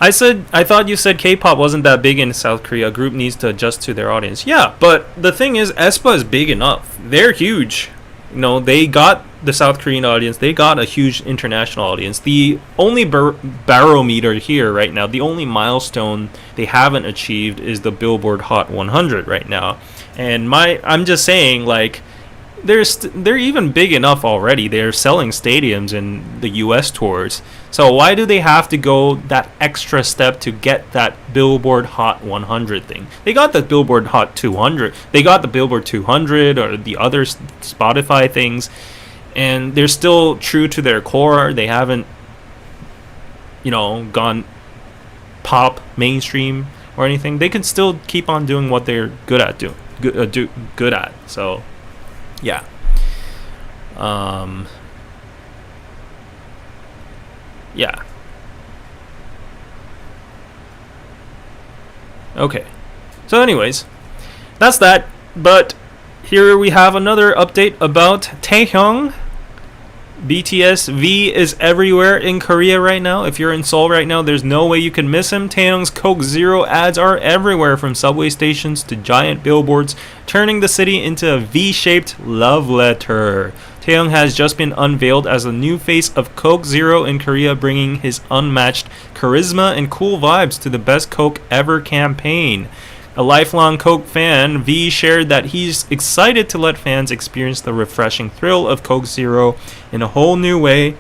I thought you said K-pop wasn't that big in South Korea. A group needs to adjust to their audience. Yeah, but the thing is, aespa is big enough. They're huge. They got the South Korean audience. They got a huge international audience. The only barometer here right now, the only milestone they haven't achieved is the Billboard Hot 100 right now. And I'm just saying, like, they're even big enough already. They're selling stadiums in the US tours. So why do they have to go that extra step to get that Billboard Hot 100 thing? They got the Billboard Hot 200. They got the Billboard 200 or the other Spotify things, and they're still true to their core. They haven't gone pop mainstream or anything. They can still keep on doing what they're good at good at. So yeah. Yeah. Okay. So anyways, that's that. But here we have another update about Taehyung. BTS V is everywhere in Korea right now. If you're in Seoul right now, there's no way you can miss him. Taehyung's Coke Zero ads are everywhere, from subway stations to giant billboards, turning the city into a V-shaped love letter. Taehyung has just been unveiled as the new face of Coke Zero in Korea, bringing his unmatched charisma and cool vibes to the Best Coke Ever campaign. A lifelong Coke fan, V shared that he's excited to let fans experience the refreshing thrill of Coke Zero in a whole new way.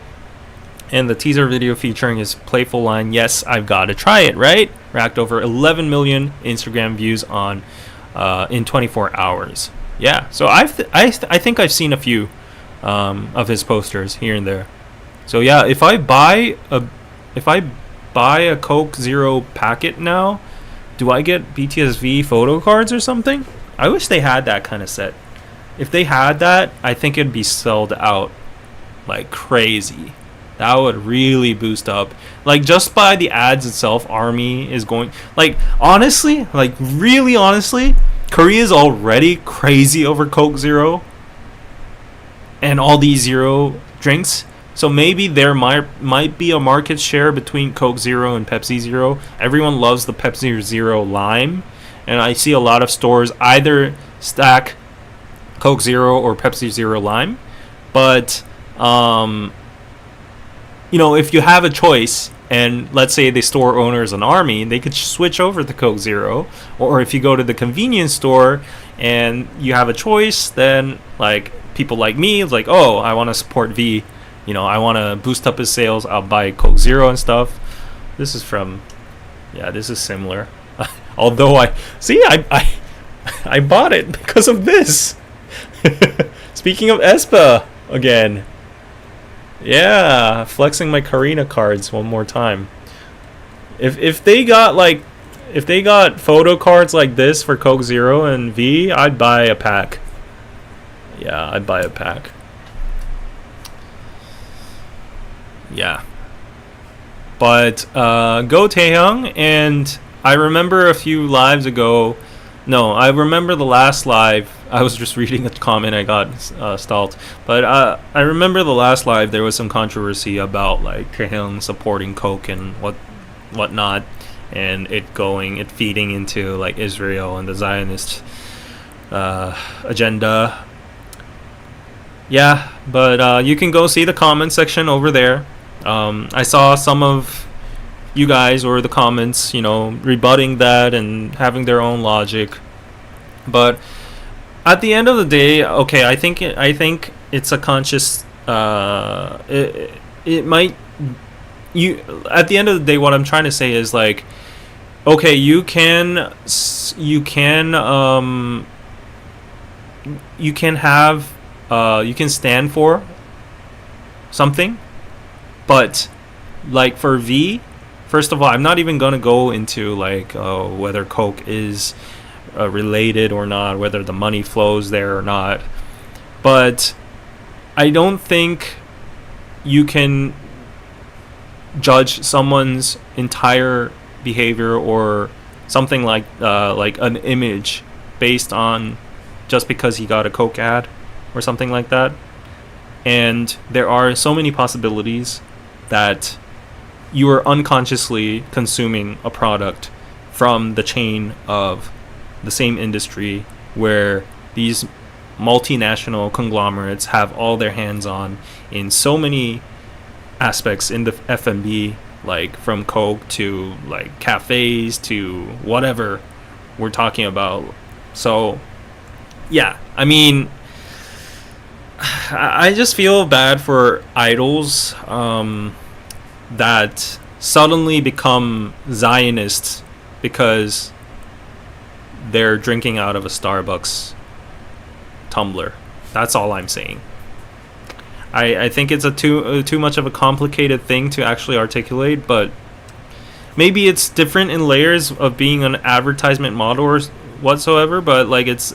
And the teaser video featuring his playful line, "Yes, I've got to try it," right? Racked over 11 million Instagram views in 24 hours. Yeah, so I think I've seen a few of his posters here and there. So yeah, if I buy a Coke Zero packet now, do I get BTSV photo cards or something? I wish they had that kind of set. If they had that, I think it'd be sold out like crazy. That would really boost up. Like, just by the ads itself, ARMY is going... Like, honestly, really honestly, Korea's already crazy over Coke Zero and all these zero drinks. So maybe there might be a market share between Coke Zero and Pepsi Zero. Everyone loves the Pepsi Zero Lime, and I see a lot of stores either stack Coke Zero or Pepsi Zero Lime. But if you have a choice, and let's say the store owner is an ARMY, they could switch over to Coke Zero. Or if you go to the convenience store and you have a choice, then like people like me, it's like, oh, I want to support V. I want to boost up his sales. I'll buy Coke Zero and stuff. This is similar. Although I bought it because of this. Speaking of aespa again. Yeah, flexing my Karina cards one more time. If they got photo cards like this for Coke Zero and V, I'd buy a pack. Yeah, I'd buy a pack. Yeah. But go Taehyung. And I remember a few lives ago. No, I remember the last live. I was just reading a comment. I got stalled. But I remember the last live. There was some controversy about like Taehyung supporting Coke and whatnot, and it feeding into like Israel and the Zionist agenda. Yeah, but you can go see the comment section over there. I saw some of you guys or the comments, rebutting that and having their own logic. But at the end of the day, okay, I think it's a conscious. It might. You At the end of the day, what I'm trying to say is like, okay, you can have you can stand for something, but like for V, first of all, I'm not even gonna go into like whether Coke is related or not, whether the money flows there or not, but I don't think you can judge someone's entire behavior or something like an image based on just because he got a Coke ad or something like that. And there are so many possibilities that you are unconsciously consuming a product from the chain of the same industry where these multinational conglomerates have all their hands on in so many aspects in the F&B, like from Coke to like cafes to whatever we're talking about. So yeah, I mean, I just feel bad for idols that suddenly become Zionists because they're drinking out of a Starbucks tumbler. That's all I'm saying. I think it's too much of a complicated thing to actually articulate, but maybe it's different in layers of being an advertisement model or whatsoever. But like it's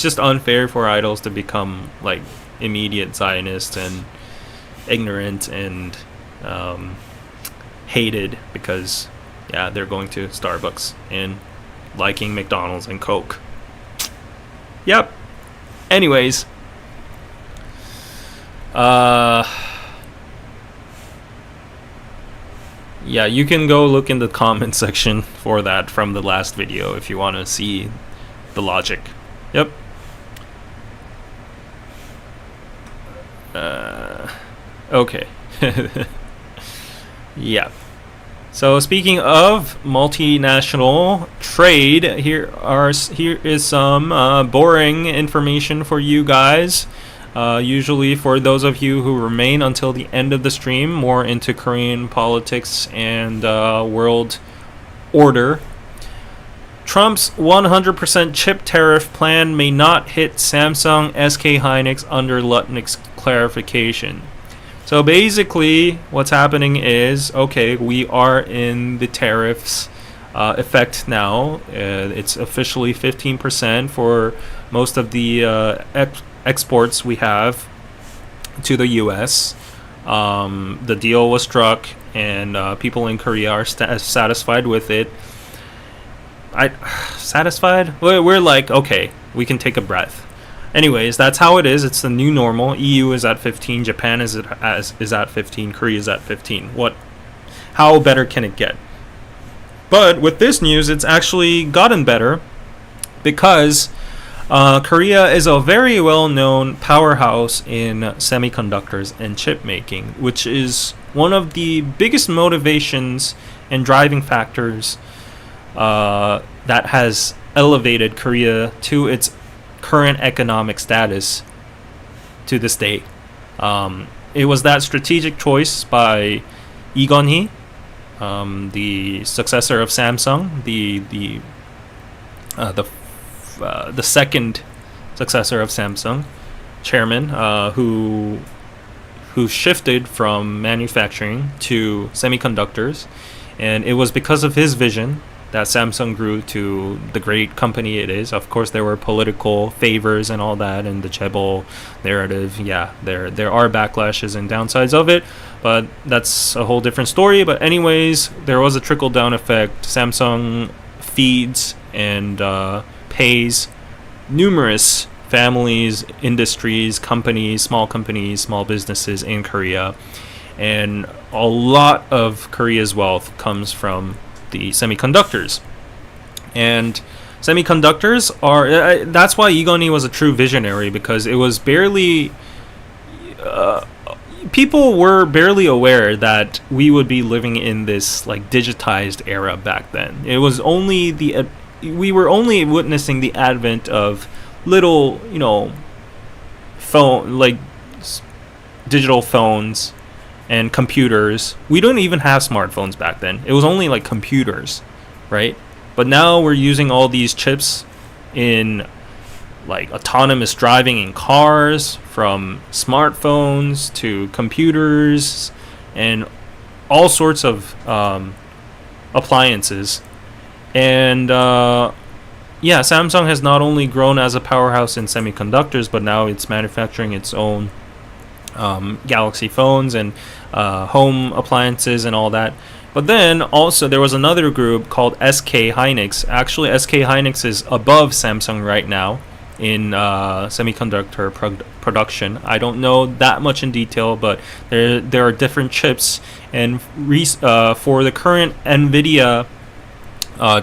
just unfair for idols to become like immediate Zionist and ignorant and hated because they're going to Starbucks and liking McDonald's and Coke. Yep. Anyways. Yeah, you can go look in the comment section for that from the last video if you want to see the logic. Yep. Okay. Yeah. So speaking of multinational trade, here is some boring information for you guys. Usually for those of you who remain until the end of the stream, more into Korean politics and world order. Trump's 100% chip tariff plan may not hit Samsung, SK Hynix under Lutnick's clarification. So basically, what's happening is, okay, we are in the tariffs effect now. It's officially 15% for most of the exports we have to the U.S. The deal was struck, and people in Korea are satisfied with it. Satisfied? We're like, okay, we can take a breath. Anyways, that's how it is. It's the new normal. EU is at 15. Japan is at 15. Korea is at 15. How better can it get? But with this news, it's actually gotten better because Korea is a very well-known powerhouse in semiconductors and chip making, which is one of the biggest motivations and driving factors that has elevated Korea to its current economic status to this day. It was that strategic choice by Lee Gun-hee, the successor of Samsung, the second successor of Samsung, chairman, who shifted from manufacturing to semiconductors, and it was because of his vision that Samsung grew to the great company it is. Of course, there were political favors and all that, and the chaebol narrative. Yeah, there are backlashes and downsides of it, but that's a whole different story. But anyways, there was a trickle-down effect. Samsung feeds and pays numerous families, industries, companies, small businesses in Korea, and a lot of Korea's wealth comes from the semiconductors. And semiconductors are that's why Lee Gun-hee was a true visionary, because it was barely people were barely aware that we would be living in this like digitized era back then. It was only we were only witnessing the advent of little, phone like digital phones and computers. We didn't even have smartphones back then. It was only like computers, right? But now we're using all these chips in like autonomous driving in cars, from smartphones to computers and all sorts of appliances. And Samsung has not only grown as a powerhouse in semiconductors, but now it's manufacturing its own Galaxy phones and home appliances and all that. But then also there was another group called SK Hynix. Actually, SK Hynix is above Samsung right now in semiconductor production. I don't know that much in detail, but there are different chips, and for the current NVIDIA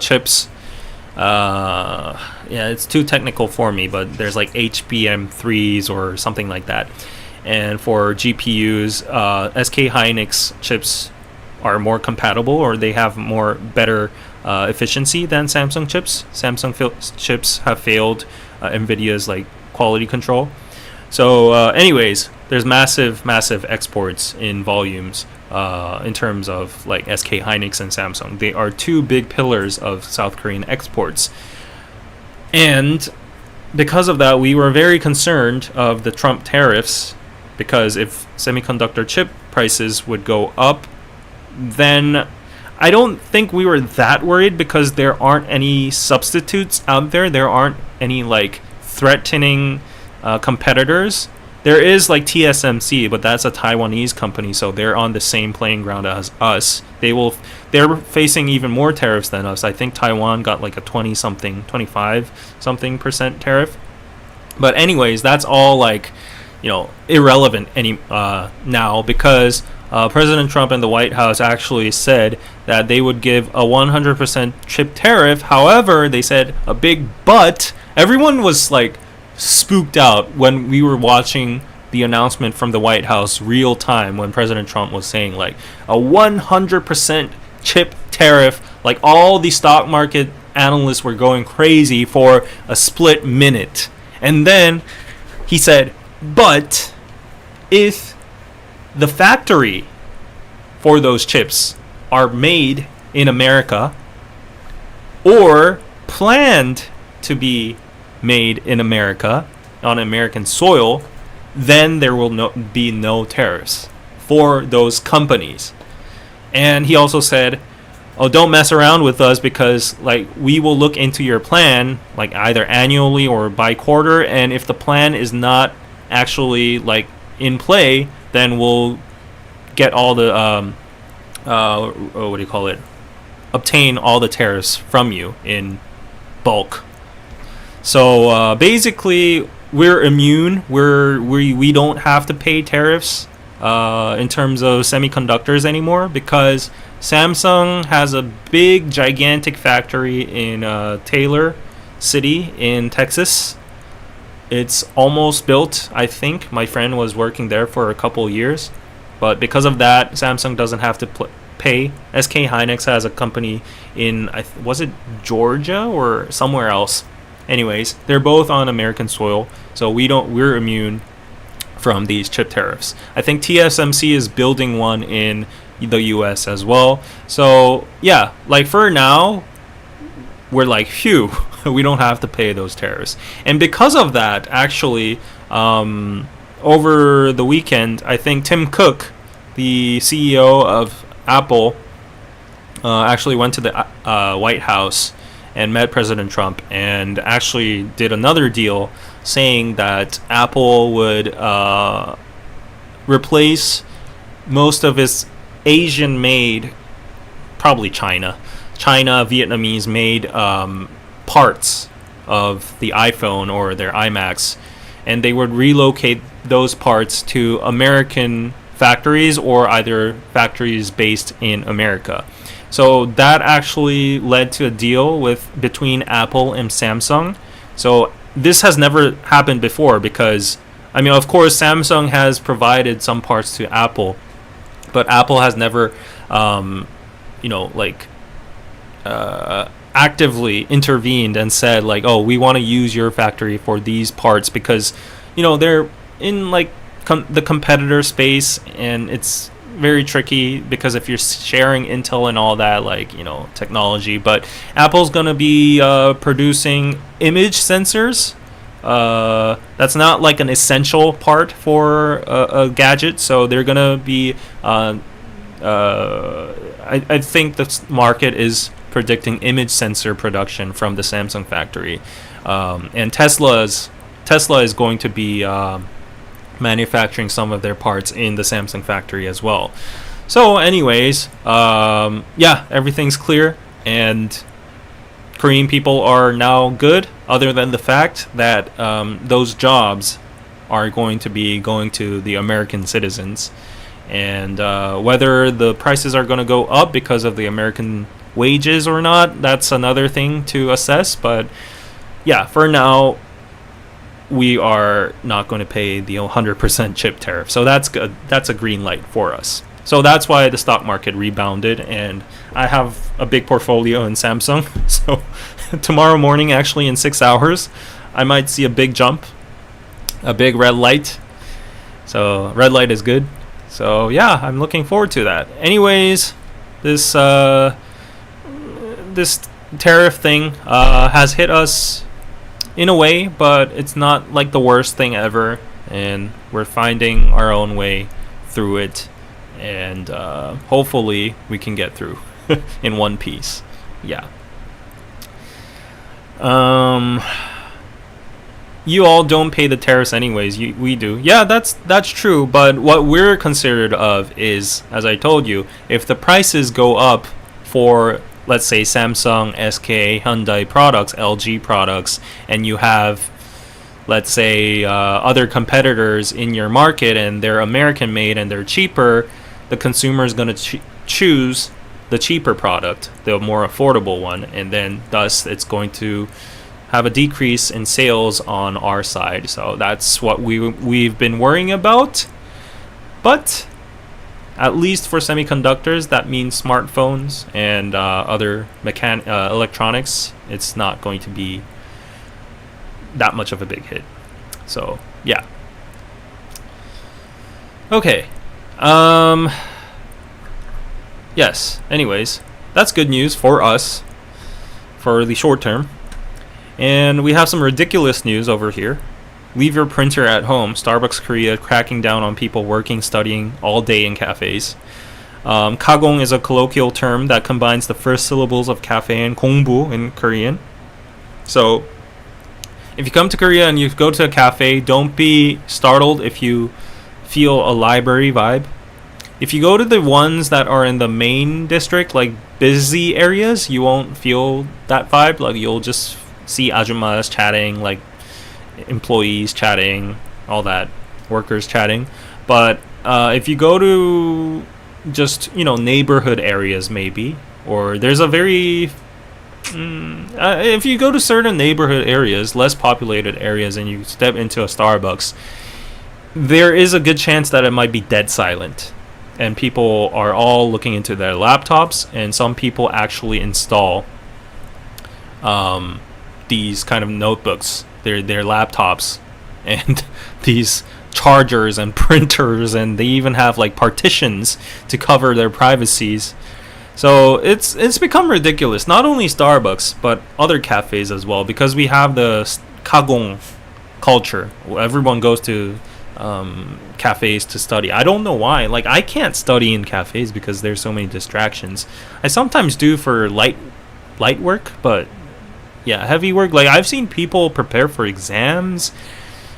chips, it's too technical for me, but there's like HBM3s or something like that. And for GPUs, SK Hynix chips are more compatible, or they have better efficiency than Samsung chips. Samsung chips have failed NVIDIA's like quality control. So anyways, there's massive exports in volumes in terms of like SK Hynix and Samsung. They are two big pillars of South Korean exports. And because of that, we were very concerned of the Trump tariffs, because if semiconductor chip prices would go up, then I don't think we were that worried, because there aren't any substitutes out there. There aren't any like threatening competitors. There is like TSMC, but that's a Taiwanese company, so they're on the same playing ground as us. They're facing even more tariffs than us. I think Taiwan got like a 25% tariff. But anyways, that's all like, irrelevant now, because President Trump and the White House actually said that they would give a 100% chip tariff. However, they said a big but. Everyone was like spooked out when we were watching the announcement from the White House real time, when President Trump was saying like a 100% chip tariff. Like all the stock market analysts were going crazy for a split minute. And then he said, but if the factory for those chips are made in America or planned to be made in America on American soil, then there will be no tariffs for those companies. And he also said, don't mess around with us, because like we will look into your plan like either annually or by quarter, and if the plan is not actually like in play, then we'll get all the obtain all the tariffs from you in bulk. So basically we're immune. We don't have to pay tariffs in terms of semiconductors anymore, because Samsung has a big gigantic factory in Taylor City in Texas. It's almost built, I think. My friend was working there for a couple years. But because of that, Samsung doesn't have to pay. SK Hynix has a company in, was it Georgia or somewhere else? Anyways, they're both on American soil, so we're immune from these chip tariffs. I think TSMC is building one in the US as well. So yeah, like for now, we're like, phew, we don't have to pay those tariffs. And because of that, actually, over the weekend, I think Tim Cook, the CEO of Apple, actually went to the White House and met President Trump, and actually did another deal saying that Apple would replace most of its Asian-made, probably China, Vietnamese-made parts of the iPhone or their iMacs, and they would relocate those parts to American factories, or either factories based in America. So that actually led to a deal between Apple and Samsung. So this has never happened before, because I mean, of course, Samsung has provided some parts to Apple, but Apple has never, like, actively intervened and said like, oh, we want to use your factory for these parts because, they're in like the competitor space, and it's very tricky because if you're sharing Intel and all that, like, technology. But Apple's gonna be producing image sensors. That's not like an essential part for a gadget, so they're gonna be I think the market is predicting image sensor production from the Samsung factory, and Tesla is going to be manufacturing some of their parts in the Samsung factory as well. So anyways, everything's clear, and Korean people are now good, other than the fact that those jobs are going to be going to the American citizens, and whether the prices are going to go up because of the American wages or not, that's another thing to assess. But yeah, for now, we are not going to pay the 100% chip tariff, so that's good. That's a green light for us. So that's why the stock market rebounded, and I have a big portfolio in Samsung. So tomorrow morning, actually in 6 hours, I might see a big jump, a big red light. So red light is good. So yeah, I'm looking forward to that. Anyways, this tariff thing has hit us in a way, but it's not like the worst thing ever, and we're finding our own way through it, and hopefully we can get through in one piece. Yeah. You all don't pay the tariffs anyways. We do. Yeah, that's true, but what we're considered of is, as I told you, if the prices go up for, let's say, Samsung, SK, Hyundai products, LG products, and you have, let's say, other competitors in your market, and they're American made and they're cheaper, the consumer is going to choose the cheaper product, the more affordable one, and then thus it's going to have a decrease in sales on our side. So that's what we've been worrying about. But at least for semiconductors, that means smartphones and other electronics, it's not going to be that much of a big hit. So yeah. Okay. Yes. Anyways, that's good news for us for the short term. And we have some ridiculous news over here. Leave your printer at home. Starbucks Korea cracking down on people working, studying all day in cafes. Kagong is a colloquial term that combines the first syllables of cafe and 공부 in Korean. So if you come to Korea and you go to a cafe, don't be startled if you feel a library vibe. If you go to the ones that are in the main district, like busy areas, you won't feel that vibe. Like you'll just see ajumas chatting, like employees chatting, all that, workers chatting. But if you go to just, neighborhood areas maybe, or there's a very if you go to certain neighborhood areas, less populated areas, and you step into a Starbucks, there is a good chance that it might be dead silent, and people are all looking into their laptops, and some people actually install these kind of notebooks, their laptops, and these chargers and printers, and they even have like partitions to cover their privacies. So it's become ridiculous. Not only Starbucks, but other cafes as well, because we have the Kagong culture. Everyone goes to cafes to study. I don't know why. Like, I can't study in cafes because there's so many distractions. I sometimes do for light work, but yeah, heavy work. Like, I've seen people prepare for exams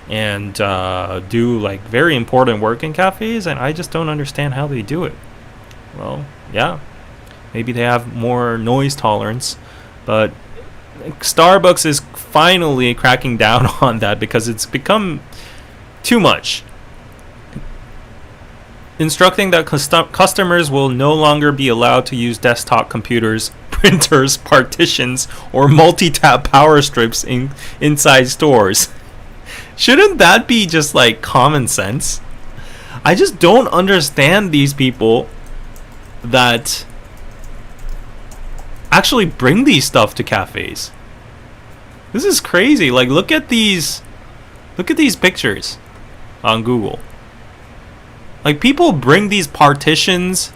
and do like very important work in cafes, and I just don't understand how they do it. Well, yeah, maybe they have more noise tolerance, but Starbucks is finally cracking down on that because it's become too much. Instructing that customers will no longer be allowed to use desktop computers, printers, partitions, or multi-tap power strips inside stores. Shouldn't that be just like common sense? I just don't understand these people that actually bring these stuff to cafes. This is crazy. Like, look at these pictures on Google. Like, people bring these partitions,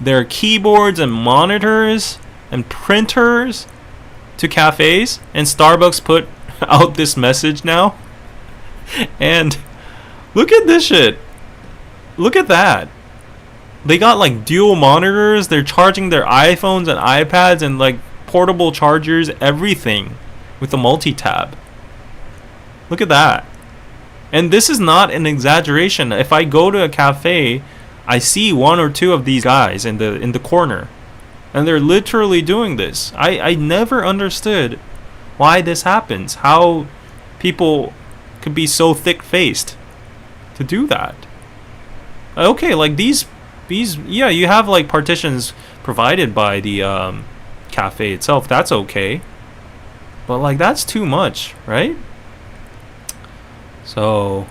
their keyboards and monitors and printers to cafes, and Starbucks put out this message now. And look at this shit. Look at that. They got like dual monitors. They're charging their iPhones and iPads and like portable chargers, everything with a multi-tab. Look at that. And this is not an exaggeration. If I go to a cafe, I see one or two of these guys in the corner, and they're literally doing this. I never understood why this happens. How people could be so thick-faced to do that. Okay, like these yeah, you have like partitions provided by the cafe itself. That's okay. But like that's too much, right? So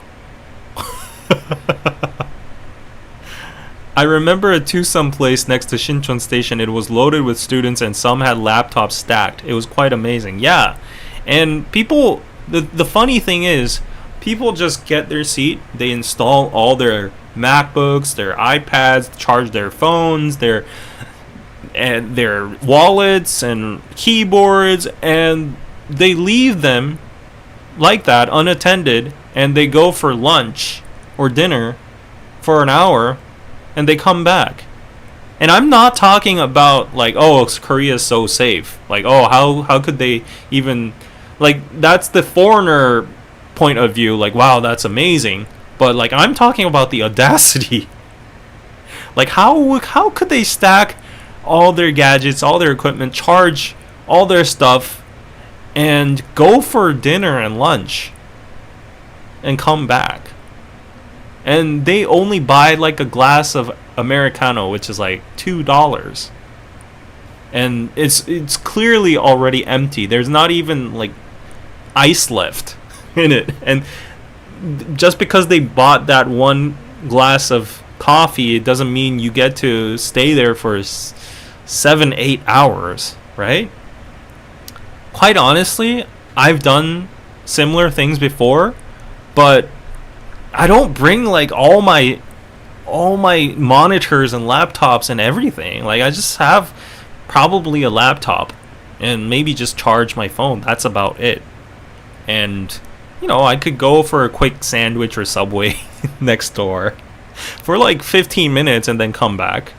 I remember a Tusum place next to Shinchon Station. It was loaded with students and some had laptops stacked. It was quite amazing. Yeah. And people, the funny thing is, people just get their seat, they install all their MacBooks, their iPads, charge their phones, their wallets and keyboards, and they leave them like that, unattended, and they go for lunch or dinner for an hour, and they come back. And I'm not talking about like, oh, Korea's so safe. Like, oh, how could they even, like, that's the foreigner point of view. Like, wow, that's amazing. But like, I'm talking about the audacity. Like, how could they stack all their gadgets, all their equipment, charge all their stuff, and go for dinner and lunch and come back? And they only buy like a glass of Americano, which is like $2. And it's clearly already empty. There's not even like ice left in it. And just because they bought that one glass of coffee, it doesn't mean you get to stay there for 7-8 hours, right? Quite honestly, I've done similar things before, but I don't bring like all my monitors and laptops and everything. Like, I just have probably a laptop and maybe just charge my phone. That's about it. And you know, I could go for a quick sandwich or Subway next door for like 15 minutes and then come back.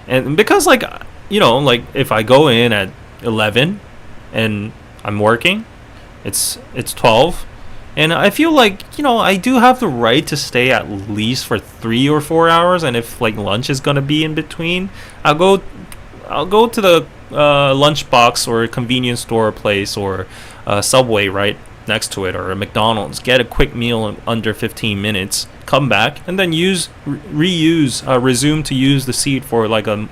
And because like, you know, like if I go in at 11 and I'm working, it's 12, and I feel like, you know, I do have the right to stay at least for 3 or 4 hours. And if like lunch is gonna be in between, I'll go to the lunch box or a convenience store place or Subway right next to it, or a McDonald's, get a quick meal in under 15 minutes, come back, and then resume to use the seat for like a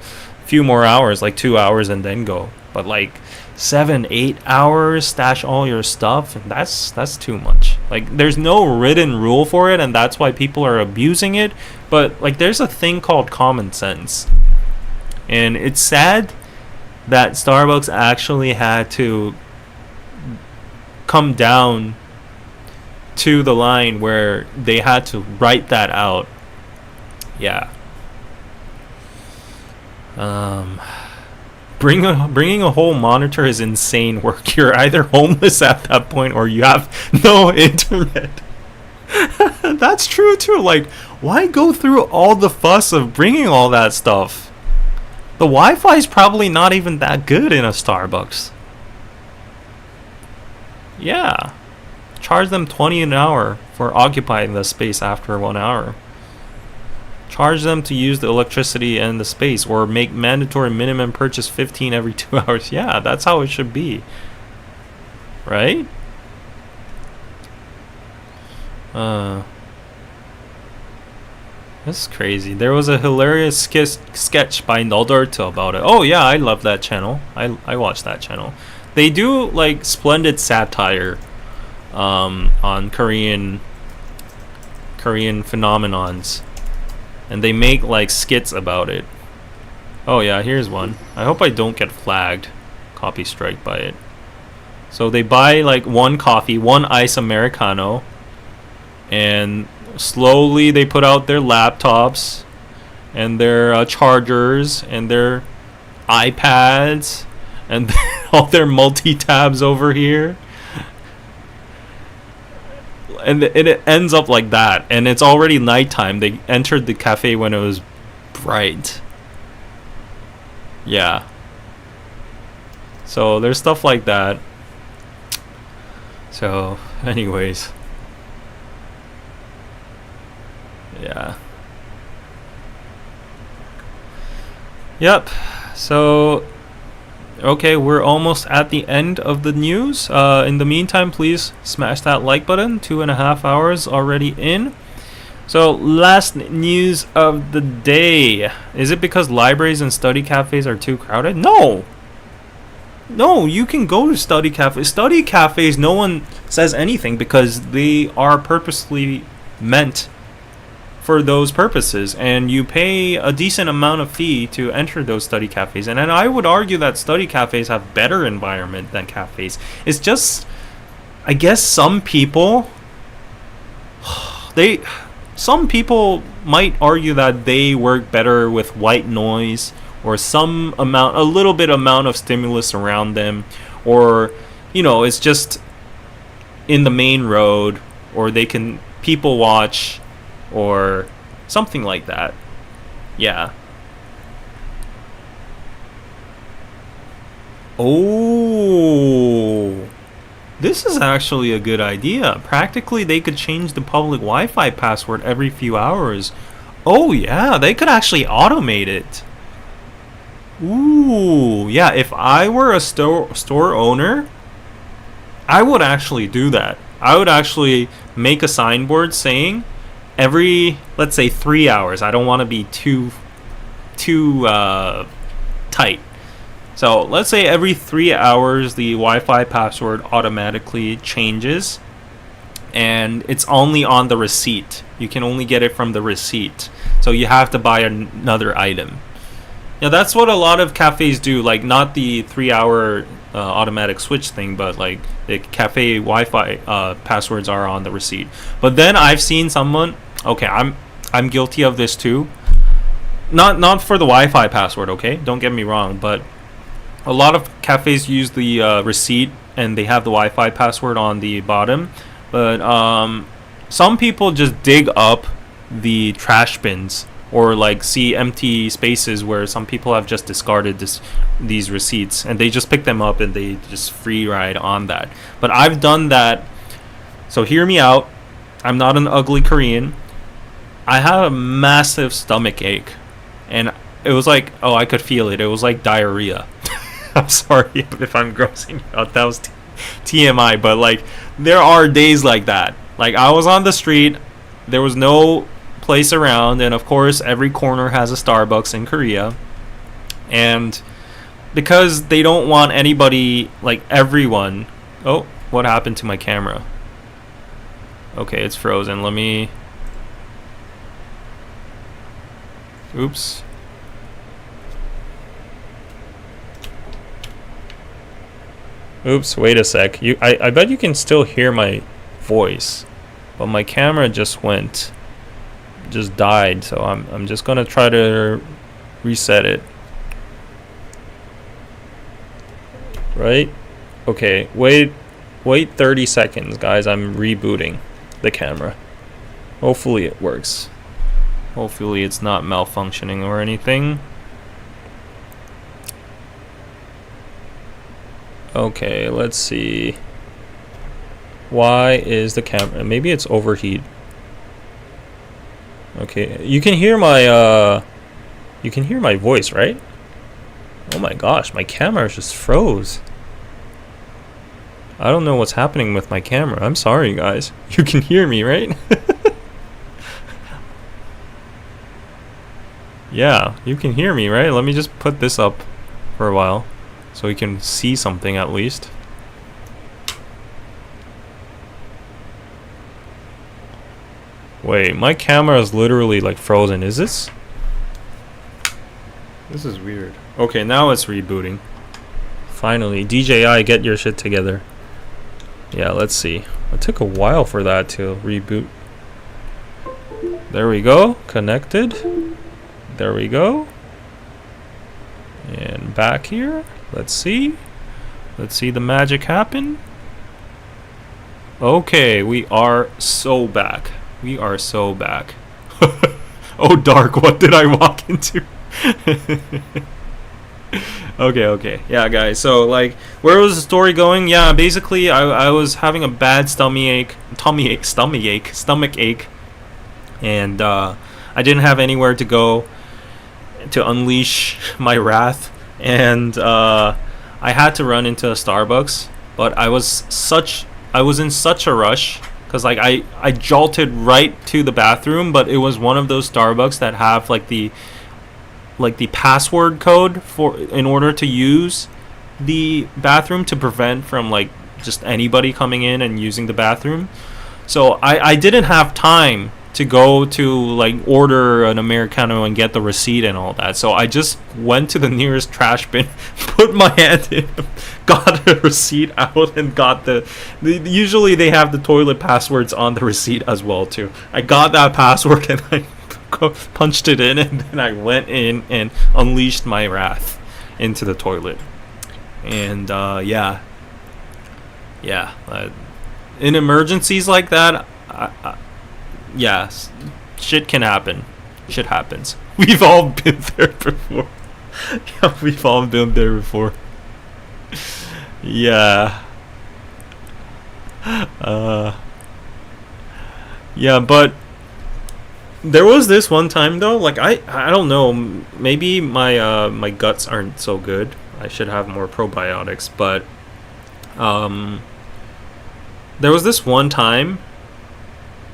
few more hours, like 2 hours, and then go. But like 7-8 hours, stash all your stuff, that's too much. Like, there's no written rule for it, and that's why people are abusing it. But like, there's a thing called common sense, and it's sad that Starbucks actually had to come down to the line where they had to write that out. Yeah. Bringing a whole monitor is insane work. You're either homeless at that point or you have no internet. That's true too. Like, why go through all the fuss of bringing all that stuff? The Wi-Fi is probably not even that good in a Starbucks. Yeah. Charge them 20 an hour for occupying the space after 1 hour. Charge them to use the electricity and the space, or make mandatory minimum purchase 15 every 2 hours. Yeah, that's how it should be. Right? This is crazy. There was a hilarious sketch by Nodorto about it. Oh yeah, I love that channel. I watch that channel. They do like splendid satire on Korean phenomenons, and they make like skits about it. Oh yeah, here's one. I hope I don't get flagged, copy strike by it. So they buy like one coffee, one ice americano, and slowly they put out their laptops and their chargers and their iPads and all their multi-tabs over here, and it ends up like that. And it's already nighttime. They entered the cafe when it was bright. Yeah. So there's stuff like that. So anyways, yeah. Yep. So okay, we're almost at the end of the news. In the meantime, please smash that like button. 2.5 hours already in. So last news of the day. Is it because libraries and study cafes are too crowded? No, you can go to study cafes. Study cafes, no one says anything because they are purposely meant for those purposes, and you pay a decent amount of fee to enter those study cafes. And I would argue that study cafes have better environment than cafes. It's just, I guess some people might argue that they work better with white noise or a little bit amount of stimulus around them, or it's just in the main road, or they can people watch or something like that. Yeah. Oh, this is actually a good idea. Practically, they could change the public Wi-Fi password every few hours. Oh yeah, they could actually automate it. Ooh, yeah, if I were a store owner, I would actually do that. I would actually make a signboard saying every, let's say, 3 hours. I don't want to be too tight. So let's say every 3 hours the Wi-Fi password automatically changes, and it's only on the receipt. You can only get it from the receipt, so you have to buy another item. Yeah, that's what a lot of cafes do. Like, not the 3 hour automatic switch thing, but like the cafe Wi-Fi passwords are on the receipt. But then I've seen someone. Okay, I'm guilty of this too. Not for the Wi-Fi password. Okay, don't get me wrong, but a lot of cafes use the receipt and they have the Wi-Fi password on the bottom. But some people just dig up the trash bins, or like see empty spaces where some people have just discarded these receipts, and they just pick them up and they just free ride on that. But I've done that. So hear me out. I'm not an ugly Korean. I had a massive stomach ache, and it was like, oh, I could feel it. It was like diarrhea. I'm sorry if I'm grossing you out. That was TMI, but like there are days like that. Like, I was on the street, there was no place around, and of course every corner has a Starbucks in Korea, and because they don't want anybody, like everyone. Oh, what happened to my camera? Okay, it's frozen. Let me, oops. Oops, wait a sec. I bet you can still hear my voice, but my camera just died, so I'm just gonna try to reset it. Right? Okay, wait 30 seconds, guys. I'm rebooting the camera. Hopefully it works. Hopefully it's not malfunctioning or anything. Okay, let's see. Why is the camera? Maybe it's overheat. Okay, you can hear my voice, right? Oh my gosh, my camera just froze. I don't know what's happening with my camera. I'm sorry, guys. You can hear me, right? Yeah, you can hear me, right? Let me just put this up for a while so we can see something at least. Wait, my camera is literally like frozen. Is this? This is weird. Okay, now it's rebooting. Finally, DJI, get your shit together. Yeah, let's see. It took a while for that to reboot. There we go. Connected. There we go. And back here. Let's see. Let's see the magic happen. Okay, we are so back. We are so back. Oh, dark. What did I walk into? Okay. Yeah, guys. So, like, where was the story going? Yeah, basically, I was having a bad stomach ache. And I didn't have anywhere to go to unleash my wrath. And I had to run into a Starbucks. But I was in such a rush. Because, like, I jolted right to the bathroom. But it was one of those Starbucks that have, like the password code in order to use the bathroom, to prevent from like just anybody coming in and using the bathroom. So I didn't have time to go to like order an Americano and get the receipt and all that. So I just went to the nearest trash bin, put my hand in, got the receipt out, and got usually they have the toilet passwords on the receipt as well too. I got that password and I punched it in, and then I went in and unleashed my wrath into the toilet. And in emergencies like that, shit can happen. Shit happens. We've all been there before. Yeah, we've all been there before. Yeah. Yeah, but there was this one time though, like I don't know, maybe my guts aren't so good. I should have more probiotics, but there was this one time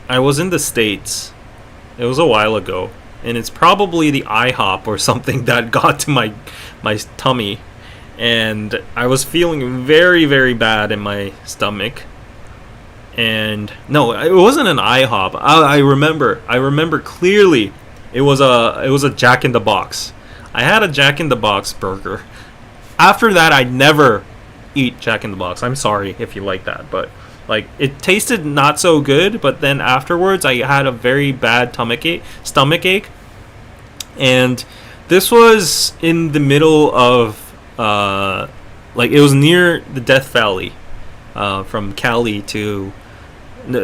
I was in the States. It was a while ago, and it's probably the IHOP or something that got to my tummy, and I was feeling very, very bad in my stomach. And no, it wasn't an IHOP. I remember clearly. It was a Jack in the Box. I had a Jack in the Box burger. After that, I never eat Jack in the Box. I'm sorry if you like that, but like it tasted not so good. But then afterwards, I had a very bad stomach ache, and this was in the middle of like it was near the Death Valley, from Cali to.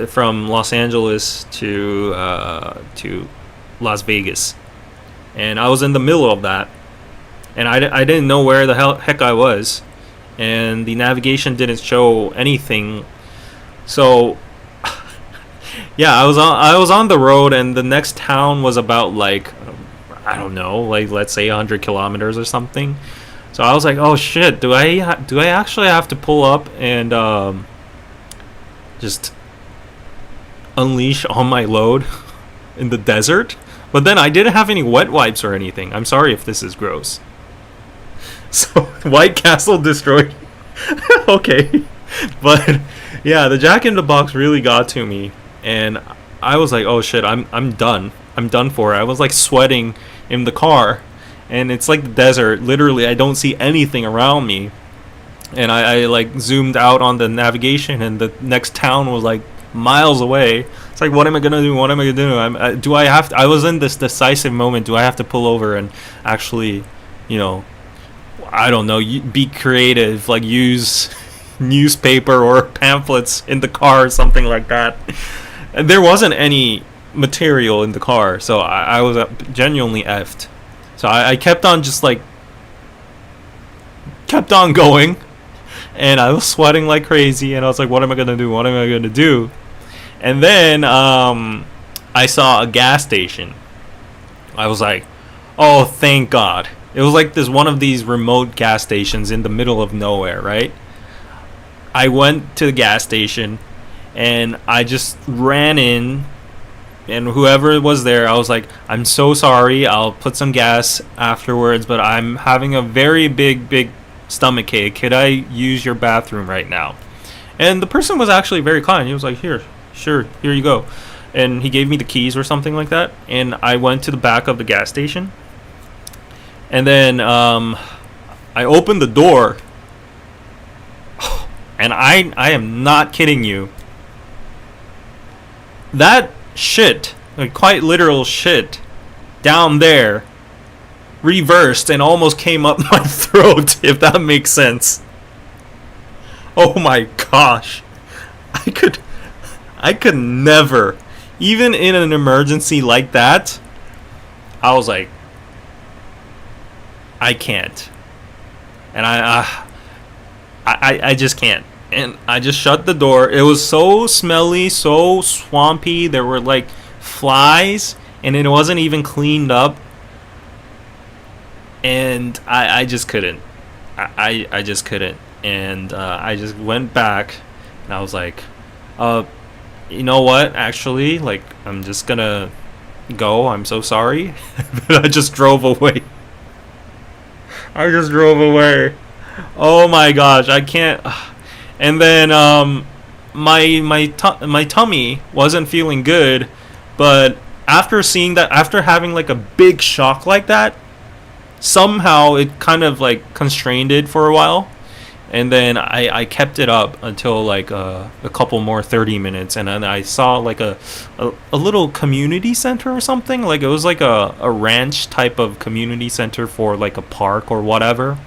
From Los Angeles to Las Vegas, and I was in the middle of that, and I didn't know where the heck I was, and the navigation didn't show anything, so yeah, I was on the road, and the next town was about like I don't know, like let's say 100 kilometers or something. So I was like, oh shit, do I actually have to pull up and just unleash all my load in the desert? But then I didn't have any wet wipes or anything. I'm sorry if this is gross. So White Castle destroyed. Okay, but yeah, the Jack in the Box really got to me, and I was like, oh shit, I'm done. I'm done for. I was like sweating in the car, and it's like the desert. Literally, I don't see anything around me, and I like zoomed out on the navigation, and the next town was like miles away. It's like, what am I gonna do? I was in this decisive moment. Do I have to pull over and actually, I don't know, be creative, like use newspaper or pamphlets in the car or something like that? And there wasn't any material in the car, so I was genuinely effed. So I kept on kept on going, and I was sweating like crazy, and I was like, what am I gonna do? And then I saw a gas station. I was like, oh, thank God. It was like one of these remote gas stations in the middle of nowhere, right? I went to the gas station, and I just ran in, and whoever was there, I was like, I'm so sorry, I'll put some gas afterwards, but I'm having a very big stomach ache. Could I use your bathroom right now? And the person was actually very kind. He was like, here you go. and he gave me the keys or something like that, and I went to the back of the gas station, and then I opened the door, and I am not kidding you. That shit, like quite literal shit, down there, reversed and almost came up my throat, if that makes sense. Oh my gosh. I could never, even in an emergency like that, I was like, I can't. And I just can't. And I just shut the door. It was so smelly, so swampy. There were like flies, and it wasn't even cleaned up. And I just couldn't. I just couldn't. And I just went back, and I was like, you know what? Actually, like, I'm just gonna go. I'm so sorry. But I just drove away. I just drove away. Oh my gosh, I can't. And then my tummy wasn't feeling good, but after seeing that, after having like a big shock like that, somehow it kind of like constrained it for a while, and then I kept it up until like a couple more 30 minutes, and then I saw like a little community center or something. Like it was like a ranch type of community center for like a park or whatever,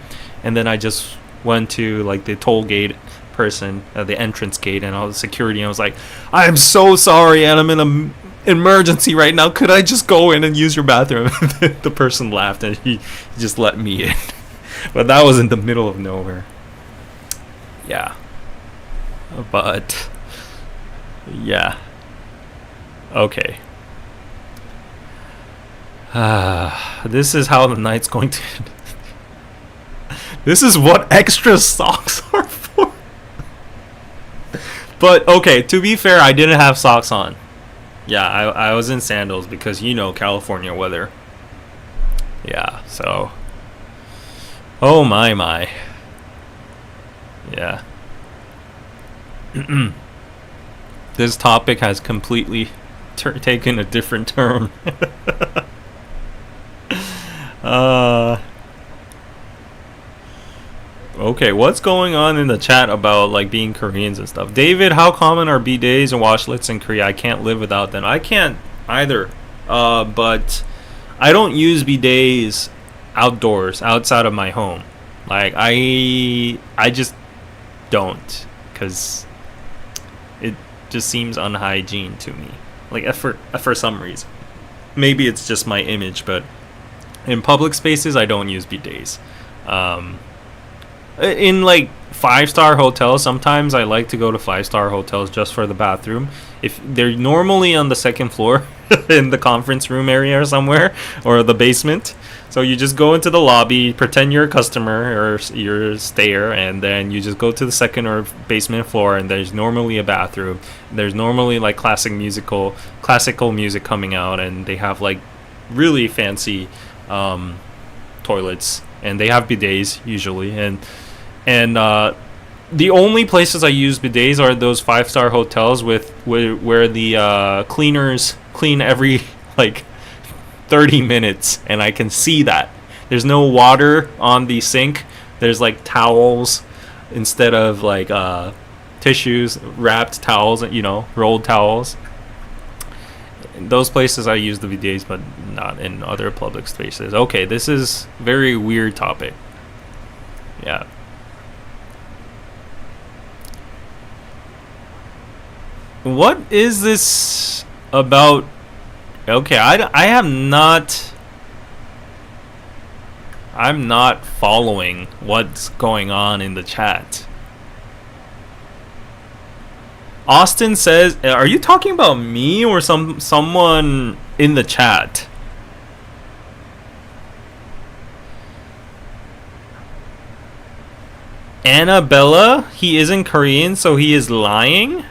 and then I just went to like the toll gate person, the entrance gate, and all the security, and I was like, I am so sorry, and I'm in an emergency right now, could I just go in and use your bathroom? The person laughed and he just let me in. But that was in the middle of nowhere. Yeah. But yeah. Okay. This is how the night's going to end. This is what extra socks are for. But okay, to be fair, I didn't have socks on. Yeah, I was in sandals because, you know, California weather. Yeah, so. Oh my. Yeah. This topic has completely taken a different turn. Okay, what's going on in the chat about like being Koreans and stuff? David, how common are bidets and washlets in Korea? I can't live without them. I can't either. But I don't use bidets outdoors, outside of my home. Like I just don't, because it just seems unhygiene to me. Like for some reason. Maybe it's just my image, but in public spaces I don't use bidets. In like 5-star hotels, sometimes I like to go to 5-star hotels just for the bathroom. If they're normally on the second floor in the conference room area or somewhere, or the basement, so you just go into the lobby, pretend you're a customer or you're a stayer, and then you just go to the second or basement floor, and there's normally a bathroom. There's normally like classical music coming out, and they have like really fancy toilets, and they have bidets usually, and the only places I use bidets are those 5-star hotels where the cleaners clean every like 30 minutes, and I can see that there's no water on the sink. There's like towels instead of like tissues, wrapped towels, you know, rolled towels. In those places I use the bidets, but not in other public spaces. Okay, this is very weird topic. Yeah. What is this about? Okay, I'm not following what's going on in the chat. Austin says, are you talking about me or someone in the chat? Annabella, he isn't Korean, so he is lying?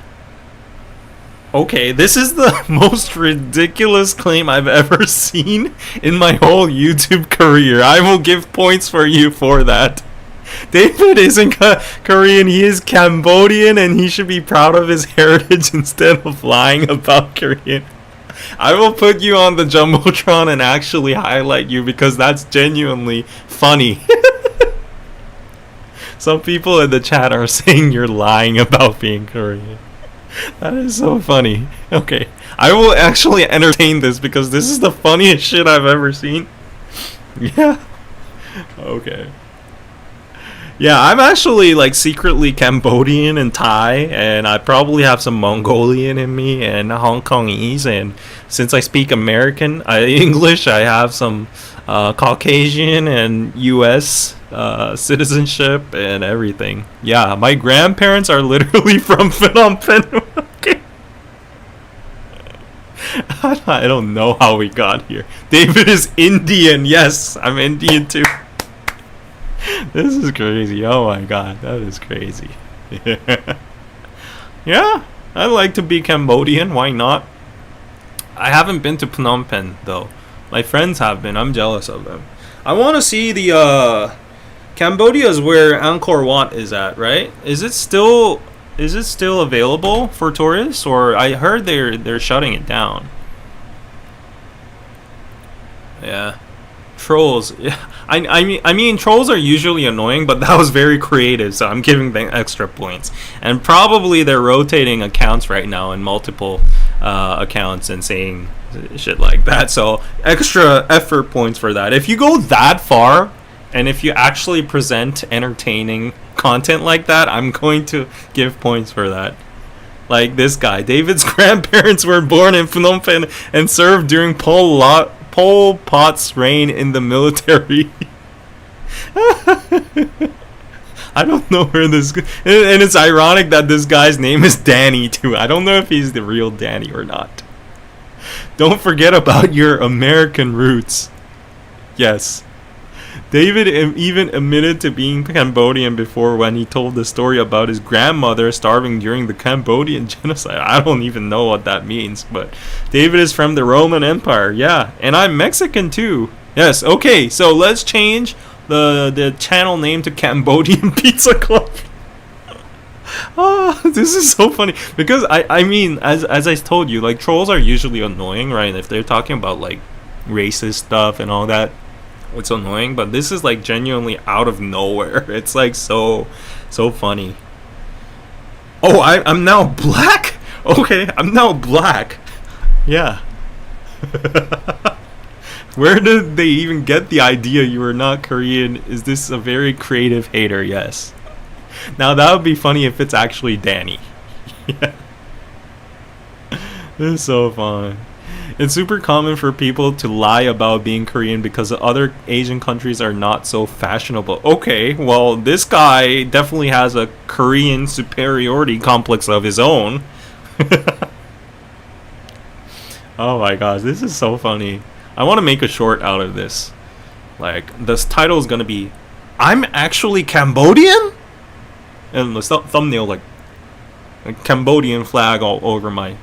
Okay, this is the most ridiculous claim I've ever seen in my whole YouTube career. I will give points for you for that. David isn't Korean, he is Cambodian, and he should be proud of his heritage instead of lying about Korean. I will put you on the Jumbotron and actually highlight you because that's genuinely funny. Some people in the chat are saying you're lying about being Korean. That is so funny. Okay, I will actually entertain this because this is the funniest shit I've ever seen. Yeah. Okay. Yeah, I'm actually like secretly Cambodian and Thai, and I probably have some Mongolian in me and Hong Kongese, and since I speak English, I have some Caucasian and U.S. Citizenship and everything. Yeah, my grandparents are literally from Phnom Penh. Okay. I don't know how we got here. David is Indian. Yes, I'm Indian too. This is crazy. Oh my god, that is crazy. Yeah, I like to be Cambodian. Why not? I haven't been to Phnom Penh though. My friends have been. I'm jealous of them. I want to see the Cambodia is where Angkor Wat is at, right? Is it still available for tourists, or I heard they're shutting it down? Yeah. Trolls. Yeah. I mean trolls are usually annoying, but that was very creative, so I'm giving them extra points. And probably they're rotating accounts right now in multiple accounts and saying shit like that, so extra effort points for that. If you go that far and if you actually present entertaining content like that, I'm going to give points for that. Like this guy, David's grandparents were born in Phnom Penh and served during Pol Pot's reign in the military. I don't know where this... And it's ironic that this guy's name is Danny, too. I don't know if he's the real Danny or not. Don't forget about your American roots. Yes. David even admitted to being Cambodian before when he told the story about his grandmother starving during the Cambodian genocide. I don't even know what that means, but David is from the Roman Empire. Yeah, and I'm Mexican too. Yes, okay, so let's change the channel name to Cambodian Pizza Club. Oh, this is so funny because I mean, as I told you, like trolls are usually annoying, right? If they're talking about like racist stuff and all that, it's annoying, but this is like genuinely out of nowhere. It's like so funny. Oh, I'm now black? Okay, I'm now black. Yeah. Where did they even get the idea you were not Korean? Is this a very creative hater? Yes. Now that would be funny if it's actually Danny. Yeah. This is so fun. It's super common for people to lie about being Korean because the other Asian countries are not so fashionable. Okay, well, this guy definitely has a Korean superiority complex of his own. Oh my gosh, this is so funny. I want to make a short out of this. Like, this title is going to be, I'm actually Cambodian? And the thumbnail, like, a Cambodian flag all over my...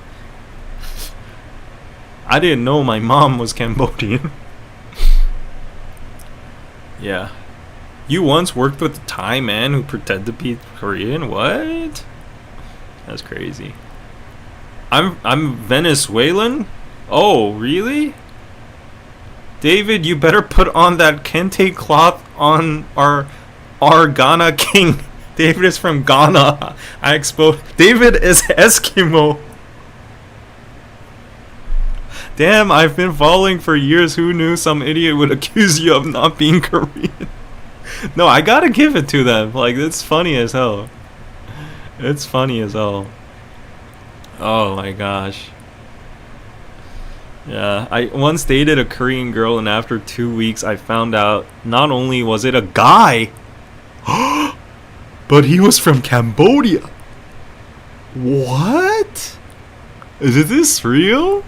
I didn't know my mom was Cambodian. Yeah. You once worked with a Thai man who pretended to be Korean? What? That's crazy. I'm Venezuelan? Oh, really? David, you better put on that kente cloth on our Ghana king. David is from Ghana. I exposed... David is Eskimo. Damn, I've been following for years. Who knew some idiot would accuse you of not being Korean? No, I gotta give it to them. Like, it's funny as hell. It's funny as hell. Oh my gosh. Yeah, I once dated a Korean girl, and after 2 weeks I found out not only was it a guy, but he was from Cambodia. What? Is this real?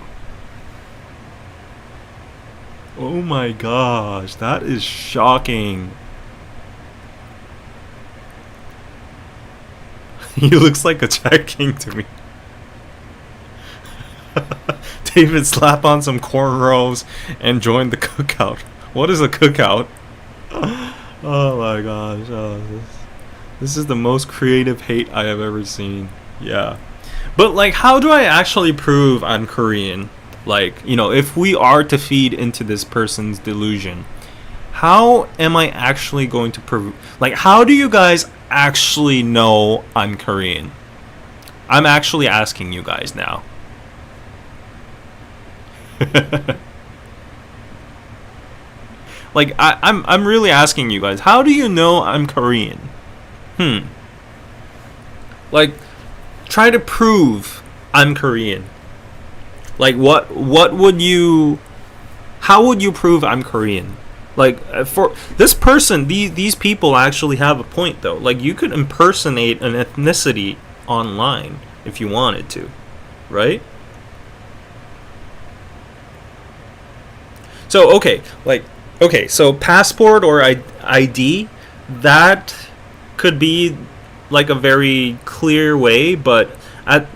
Oh my gosh, that is shocking. He looks like a Czech king to me. David slap on some cornrows and join the cookout. What is a cookout? Oh my gosh. This is the most creative hate I have ever seen. Yeah. But like, how do I actually prove I'm Korean? Like, if we are to feed into this person's delusion, how am I actually going to prove? Like, how do you guys actually know I'm Korean? I'm actually asking you guys now. Like, I'm really asking you guys. How do you know I'm Korean? Like, try to prove I'm Korean. Like, what would you? How would you prove I'm Korean? Like, for this person, these people actually have a point though. Like, you could impersonate an ethnicity online if you wanted to, right? So so passport or ID, that could be like a very clear way, but at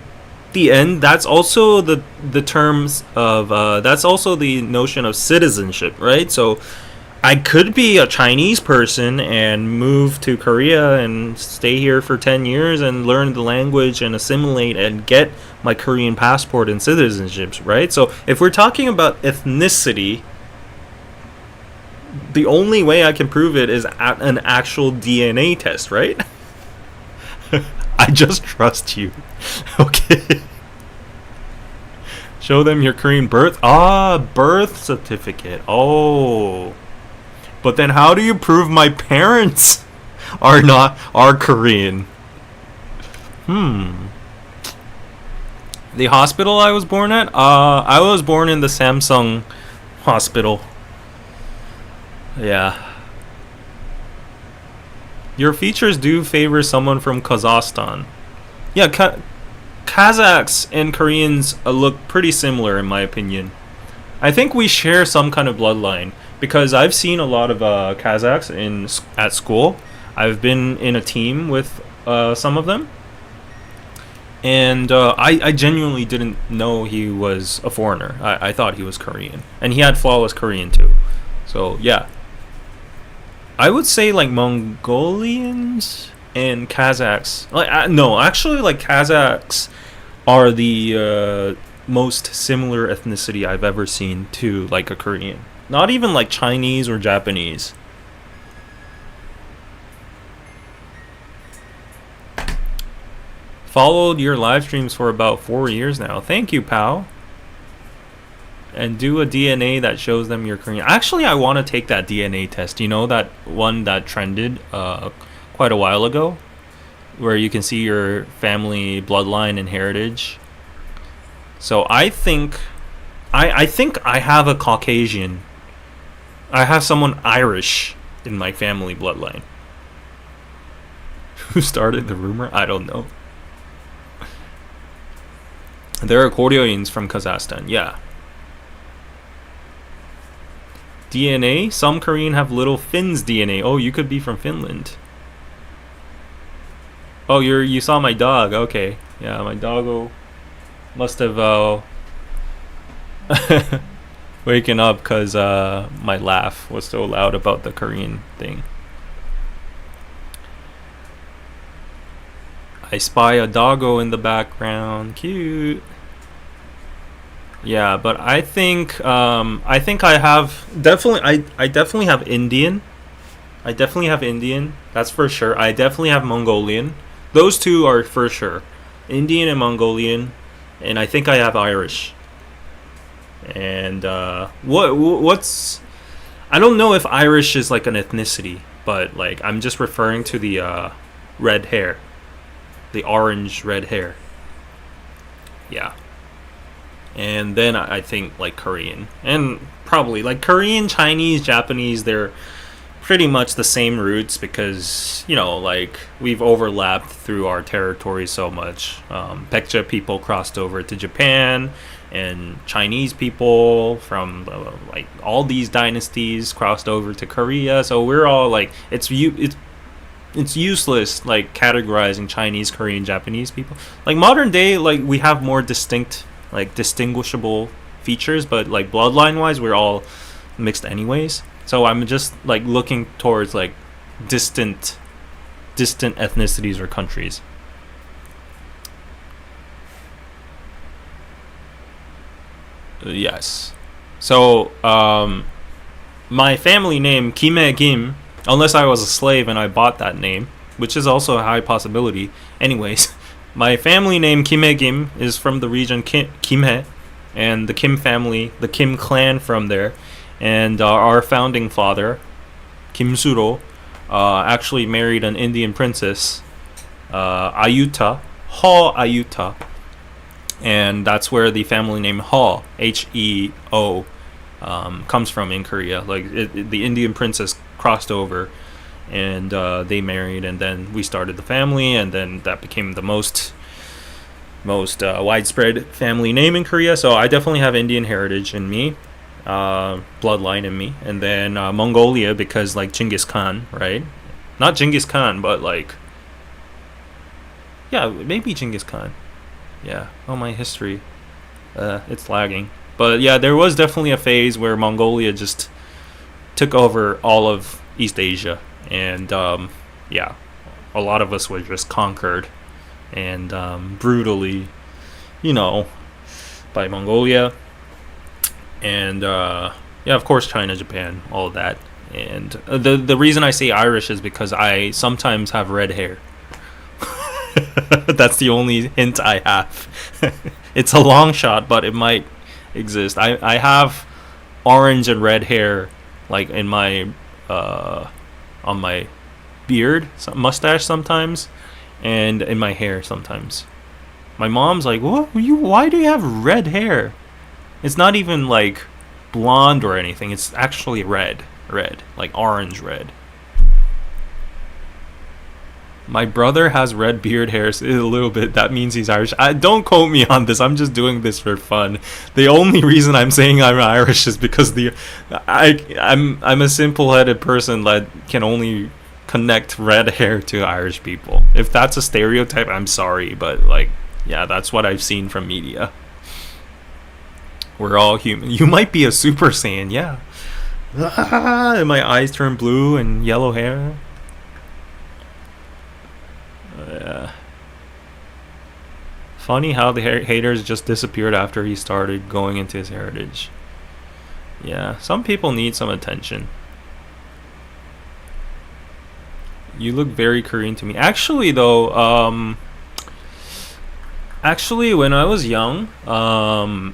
the end, that's also the terms of that's also the notion of citizenship, right? So I could be a Chinese person and move to Korea and stay here for 10 years and learn the language and assimilate and get my Korean passport and citizenships, right? So if we're talking about ethnicity, the only way I can prove it is at an actual DNA test, right? I just trust you. Okay. Show them your Korean birth certificate. Oh. But then how do you prove my parents are Korean? The hospital I was born at? I was born in the Samsung hospital. Yeah. Your features do favor someone from Kazakhstan. Yeah, Kazakhs and Koreans look pretty similar in my opinion. I think we share some kind of bloodline because I've seen a lot of Kazakhs at school. I've been in a team with some of them, and I genuinely didn't know he was a foreigner. I thought he was Korean, and he had flawless Korean too. So yeah, I would say like Mongolians and Kazakhs. Actually, like Kazakhs are the most similar ethnicity I've ever seen to like a Korean. Not even like Chinese or Japanese. Followed your live streams for about 4 years now. Thank you, pal. And do a DNA that shows them you're Korean. Actually, I want to take that DNA test. You know that one that trended quite a while ago, where you can see your family bloodline and heritage. So I think I have a Caucasian. I have someone Irish in my family bloodline. Who started the rumor? I don't know. There are Koreans from Kazakhstan. Yeah. DNA? Some Korean have little Finns DNA. Oh, you could be from Finland. Oh, you saw my dog. Okay. Yeah, my doggo must have waken up because my laugh was so loud about the Korean thing. I spy a doggo in the background. Cute. Yeah, but I think I have definitely I definitely have Indian. I definitely have Indian. That's for sure. I definitely have Mongolian. Those two are for sure. Indian and Mongolian, and I think I have Irish. And what's I don't know if Irish is like an ethnicity, but like I'm just referring to the red hair. The orange red hair. Yeah. And then I think like Korean. And probably like Korean, Chinese, Japanese, they're pretty much the same roots because, like we've overlapped through our territory so much. Baekje people crossed over to Japan, and Chinese people from like all these dynasties crossed over to Korea. So we're all like, it's useless like categorizing Chinese, Korean, Japanese people. Like modern day, like we have more distinguishable features, but like bloodline wise we're all mixed anyways. So I'm just like looking towards like distant ethnicities or countries. Yes. So, my family name, Kim, unless I was a slave and I bought that name, which is also a high possibility. Anyways, my family name, Kim, is from the region Kimhae, and the Kim family, the Kim clan from there. And our founding father, Kim Suro, actually married an Indian princess, Ayuta, Ha Ayuta. And that's where the family name Ha, Heo, comes from in Korea. Like the Indian princess crossed over, and they married, and then we started the family, and then that became the most widespread family name in Korea. So I definitely have Indian heritage in me, bloodline in me, and then Mongolia, because like Genghis Khan, right? Not Genghis Khan, but like, yeah, maybe Genghis Khan. Yeah. Oh, my history. It's lagging. But yeah, there was definitely a phase where Mongolia just took over all of East Asia. And yeah, a lot of us were just conquered and brutally, by Mongolia. And yeah, of course, China, Japan, all of that. And the reason I say Irish is because I sometimes have red hair. That's the only hint I have. It's a long shot, but it might exist. I have orange and red hair, like in my on my beard, mustache sometimes, and in my hair sometimes. My mom's like, "What? Why do you have red hair? It's not even like blonde or anything. It's actually red, like orange red." My brother has red beard hair a little bit. That means he's Irish. Don't quote me on this. I'm just doing this for fun. The only reason I'm saying I'm Irish is because I'm a simple-headed person that can only connect red hair to Irish people. If that's a stereotype, I'm sorry, but like, yeah, that's what I've seen from media. We're all human. You might be a Super Saiyan, yeah. And my eyes turn blue and yellow hair. Yeah. Funny how the haters just disappeared after he started going into his heritage. Yeah, some people need some attention. You look very Korean to me. Actually, though, when I was young, a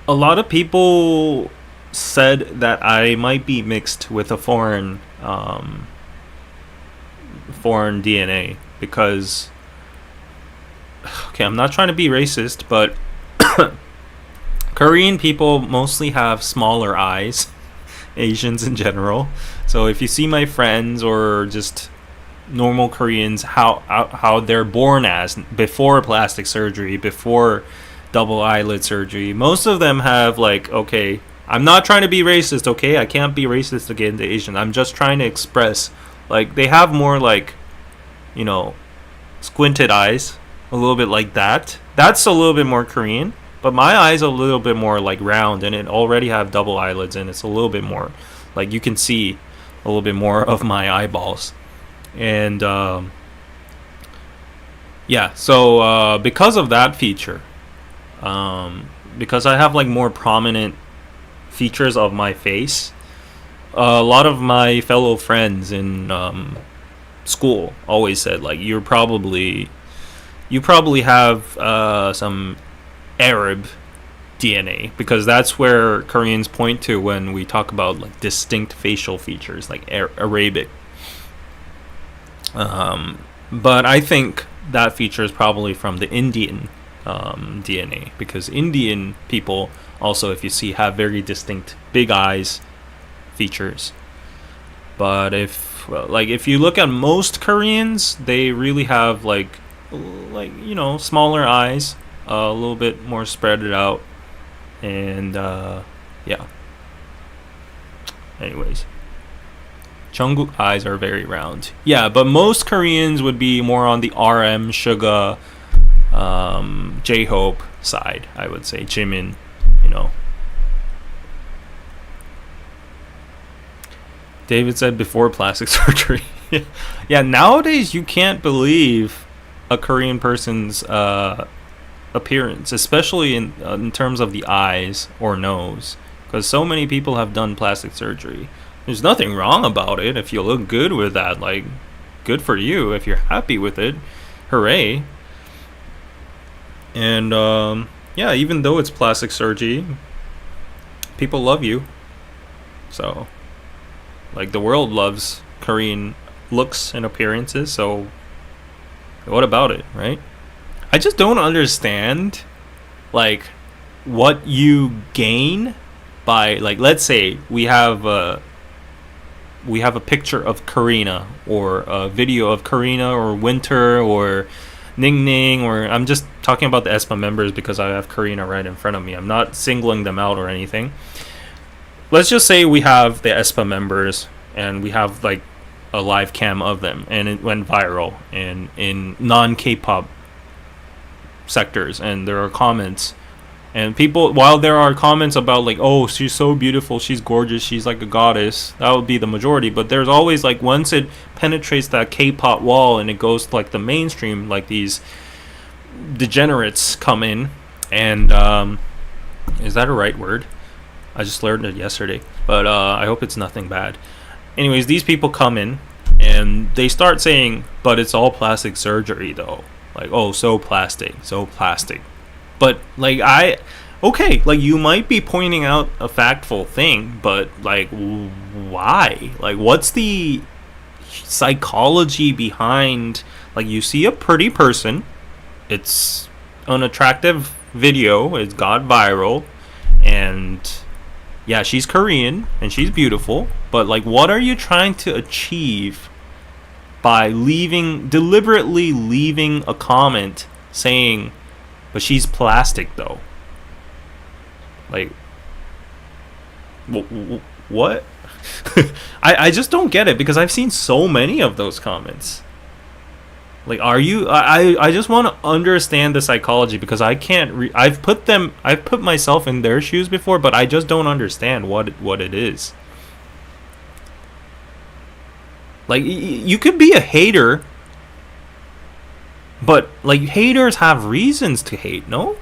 lot of people said that I might be mixed with a foreign DNA, because okay, I'm not trying to be racist, but Korean people mostly have smaller eyes, Asians in general. So if you see my friends or just normal Koreans, how they're born as before plastic surgery, before double eyelid surgery, most of them have like, okay, I'm not trying to be racist, okay? I can't be racist against the Asian. I'm just trying to express, like, they have more like, squinted eyes, a little bit like that. That's a little bit more Korean, but my eyes are a little bit more like round, and it already have double eyelids, and it's a little bit more like you can see a little bit more of my eyeballs. And yeah, so because of that feature, because I have like more prominent features of my face, a lot of my fellow friends in school always said, like, you probably have some Arab DNA, because that's where Koreans point to when we talk about like distinct facial features, like Arabic. But I think that feature is probably from the Indian DNA, because Indian people also, if you see, have very distinct big eyes features. But if you look at most Koreans, they really have like smaller eyes, a little bit more spread it out, and yeah. Anyways, Jungkook eyes are very round. Yeah, but most Koreans would be more on the RM, Suga, J-Hope side, I would say. Jimin, David said before plastic surgery. Yeah, nowadays you can't believe a Korean person's appearance, especially in terms of the eyes or nose, because so many people have done plastic surgery. There's nothing wrong about it if you look good with that. Like, good for you if you're happy with it. Hooray! And yeah, even though it's plastic surgery, people love you. So, like, the world loves Korean looks and appearances. So, what about it, right? I just don't understand, like, what you gain by, like, let's say we have a picture of Karina, or a video of Karina, or Winter, or Ning Ning, or I'm just talking about the aespa members because I have Karina right in front of me. I'm not singling them out or anything. Let's just say we have the aespa members and we have like a live cam of them, and it went viral in non-K-pop sectors, and there are comments, and people, while there are comments about like, oh, she's so beautiful, she's gorgeous, she's like a goddess, that would be the majority, but there's always like, once it penetrates that K-pop wall and it goes to like the mainstream, like these degenerates come in, and is that a right word? I just learned it yesterday, but I hope it's nothing bad. Anyways, these people come in and they start saying, but it's all plastic surgery though. Like, oh, so plastic. But like, okay, like, you might be pointing out a factful thing, but like, why? Like, what's the psychology behind, like, you see a pretty person, it's an attractive video, it's got viral, and yeah, she's Korean and she's beautiful, but like, what are you trying to achieve by deliberately leaving a comment saying, but she's plastic though? Like, what? I just don't get it, because I've seen so many of those comments. Like, are you? I just want to understand the psychology, because I can't. I've put myself in their shoes before, but I just don't understand what it is. Like, you could be a hater, but like, haters have reasons to hate, no?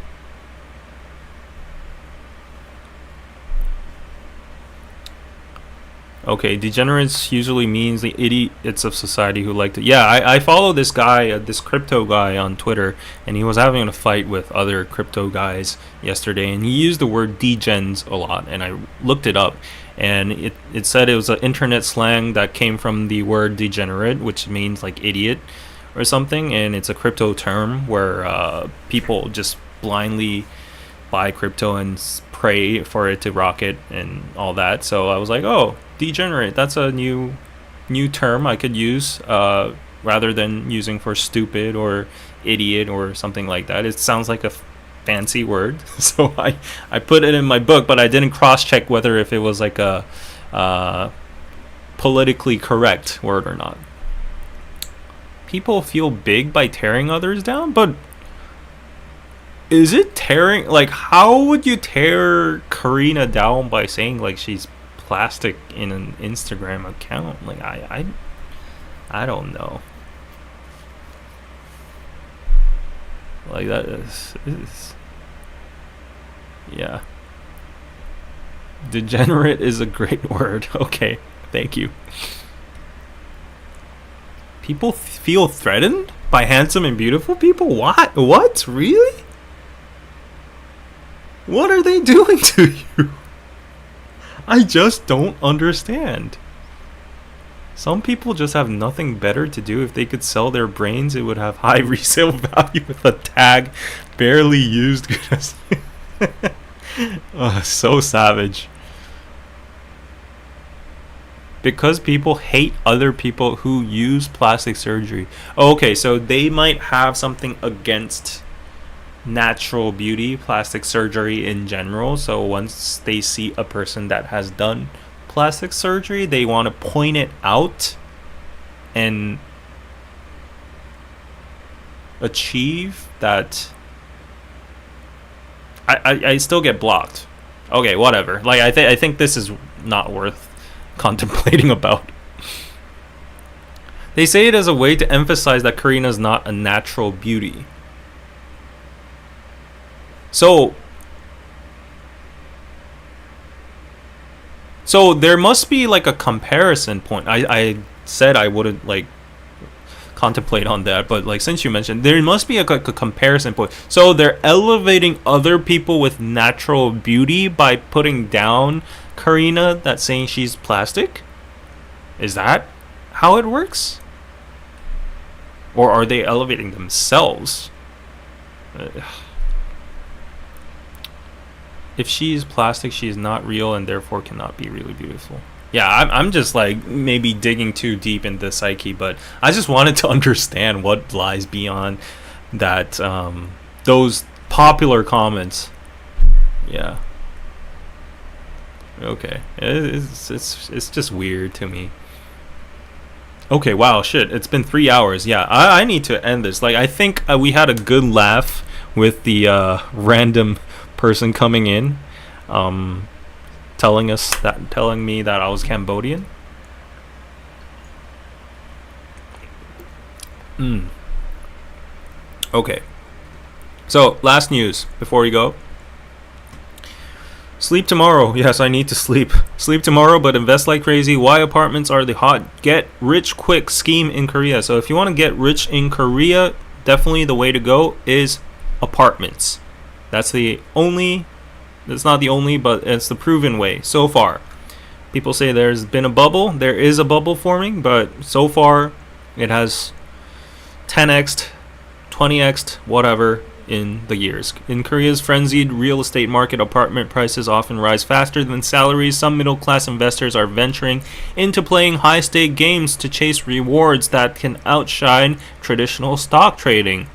Okay, degenerates usually means the idiots of society who like to... Yeah, I follow this guy, this crypto guy on Twitter, and he was having a fight with other crypto guys yesterday, and he used the word degens a lot, and I looked it up, and it said it was an internet slang that came from the word degenerate, which means like idiot or something, and it's a crypto term where people just blindly buy crypto and pray for it to rocket and all that. So I was like, oh, degenerate, that's a new term I could use, rather than using for stupid or idiot or something like that. It sounds like a fancy word. So I put it in my book, but I didn't cross-check whether if it was like a politically correct word or not. People feel big by tearing others down, but is it tearing? Like, how would you tear Karina down by saying like she's plastic in an Instagram account? Like, I don't know. Like, that is yeah. Degenerate is a great word. Okay, thank you. People feel threatened by handsome and beautiful people? What? Really? What are they doing to you? I just don't understand. Some people just have nothing better to do. If they could sell their brains, it would have high resale value with a tag barely used. So savage. Because people hate other people who use plastic surgery. Okay, so they might have something against natural beauty, plastic surgery in general. So once they see a person that has done plastic surgery, they want to point it out and achieve that. I still get blocked. Okay, whatever. Like, I think this is not worth contemplating about. They say it as a way to emphasize that Karina is not a natural beauty. So there must be like a comparison point. I said I wouldn't like contemplate on that, but like since you mentioned, there must be a comparison point. So they're elevating other people with natural beauty by putting down Karina, that's saying she's plastic. Is that how it works? Or are they elevating themselves? If she is plastic, she is not real and therefore cannot be really beautiful. Yeah, I'm just like maybe digging too deep into the psyche, but I just wanted to understand what lies beyond that, those popular comments. Yeah. Okay. It's just weird to me. Okay, wow, shit. It's been 3 hours. Yeah, I need to end this. Like, I think we had a good laugh with the random person coming in. Telling me that I was Cambodian. Okay. So, last news before we go. Sleep tomorrow. Yes, I need to sleep. Sleep tomorrow, but invest like crazy. Why apartments are the hot get rich quick scheme in Korea. So if you want to get rich in Korea, definitely the way to go is apartments. That's not the only, but it's the proven way so far. People say there's been a bubble. There is a bubble forming, but so far it has 10x'd, 20x'd, whatever in the years. In Korea's frenzied real estate market, apartment prices often rise faster than salaries. Some middle-class investors are venturing into playing high-stake games to chase rewards that can outshine traditional stock trading.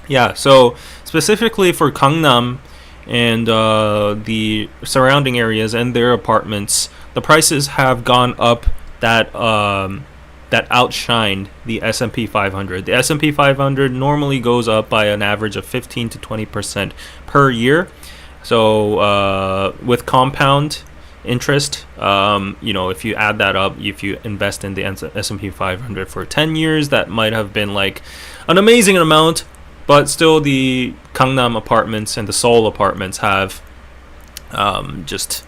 Yeah, so specifically for Gangnam and the surrounding areas and their apartments, the prices have gone up that outshined the S&P 500. The S&P 500 normally goes up by an average of 15 to 20% per year. So with compound interest, if you add that up, if you invest in the S&P 500 for 10 years, that might have been like an amazing amount. But still, the Gangnam apartments and the Seoul apartments have outraced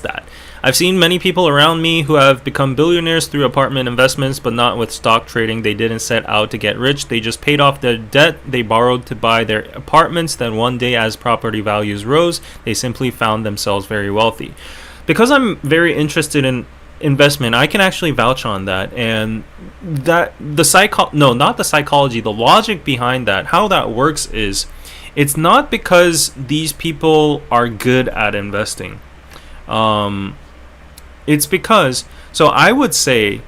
that. I've seen many people around me who have become billionaires through apartment investments, but not with stock trading. They didn't set out to get rich. They just paid off their debt they borrowed to buy their apartments. Then one day, as property values rose, they simply found themselves very wealthy. Because I'm very interested in investment, I can actually vouch on that, and that the logic behind that, how that works is, it's not because these people are good at investing. It's because, so I would say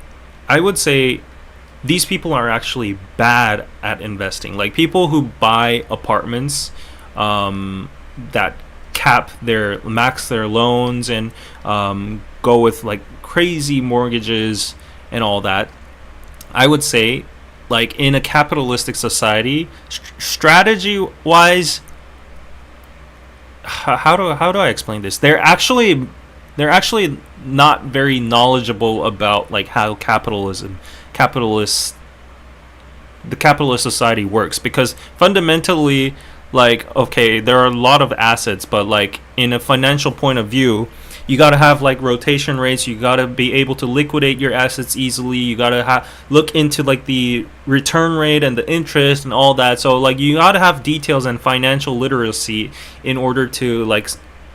these people are actually bad at investing. Like people who buy apartments that max their loans and go with like crazy mortgages and all that. I would say, like in a capitalistic society, strategy wise, how do I explain this? They're actually not very knowledgeable about like how the capitalist society works, because fundamentally, like, okay, there are a lot of assets, but like in a financial point of view, you got to have like rotation rates. You got to be able to liquidate your assets easily. You got to look into like the return rate and the interest and all that. So like you got to have details and financial literacy in order to like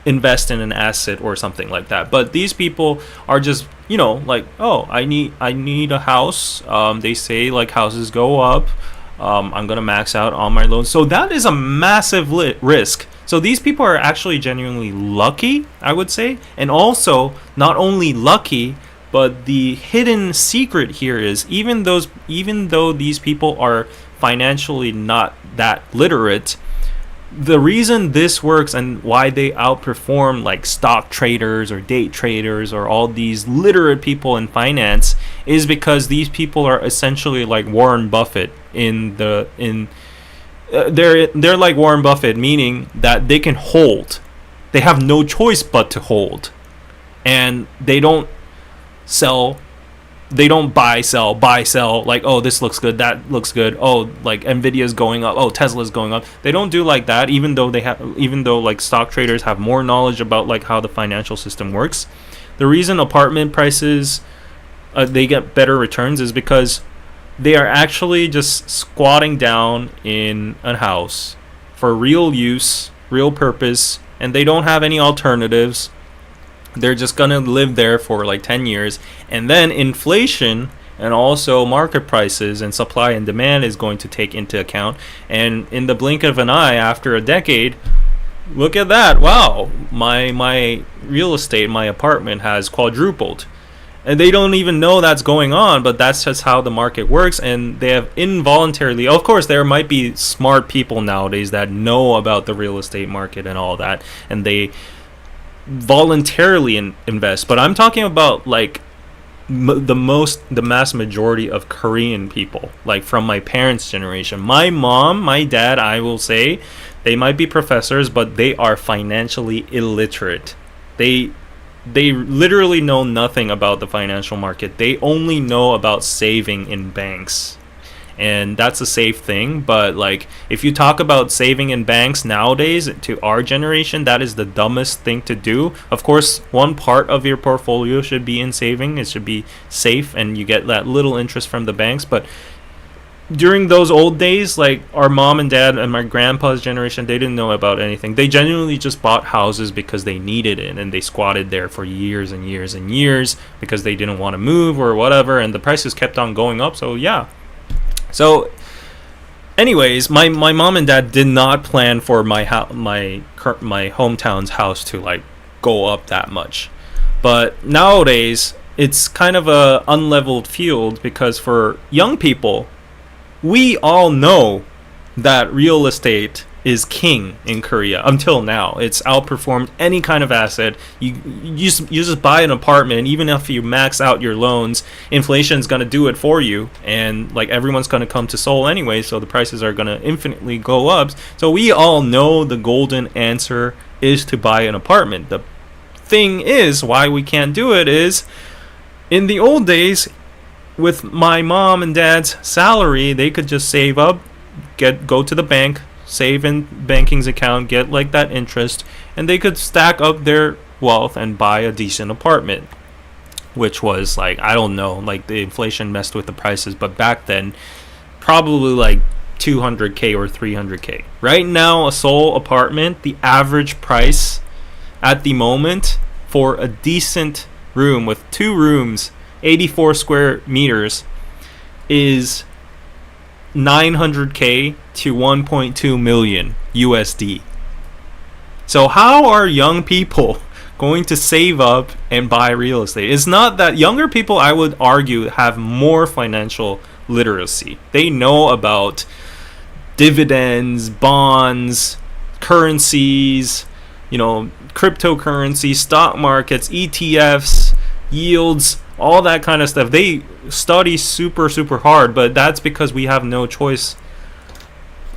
invest in an asset or something like that. But these people are just, like, oh, I need a house. They say like houses go up. I'm gonna max out on my loans. So that is a massive risk. So these people are actually genuinely lucky, I would say. And also, not only lucky, but the hidden secret here is, even though these people are financially not that literate, the reason this works and why they outperform like stock traders or day traders or all these literate people in finance is because these people are essentially like Warren Buffett they're like Warren Buffett, meaning that they can hold. They have no choice but to hold. and they don't sell, buy sell, like, oh, this looks good, that looks good, oh, like Nvidia's going up, oh, Tesla's going up. They don't do like that, even though like stock traders have more knowledge about like how the financial system works. The reason apartment prices they get better returns is because they are actually just squatting down in a house for real use, real purpose, and they don't have any alternatives. They're just gonna live there for like 10 years, and then inflation and also market prices and supply and demand is going to take into account, and in the blink of an eye, after a decade, look at that, wow, my real estate, my apartment has quadrupled. And they don't even know that's going on, but that's just how the market works. And they have involuntarily, of course, there might be smart people nowadays that know about the real estate market and all that, and they voluntarily invest. But I'm talking about like the mass majority of Korean people, like from my parents' generation. My mom, my dad, I will say, they might be professors, but they are financially illiterate. They literally know nothing about the financial market. They only know about saving in banks. And that's a safe thing, but like if you talk about saving in banks nowadays to our generation, that is the dumbest thing to do. Of course, one part of your portfolio should be in saving. It should be safe and you get that little interest from the banks, but during those old days, like our mom and dad and my grandpa's generation, they didn't know about anything. They genuinely just bought houses because they needed it, and they squatted there for years and years and years because they didn't want to move or whatever, and the prices kept on going up. So yeah. So anyways, my mom and dad did not plan for my hometown's house to like go up that much. But nowadays, it's kind of a unleveled field because for young people, we all know that real estate is king in Korea until now. It's outperformed any kind of asset. You just buy an apartment, even if you max out your loans, inflation's gonna do it for you, and like everyone's gonna come to Seoul anyway, so the prices are gonna infinitely go up. So we all know the golden answer is to buy an apartment. The thing is, why we can't do it is, in the old days, with my mom and dad's salary, they could just save up, go to the bank, save in banking's account, get like that interest, and they could stack up their wealth and buy a decent apartment, which was like, I don't know, like the inflation messed with the prices, but back then probably like 200k or 300k. Right now, a Seoul apartment, the average price at the moment for a decent room with 2 rooms, 84 square meters, is 900k to 1.2 million USD. So how are young people going to save up and buy real estate? It's not that younger people, I would argue, have more financial literacy. They know about dividends, bonds, currencies, cryptocurrency, stock markets, ETFs, yields, all that kind of stuff. They study super hard, but that's because we have no choice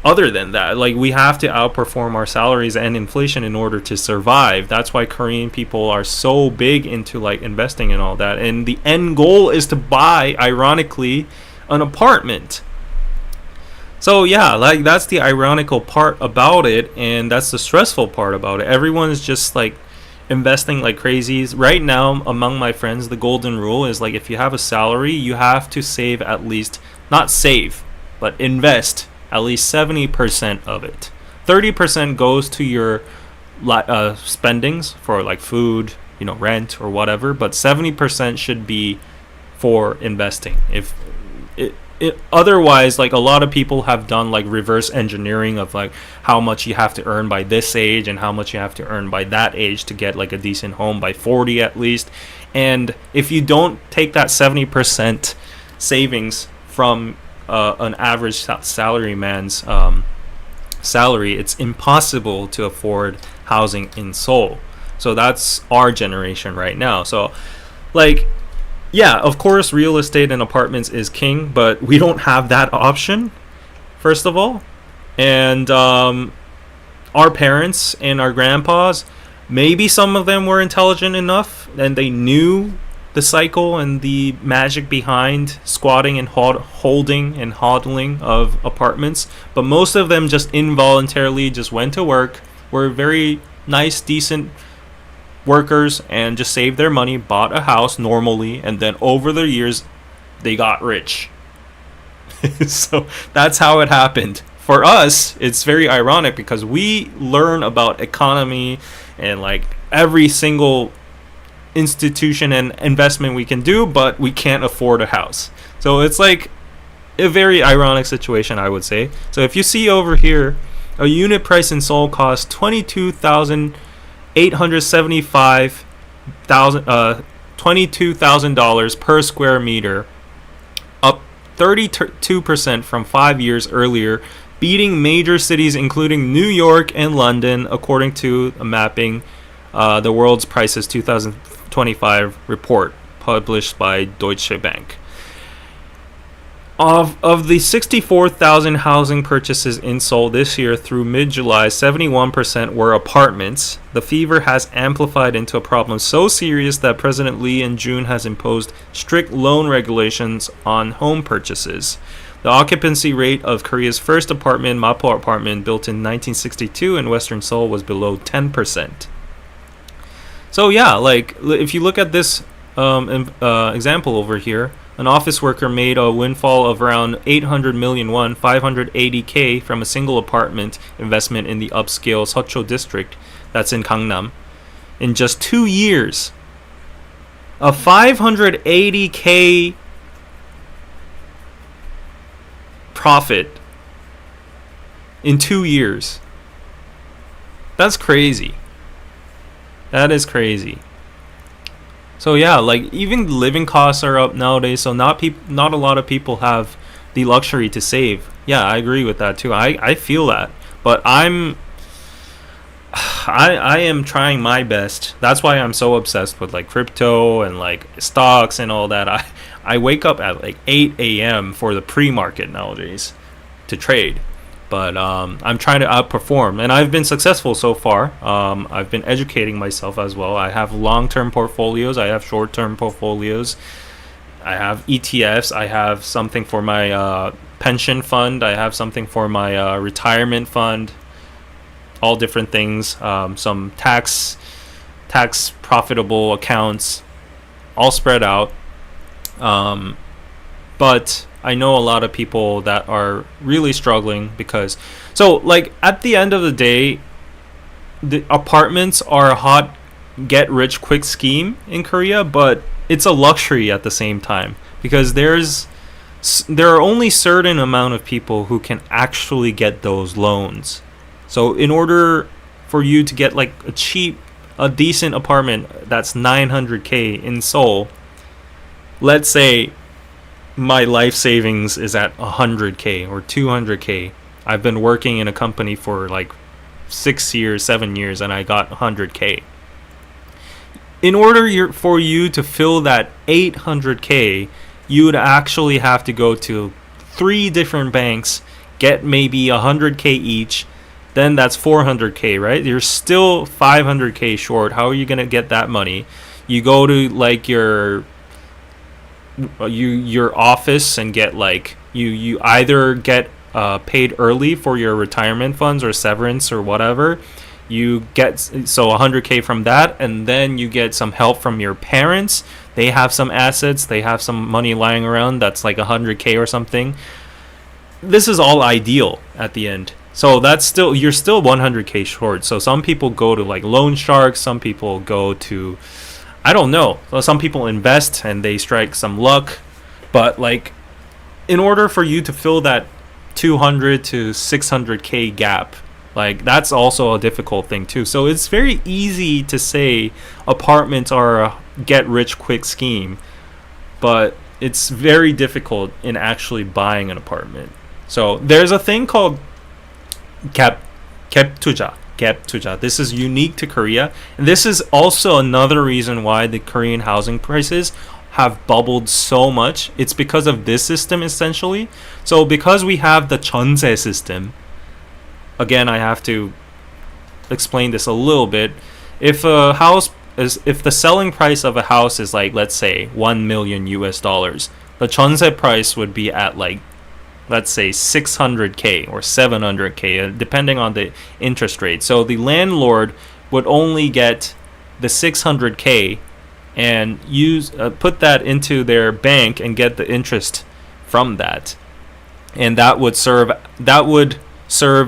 other than that. Like, we have to outperform our salaries and inflation in order to survive. That's why Korean people are so big into like investing and all that, and the end goal is to buy, ironically, an apartment. So yeah, like that's the ironical part about it, and that's the stressful part about it. Everyone is just like investing like crazies right now. Among my friends, the golden rule is like, if you have a salary, you have to save at least, not save, but invest at least 70% of it. 30% goes to your spendings for like food, rent or whatever, but 70% should be for investing. If otherwise, like, a lot of people have done like reverse engineering of like how much you have to earn by this age and how much you have to earn by that age to get like a decent home by 40 at least. And if you don't take that 70% savings from an average salaryman's salary, it's impossible to afford housing in Seoul. So that's our generation right now. So like, yeah, of course, real estate and apartments is king, but we don't have that option, first of all. And our parents and our grandpas, Maybe some of them were intelligent enough and they knew the cycle and the magic behind squatting and holding and hodling of apartments, but most of them just involuntarily just went to work, were very nice, decent workers, and just saved their money, bought a house normally, and then over the years they got rich. So that's how it happened. For us, it's very ironic because we learn about economy and like every single institution and investment we can do, but we can't afford a house. So it's like a very ironic situation, I would say. So if you see over here, a unit price in Seoul costs $22,000 per square meter, up 32% from 5 years earlier, beating major cities including New York and London, according to a mapping, the World's Prices 2025 report published by Deutsche Bank. Of the 64,000 housing purchases in Seoul this year through mid-July, 71% were apartments. The fever has amplified into a problem so serious that President Lee in June has imposed strict loan regulations on home purchases. The occupancy rate of Korea's first apartment, Mapo apartment, built in 1962 in Western Seoul, was below 10%. So yeah, like if you look at this example over here, an office worker made a windfall of around 800 million won, 580k, from a single apartment investment in the upscale Seocho district that's in Gangnam in just 2 years. A 580k profit in 2 years. That's crazy. That is crazy. So yeah, like even living costs are up nowadays, so not a lot of people have the luxury to save. Yeah, I agree with that too. I feel that. But I am trying my best. That's why I'm so obsessed with like crypto and like stocks and all that. I wake up at like 8 a.m. for the pre-market nowadays to trade. But I'm trying to outperform, and I've been successful so far. I've been educating myself as well. I have long-term portfolios. I have short-term portfolios. I have ETFs. I have something for my pension fund. I have something for my retirement fund. All different things. Some tax profitable accounts, all spread out. But I know a lot of people that are really struggling because, so like at the end of the day, the apartments are a hot get rich quick scheme in Korea, but it's a luxury at the same time because there are only certain amount of people who can actually get those loans. So in order for you to get like a decent apartment that's 900k in Seoul, let's say my life savings is at 100k or 200k. I've been working in a company for like 7 years, and I got 100k. In order for you to fill that 800k, you would actually have to go to 3 different banks, get maybe 100k each. Then that's 400k, right? You're still 500k short. How are you gonna get that money? You go to like your office and get like you either get paid early for your retirement funds or severance or whatever. You get 100k from that, and then you get some help from your parents. They have some assets, they have some money lying around that's like 100k or something. This is all ideal at the end. So you're still 100k short. So some people go to like loan sharks, some people go to, I don't know. Some people invest and they strike some luck, but like in order for you to fill that 200 to 600k gap, like that's also a difficult thing too. So it's very easy to say apartments are a get rich quick scheme, but it's very difficult in actually buying an apartment. So there's a thing called gap 투자. This is unique to Korea, and this is also another reason why the Korean housing prices have bubbled so much. It's because of this system essentially. So because we have the 전세 system, again I have to explain this a little bit. if the selling price of a house is like, let's say, 1 million US dollars, the 전세 price would be at like, let's say 600k or 700k, depending on the interest rate. So the landlord would only get the 600k and put that into their bank and get the interest from that, and that would serve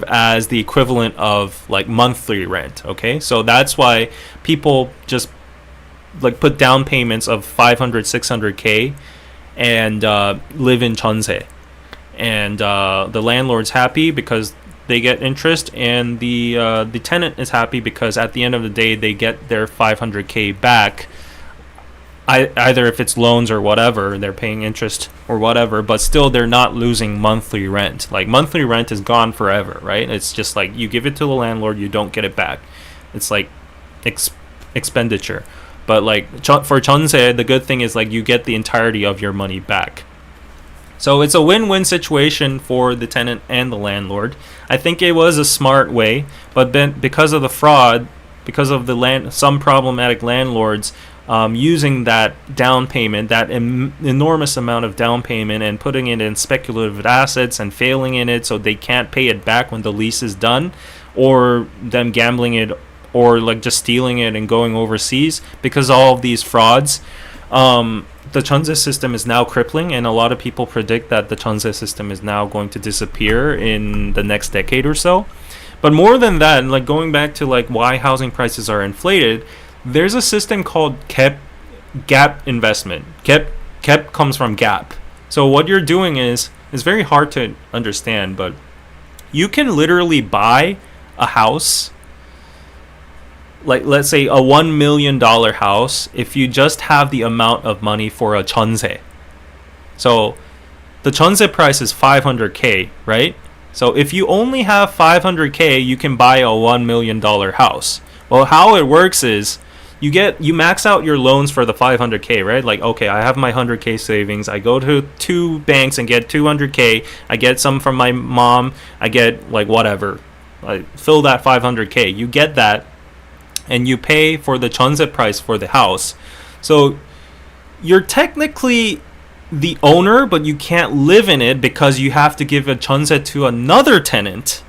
as the equivalent of like monthly rent. Okay, so that's why people just like put down payments of 500, 600k and live in 전세, and the landlord's happy because they get interest, and the tenant is happy because at the end of the day they get their 500k back. Either if it's loans or whatever, they're paying interest or whatever, but still they're not losing monthly rent. Like monthly rent is gone forever, right? It's just like you give it to the landlord, you don't get it back. It's like expenditure. But like for 전세, the good thing is like you get the entirety of your money back. So it's a win-win situation for the tenant and the landlord. I think it was a smart way, but then because of the fraud, because of some problematic landlords using that down payment, that enormous amount of down payment, and putting it in speculative assets and failing in it so they can't pay it back when the lease is done, or them gambling it, or like just stealing it and going overseas. Because all of these frauds, the 전세 system is now crippling, and a lot of people predict that the 전세 system is now going to disappear in the next decade or so. But more than that, like going back to like why housing prices are inflated, there's a system called gap investment. Gap comes from gap. So what you're doing is very hard to understand, but you can literally buy a house, like let's say a $1 million house, if you just have the amount of money for a 전세. So the 전세 price is 500k, right? So if you only have 500k, you can buy a $1 million house. Well, how it works is you max out your loans for the 500k, right? Like, okay, I have my 100k savings. I go to two banks and get 200k. I get some from my mom. I get like whatever. I fill that 500k. You get that, and you pay for the 전세 price for the house. So you're technically the owner, but you can't live in it because you have to give a 전세 to another tenant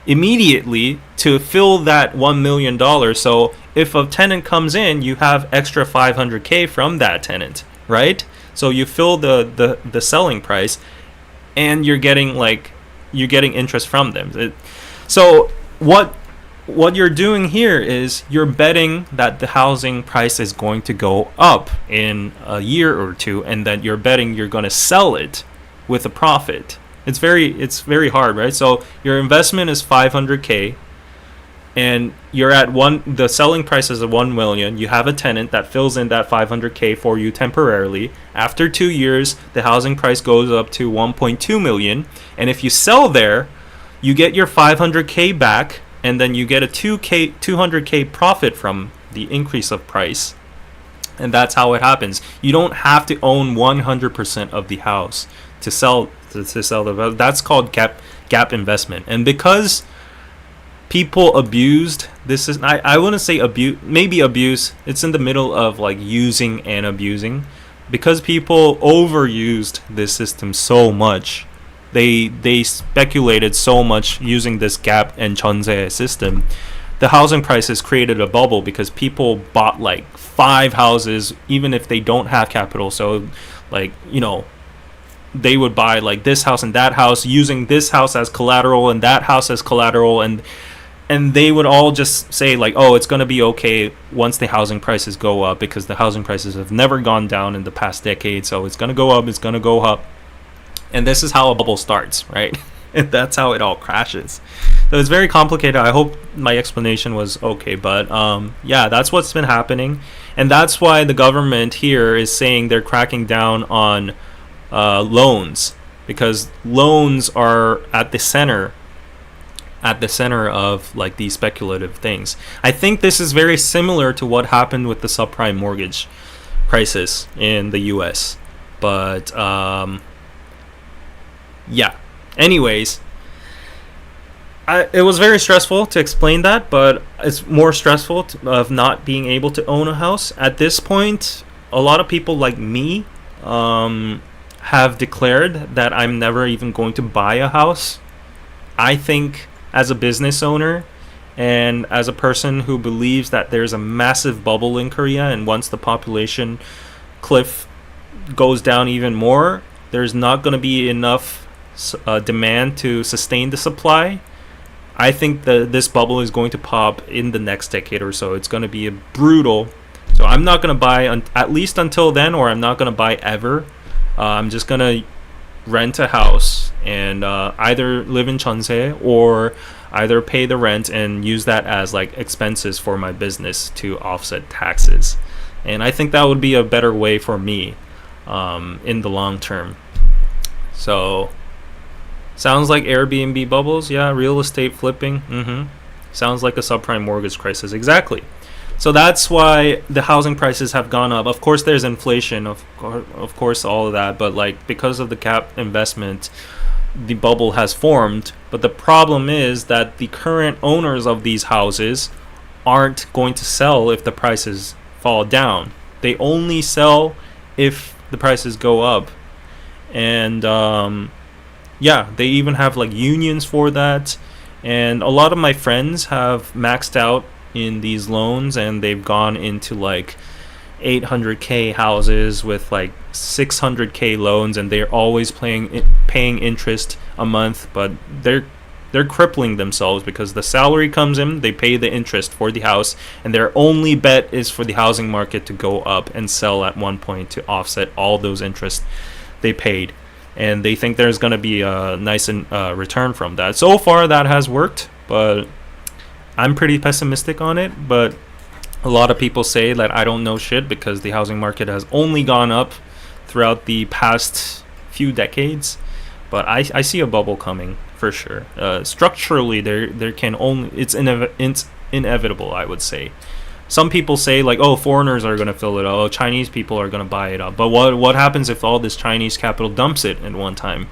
immediately to fill that $1 million. So if a tenant comes in, you have extra 500k from that tenant, right? So you fill the selling price, and you're getting interest from them. So what you're doing here is you're betting that the housing price is going to go up in a year or two, and that you're betting you're going to sell it with a profit. It's very hard, right? So your investment is 500k, and you're at the selling price is 1 million. You have a tenant that fills in that 500k for you temporarily. After 2 years, the housing price goes up to 1.2 million, and if you sell there, you get your 500k back, and then you get a 200k profit from the increase of price. And that's how it happens. You don't have to own 100% of the house to sell the. That's called gap investment. And because people abused this, is I wouldn't say abuse. It's in the middle of like using and abusing, because people overused this system so much. They speculated so much using this gap and 전세 system. The housing prices created a bubble because people bought like 5 houses even if they don't have capital. So like, they would buy like this house and that house, using this house as collateral and that house as collateral, and they would all just say like, oh, it's going to be okay once the housing prices go up, because the housing prices have never gone down in the past decade, so it's going to go up. And this is how a bubble starts, right? And that's how it all crashes. So it's very complicated. I hope my explanation was okay, but yeah, that's what's been happening, and that's why the government here is saying they're cracking down on loans, because loans are at the center of like these speculative things. I think this is very similar to what happened with the subprime mortgage crisis in the US, but yeah, anyways, It was very stressful to explain that, but it's more stressful of not being able to own a house. At this point, a lot of people like me have declared that I'm never even going to buy a house. I think as a business owner and as a person who believes that there's a massive bubble in Korea, and once the population cliff goes down even more, there's not going to be enough demand to sustain the supply. I think that this bubble is going to pop in the next decade or so. It's going to be a brutal. So I'm not going to buy at least until then, or I'm not going to buy ever. I'm just going to rent a house and either live in Cheonse or either pay the rent and use that as like expenses for my business to offset taxes. And I think that would be a better way for me in the long term. So sounds like Airbnb bubbles. Yeah, real estate flipping. Sounds like a subprime mortgage crisis. Exactly. So that's why the housing prices have gone up. Of course, there's inflation. Of course, all of that. But like because of the cap investment, the bubble has formed. But the problem is that the current owners of these houses aren't going to sell if the prices fall down. They only sell if the prices go up. And yeah, they even have like unions for that. And a lot of my friends have maxed out in these loans, and they've gone into like 800k houses with like 600k loans, and they're always paying interest a month, but they're crippling themselves because the salary comes in, they pay the interest for the house, and their only bet is for the housing market to go up and sell at one point to offset all those interest they paid. And they think there's going to be a nice return from that. So far that has worked, but I'm pretty pessimistic on it. But a lot of people say that I don't know shit because the housing market has only gone up throughout the past few decades. But I see a bubble coming for sure. Structurally, there can only it's inevitable, I would say. Some people say like, oh, foreigners are going to fill it up. Oh, Chinese people are going to buy it up. But what happens if all this Chinese capital dumps it at one time?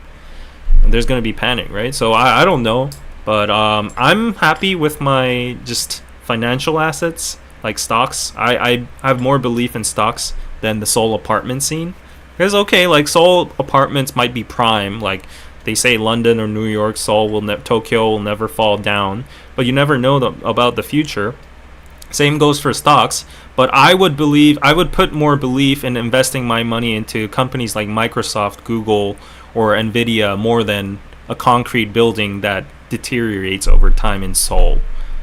And there's going to be panic, right? So I don't know. But I'm happy with my just financial assets, like stocks. I have more belief in stocks than the Seoul apartment scene. Because, okay, like Seoul apartments might be prime. Like they say London or New York, Tokyo will never fall down. But you never know about the future. Same goes for stocks, but I would put more belief in investing my money into companies like Microsoft, Google, or Nvidia more than a concrete building that deteriorates over time in Seoul.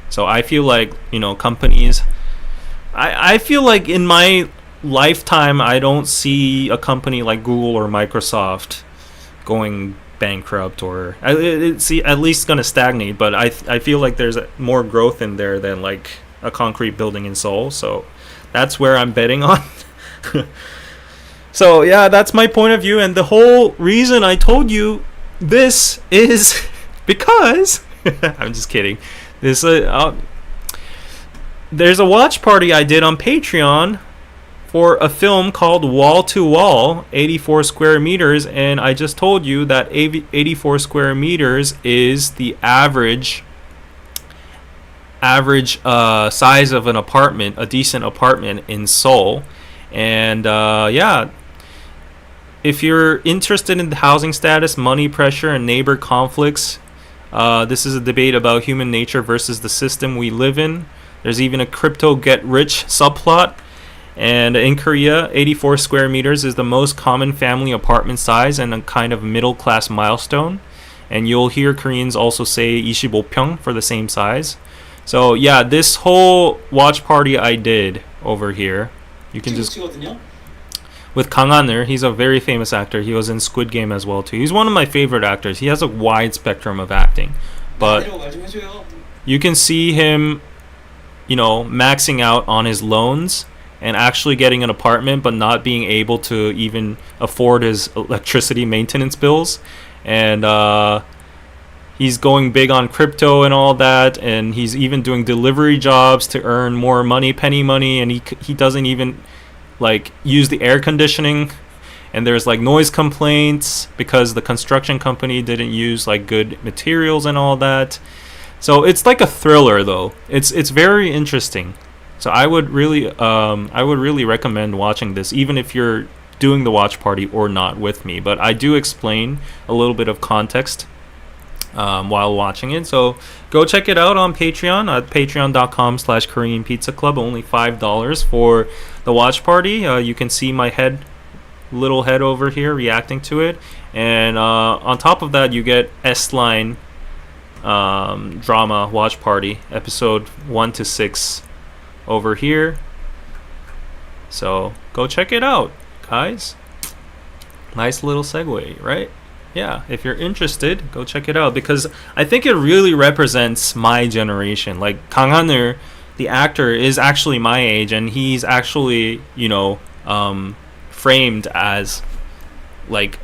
So I feel like, companies, I feel like in my lifetime, I don't see a company like Google or Microsoft going bankrupt or it's at least going to stagnate, but I feel like there's more growth in there than like a concrete building in Seoul, so that's where I'm betting on. So yeah, that's my point of view, and the whole reason I told you this is because I'm just kidding. There's a watch party I did on Patreon for a film called Wall to Wall, 84 square meters, and I just told you that 84 square meters is the average size of an apartment, a decent apartment in Seoul. And yeah, if you're interested in the housing status, money pressure, and neighbor conflicts, this is a debate about human nature versus the system we live in. There's even a crypto get rich subplot. And in Korea, 84 square meters is the most common family apartment size and a kind of middle class milestone. And you'll hear Koreans also say 25평 for the same size. So yeah, this whole watch party I did over here, you can just with Kang Han-er. He's a very famous actor. He was in Squid Game as well too. He's one of my favorite actors. He has a wide spectrum of acting, but you can see him, maxing out on his loans and actually getting an apartment, but not being able to even afford his electricity maintenance bills, and he's going big on crypto and all that, and he's even doing delivery jobs to earn more money, penny money, and he doesn't even like use the air conditioning, and there's like noise complaints because the construction company didn't use like good materials and all that. So it's like a thriller though. It's very interesting. So I would really recommend watching this, even if you're doing the watch party or not with me. But I do explain a little bit of context while watching it. So go check it out on Patreon at patreon.com/KoreanPizzaClub. Only $5 for the watch party. You can see my little head over here reacting to it, and on top of that you get S-Line drama watch party episode 1 to 6 over here. So go check it out, guys. Nice little segue, right? Yeah, if you're interested, go check it out, because I think it really represents my generation. Like Kang Han-er, the actor, is actually my age, and he's actually, framed as like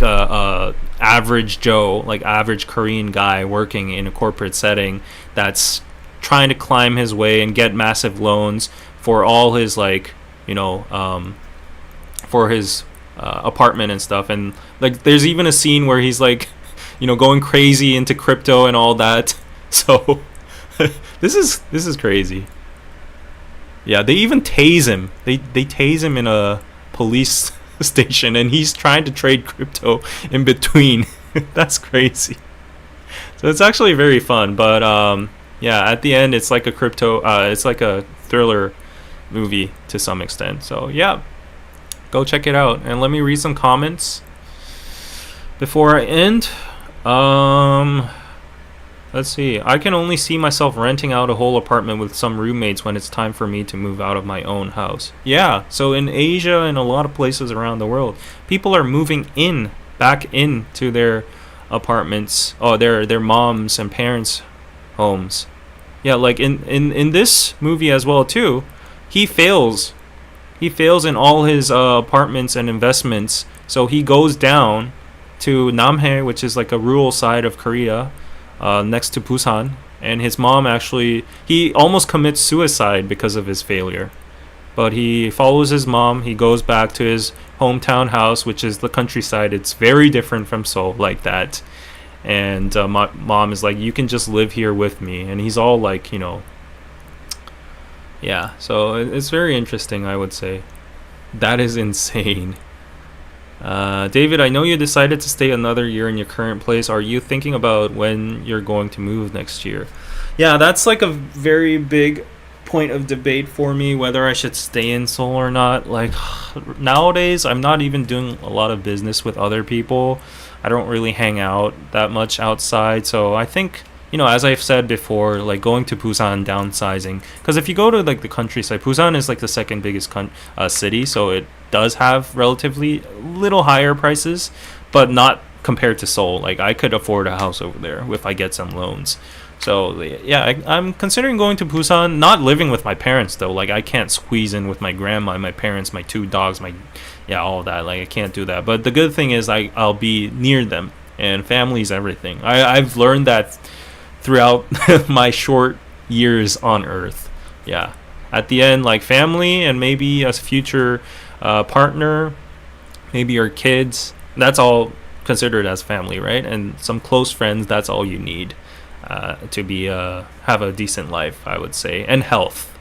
a average Joe, like average Korean guy working in a corporate setting that's trying to climb his way and get massive loans for all his for his apartment and stuff. And like there's even a scene where he's like going crazy into crypto and all that. So this is crazy. Yeah, they even tase him. They tase him in a police station, and he's trying to trade crypto in between. That's crazy. So it's actually very fun. But yeah, at the end it's like a it's like a thriller movie to some extent. So yeah, go check it out, and let me read some comments before I end. Let's see. I can only see myself renting out a whole apartment with some roommates when it's time for me to move out of my own house. Yeah, so in Asia and a lot of places around the world, people are moving back into their apartments, their moms and parents' homes. Yeah, like in this movie as well too, he fails. He fails in all his apartments and investments, so he goes down to Namhae, which is like a rural side of Korea, next to Busan, and his mom he almost commits suicide because of his failure, but he follows his mom. He goes back to his hometown house, which is the countryside. It's very different from Seoul, like that. And my mom is like, you can just live here with me, and he's all like, yeah. So it's very interesting, I would say. That is insane. David, I know you decided to stay another year in your current place. Are you thinking about when you're going to move next year? Yeah, that's like a very big point of debate for me, whether I should stay in Seoul or not. Like nowadays, I'm not even doing a lot of business with other people. I don't really hang out that much outside. So I think, as I've said before, like going to Busan, downsizing. Because if you go to like the countryside, Busan is like the second biggest city, so it does have relatively little higher prices, but not compared to Seoul. Like I could afford a house over there if I get some loans. So yeah, I'm considering going to Busan. Not living with my parents though. Like I can't squeeze in with my grandma, my parents, my 2 dogs, all of that. Like I can't do that. But the good thing is I'll be near them, and family's everything. I've learned that throughout my short years on Earth. Yeah, at the end, like family and maybe a future partner, maybe your kids, that's all considered as family, right? And some close friends, that's all you need to be have a decent life, I would say. And health,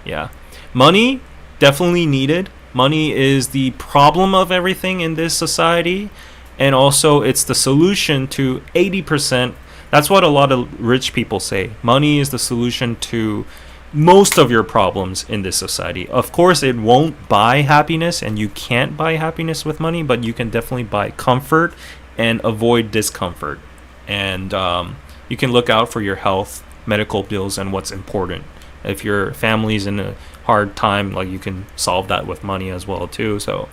yeah. Money, definitely needed. Money is the problem of everything in this society, and also it's the solution to 80%. That's what a lot of rich people say. Money is the solution to most of your problems in this society. Of course, it won't buy happiness, and you can't buy happiness with money, but you can definitely buy comfort and avoid discomfort. And you can look out for your health, medical bills, and what's important. If your family's in a hard time, like you can solve that with money as well too. So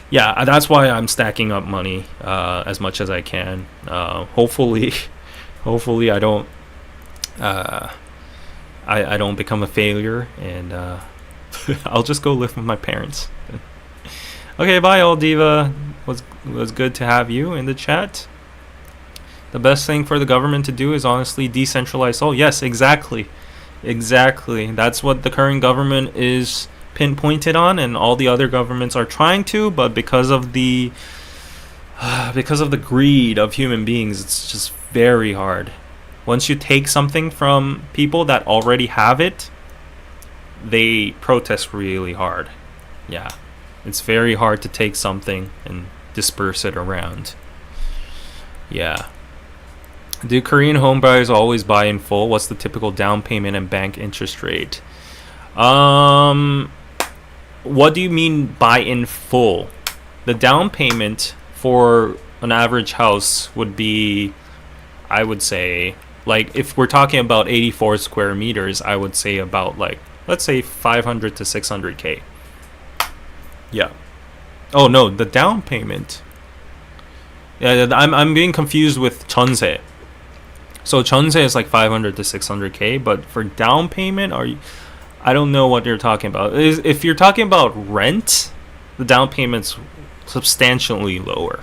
yeah, that's why I'm stacking up money as much as I can. Hopefully I don't I don't become a failure, and I'll just go live with my parents. Okay, bye all, Diva. Was good to have you in the chat. The best thing for the government to do is honestly decentralize Seoul. Yes, exactly. That's what the current government is pinpointed on, and all the other governments are trying to, but because of the greed of human beings, it's just very hard. Once you take something from people that already have it, they protest really hard. Yeah, it's very hard to take something and disperse it around. Yeah. Do Korean home buyers always buy in full? What's the typical down payment and bank interest rate? What do you mean buy in full? The down payment for an average house would be, I would say, like if we're talking about 84 square meters, I would say about like, let's say 500 to 600K. Yeah. Oh no, the down payment. Yeah, I'm being confused with 전세. So 전세 is like 500 to 600K, but for down payment, I don't know what you're talking about. If you're talking about rent, the down payment's substantially lower.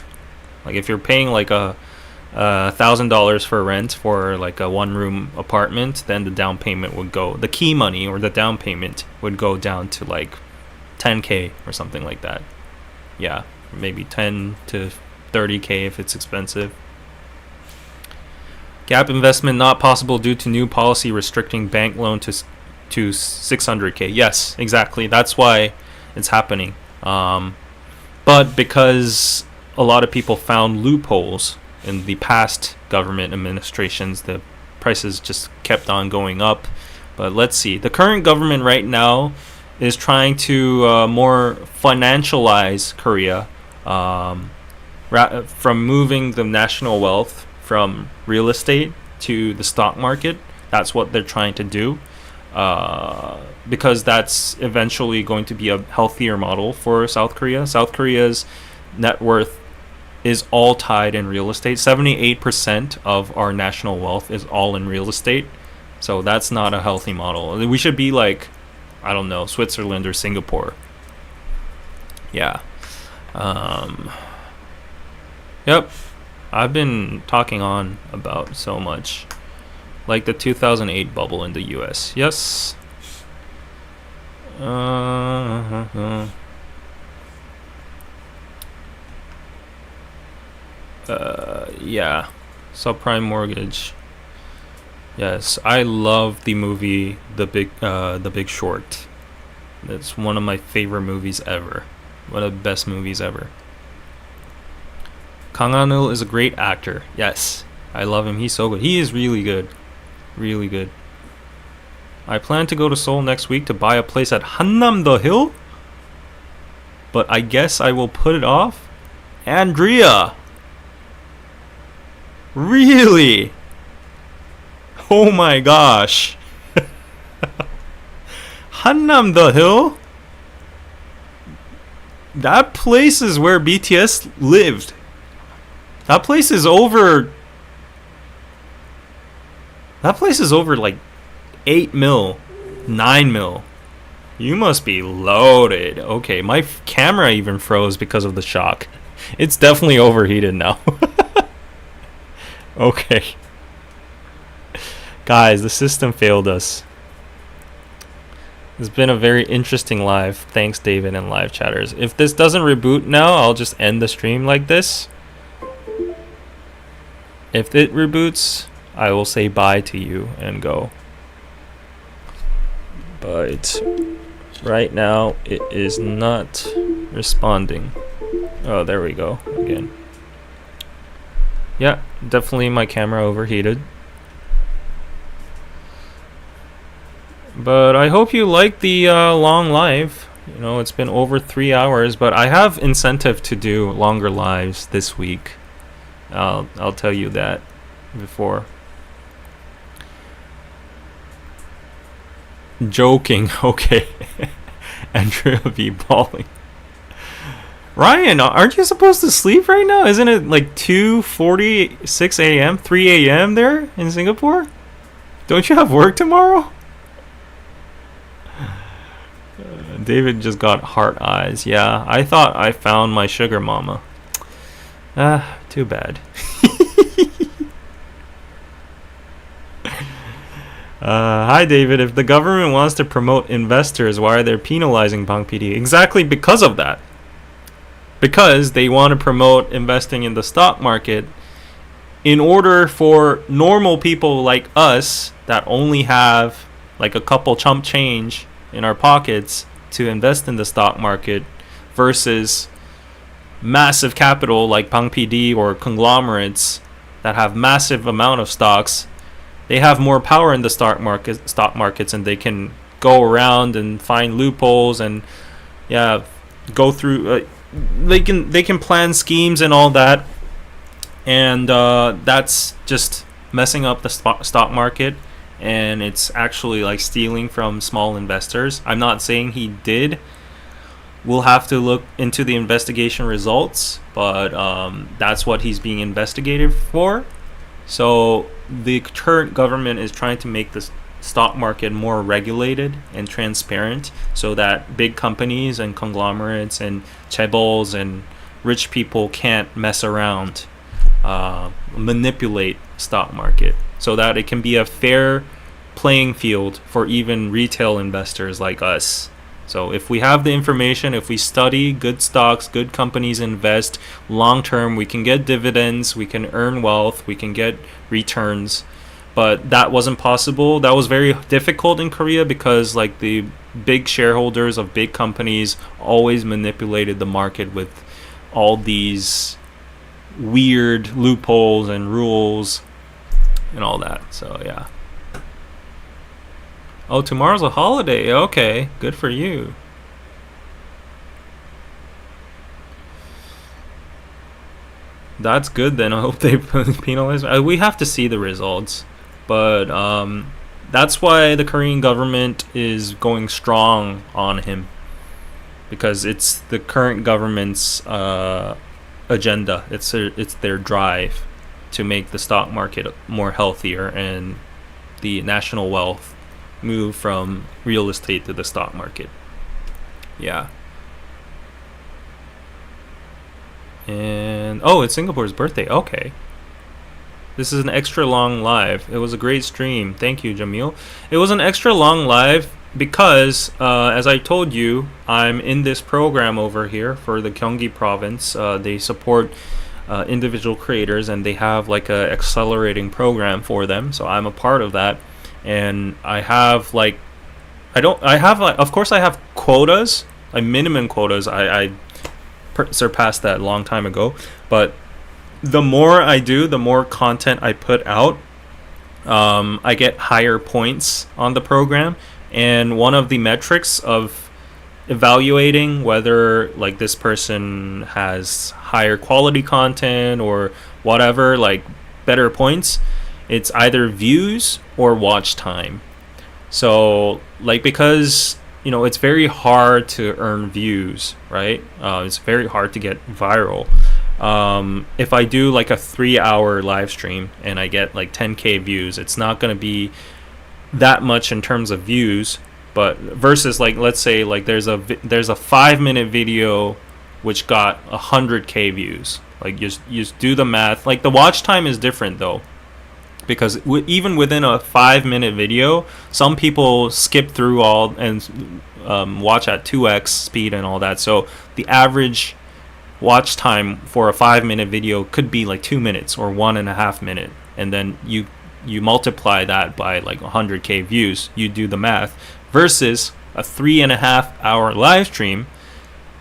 Like if you're paying like $1,000 for rent for like a one-room apartment, then the down payment would go, the key money or the down payment would go down to like 10K or something like that. Yeah, maybe 10 to 30K if it's expensive. Gap investment not possible due to new policy restricting bank loan to 600K. Yes, exactly. That's why it's happening. But because a lot of people found loopholes in the past government administrations, the prices just kept on going up. But let's see. The current government right now is trying to more financialize Korea, from moving the national wealth from real estate to the stock market. That's what they're trying to do, because that's eventually going to be a healthier model for South Korea. South Korea's net worth is all tied in real estate. 78% of our national wealth is all in real estate. So that's not a healthy model. We should be like, I don't know, Switzerland or Singapore. Yeah. Yep. I've been talking on about so much. Like the 2008 bubble in the US. Yes. Yeah. Subprime mortgage. Yes, I love the movie The Big Short. It's one of my favorite movies ever. One of the best movies ever. Kang Han-il is a great actor. Yes, I love him. He's so good. He is really good. Really good. I plan to go to Seoul next week to buy a place at Hannam-do Hill, but I guess I will put it off. Andrea! Really? Oh my gosh. Hannam-do Hill? That place is where BTS lived. That place is over. That place is over like 8 mil, 9 mil. You must be loaded. Okay, my camera even froze because of the shock. It's definitely overheated now. Okay. Guys, the system failed us. It's been a very interesting live. Thanks, David and live chatters. If this doesn't reboot now, I'll just end the stream like this. If it reboots, I will say bye to you and go. But right now, it is not responding. Oh, there we go again. Yeah, definitely my camera overheated. But I hope you like the long live. You know, it's been over 3 hours, but I have incentive to do longer lives this week. I'll tell you that before. Joking, okay. Andrea be balling. Ryan, aren't you supposed to sleep right now? Isn't it like 2:46 a.m., 3 a.m. there in Singapore? Don't you have work tomorrow? David just got heart eyes. Yeah, I thought I found my sugar mama. Too bad. Hi David, if the government wants to promote investors, why are they penalizing Bang PD? Exactly because of that. Because they want to promote investing in the stock market, in order for normal people like us that only have like a couple chump change in our pockets to invest in the stock market versus massive capital like Bang PD or conglomerates that have massive amount of stocks, they have more power in the stock markets, and they can go around and find loopholes and go through. They can plan schemes and all that, and that's just messing up the stock market, and it's actually like stealing from small investors. I'm not saying he did. We'll have to look into the investigation results, but that's what he's being investigated for. So the current government is trying to make the stock market more regulated and transparent so that big companies and conglomerates and chaebols and rich people can't mess around, manipulate stock market, so that it can be a fair playing field for even retail investors like us. So if we have the information, if we study good stocks, good companies, invest long term, we can get dividends, we can earn wealth, we can get returns. But that wasn't possible. That was very difficult in Korea because like the big shareholders of big companies always manipulated the market with all these weird loopholes and rules and all that. So yeah. Oh, tomorrow's a holiday. Okay, good for you. That's good then. I hope they penalize. We have to see the results, but that's why the Korean government is going strong on him, because it's the current government's agenda. It's their drive to make the stock market more healthier and the national wealth move from real estate to the stock market. Yeah. And it's Singapore's birthday. Okay. This is an extra long live. It was a great stream. Thank you, Jamil. It was an extra long live because, as I told you, I'm in this program over here for the Gyeonggi province. They support individual creators, and they have like a accelerating program for them. So I'm a part of that. And I have of course I have quotas, like minimum quotas. I surpassed that a long time ago, but the more I do, the more content I put out, I get higher points on the program. And one of the metrics of evaluating whether like this person has higher quality content or whatever, like better points, it's either views or watch time. So like, because it's very hard to earn views, right? It's very hard to get viral. If I do like a 3-hour live stream and I get like 10k views, it's not going to be that much in terms of views, but versus like, let's say like there's a 5-minute video which got 100k views. Like you just do the math. Like the watch time is different though, because even within a 5-minute video, some people skip through all and watch at 2x speed and all that. So the average watch time for a 5-minute video could be like 2 minutes or 1.5 minutes, and then you multiply that by like 100k views. You do the math versus a 3.5-hour live stream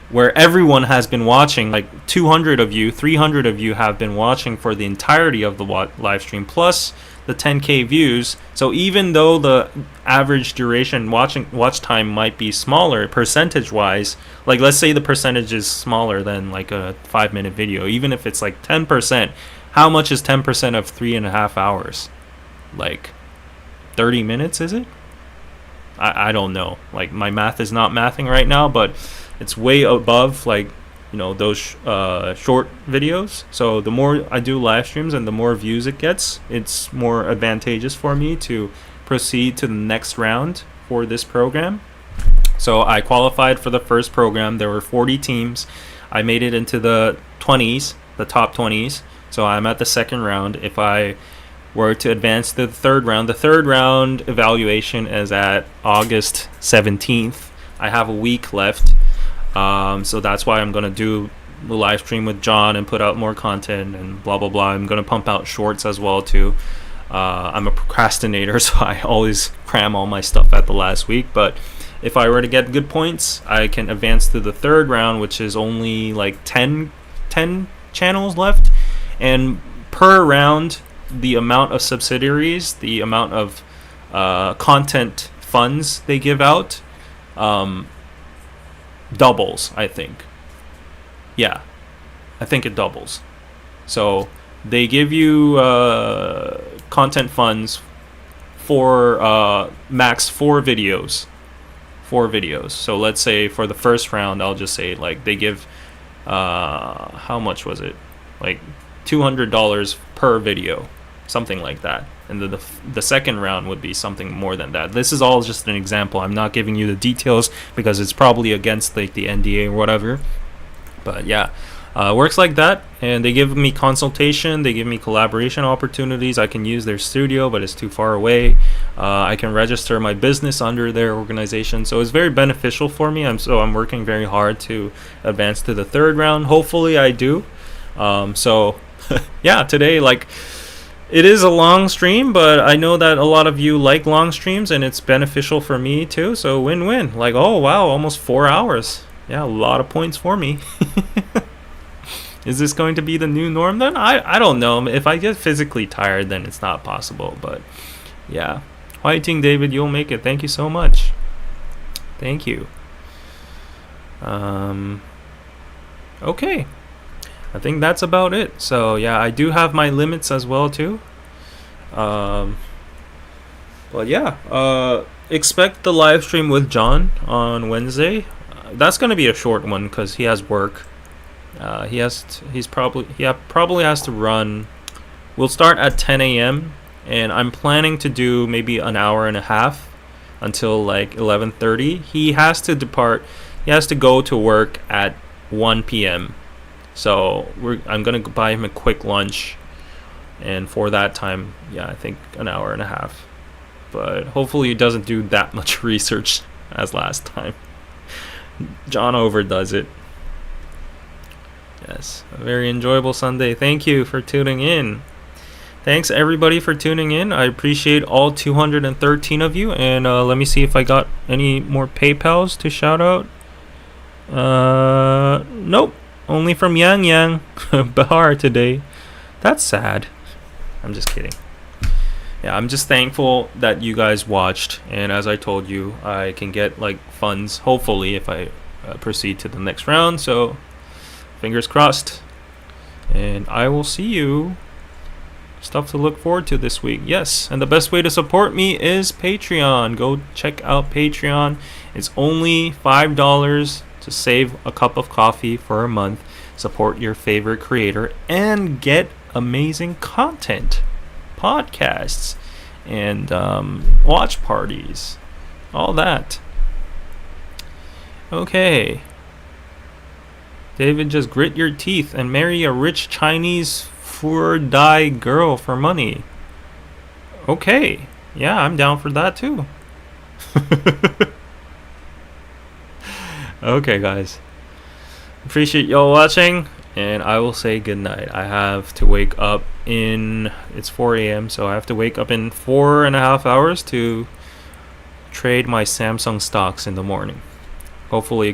where everyone has been watching, like 200 of you, 300 of you have been watching for the entirety of the live stream, plus the 10k views. So even though the average duration watch time might be smaller percentage wise, like let's say the percentage is smaller than like a 5-minute video, even if it's like 10%, how much is 10% of 3.5 hours? Like 30 minutes, is it? I don't know. Like my math is not mathing right now, but it's way above like those short videos. So the more I do live streams and the more views it gets, it's more advantageous for me to proceed to the next round for this program. So I qualified for the first program. There were 40 teams. I made it into the 20s, the top 20s. So I'm at the second round. If I were to advance to the third round evaluation is at August 17th. I have a week left. So that's why I'm going to do the live stream with John and put out more content and blah blah blah. I'm gonna pump out shorts as well too. I'm a procrastinator, so I always cram all my stuff at the last week. But if I were to get good points, I can advance to the third round, which is only like 10 channels left. And per round, the amount of subsidiaries, the amount of content funds they give out, doubles, I think. Yeah, I think it doubles. So they give you content funds for max 4 videos. 4 videos. So let's say for the first round, I'll just say like they give how much was it? Like $200 per video, something like that. And the second round would be something more than that. This is all just an example. I'm not giving you the details because it's probably against like the NDA or whatever. But yeah, works like that. And they give me consultation, they give me collaboration opportunities. I can use their studio, but it's too far away. I can register my business under their organization, so it's very beneficial for me. I'm working very hard to advance to the third round. Hopefully I do. So yeah, today, like, it is a long stream, but I know that a lot of you like long streams, and it's beneficial for me too. So win-win. Like, oh wow, almost 4 hours. Yeah, a lot of points for me. Is this going to be the new norm then? I don't know. If I get physically tired, then it's not possible. But yeah, Fighting David, you'll make it. Thank you so much. Thank you. Okay, I think that's about it. So yeah, I do have my limits as well too. But yeah, expect the live stream with John on Wednesday. That's gonna be a short one because he has work. He probably has to run. We'll start at 10 a.m. and I'm planning to do maybe an hour and a half until like 11:30. He has to depart. He has to go to work at 1 p.m. So I'm gonna buy him a quick lunch, and for that time, yeah, I think an hour and a half. But hopefully he doesn't do that much research as last time. John overdoes it. Yes, a very enjoyable Sunday. Thank you for tuning in. Thanks everybody for tuning in. I appreciate all 213 of you. And let me see if I got any more PayPals to shout out. Nope. Only from Yangyang Bahar today. That's sad. I'm just kidding. Yeah, I'm just thankful that you guys watched. And as I told you, I can get like funds, hopefully, if I proceed to the next round. So fingers crossed. And I will see you. Stuff to look forward to this week. Yes, and the best way to support me is Patreon. Go check out Patreon. It's only $5 to save a cup of coffee for a month. Support your favorite creator and get amazing content, podcasts, and watch parties, all that. Okay. David, just grit your teeth and marry a rich Chinese fur-dye girl for money. Okay. Yeah, I'm down for that too. Okay, guys. Appreciate y'all watching, and I will say goodnight. I have to wake up it's 4 a.m., so I have to wake up in 4.5 hours to trade my Samsung stocks in the morning. Hopefully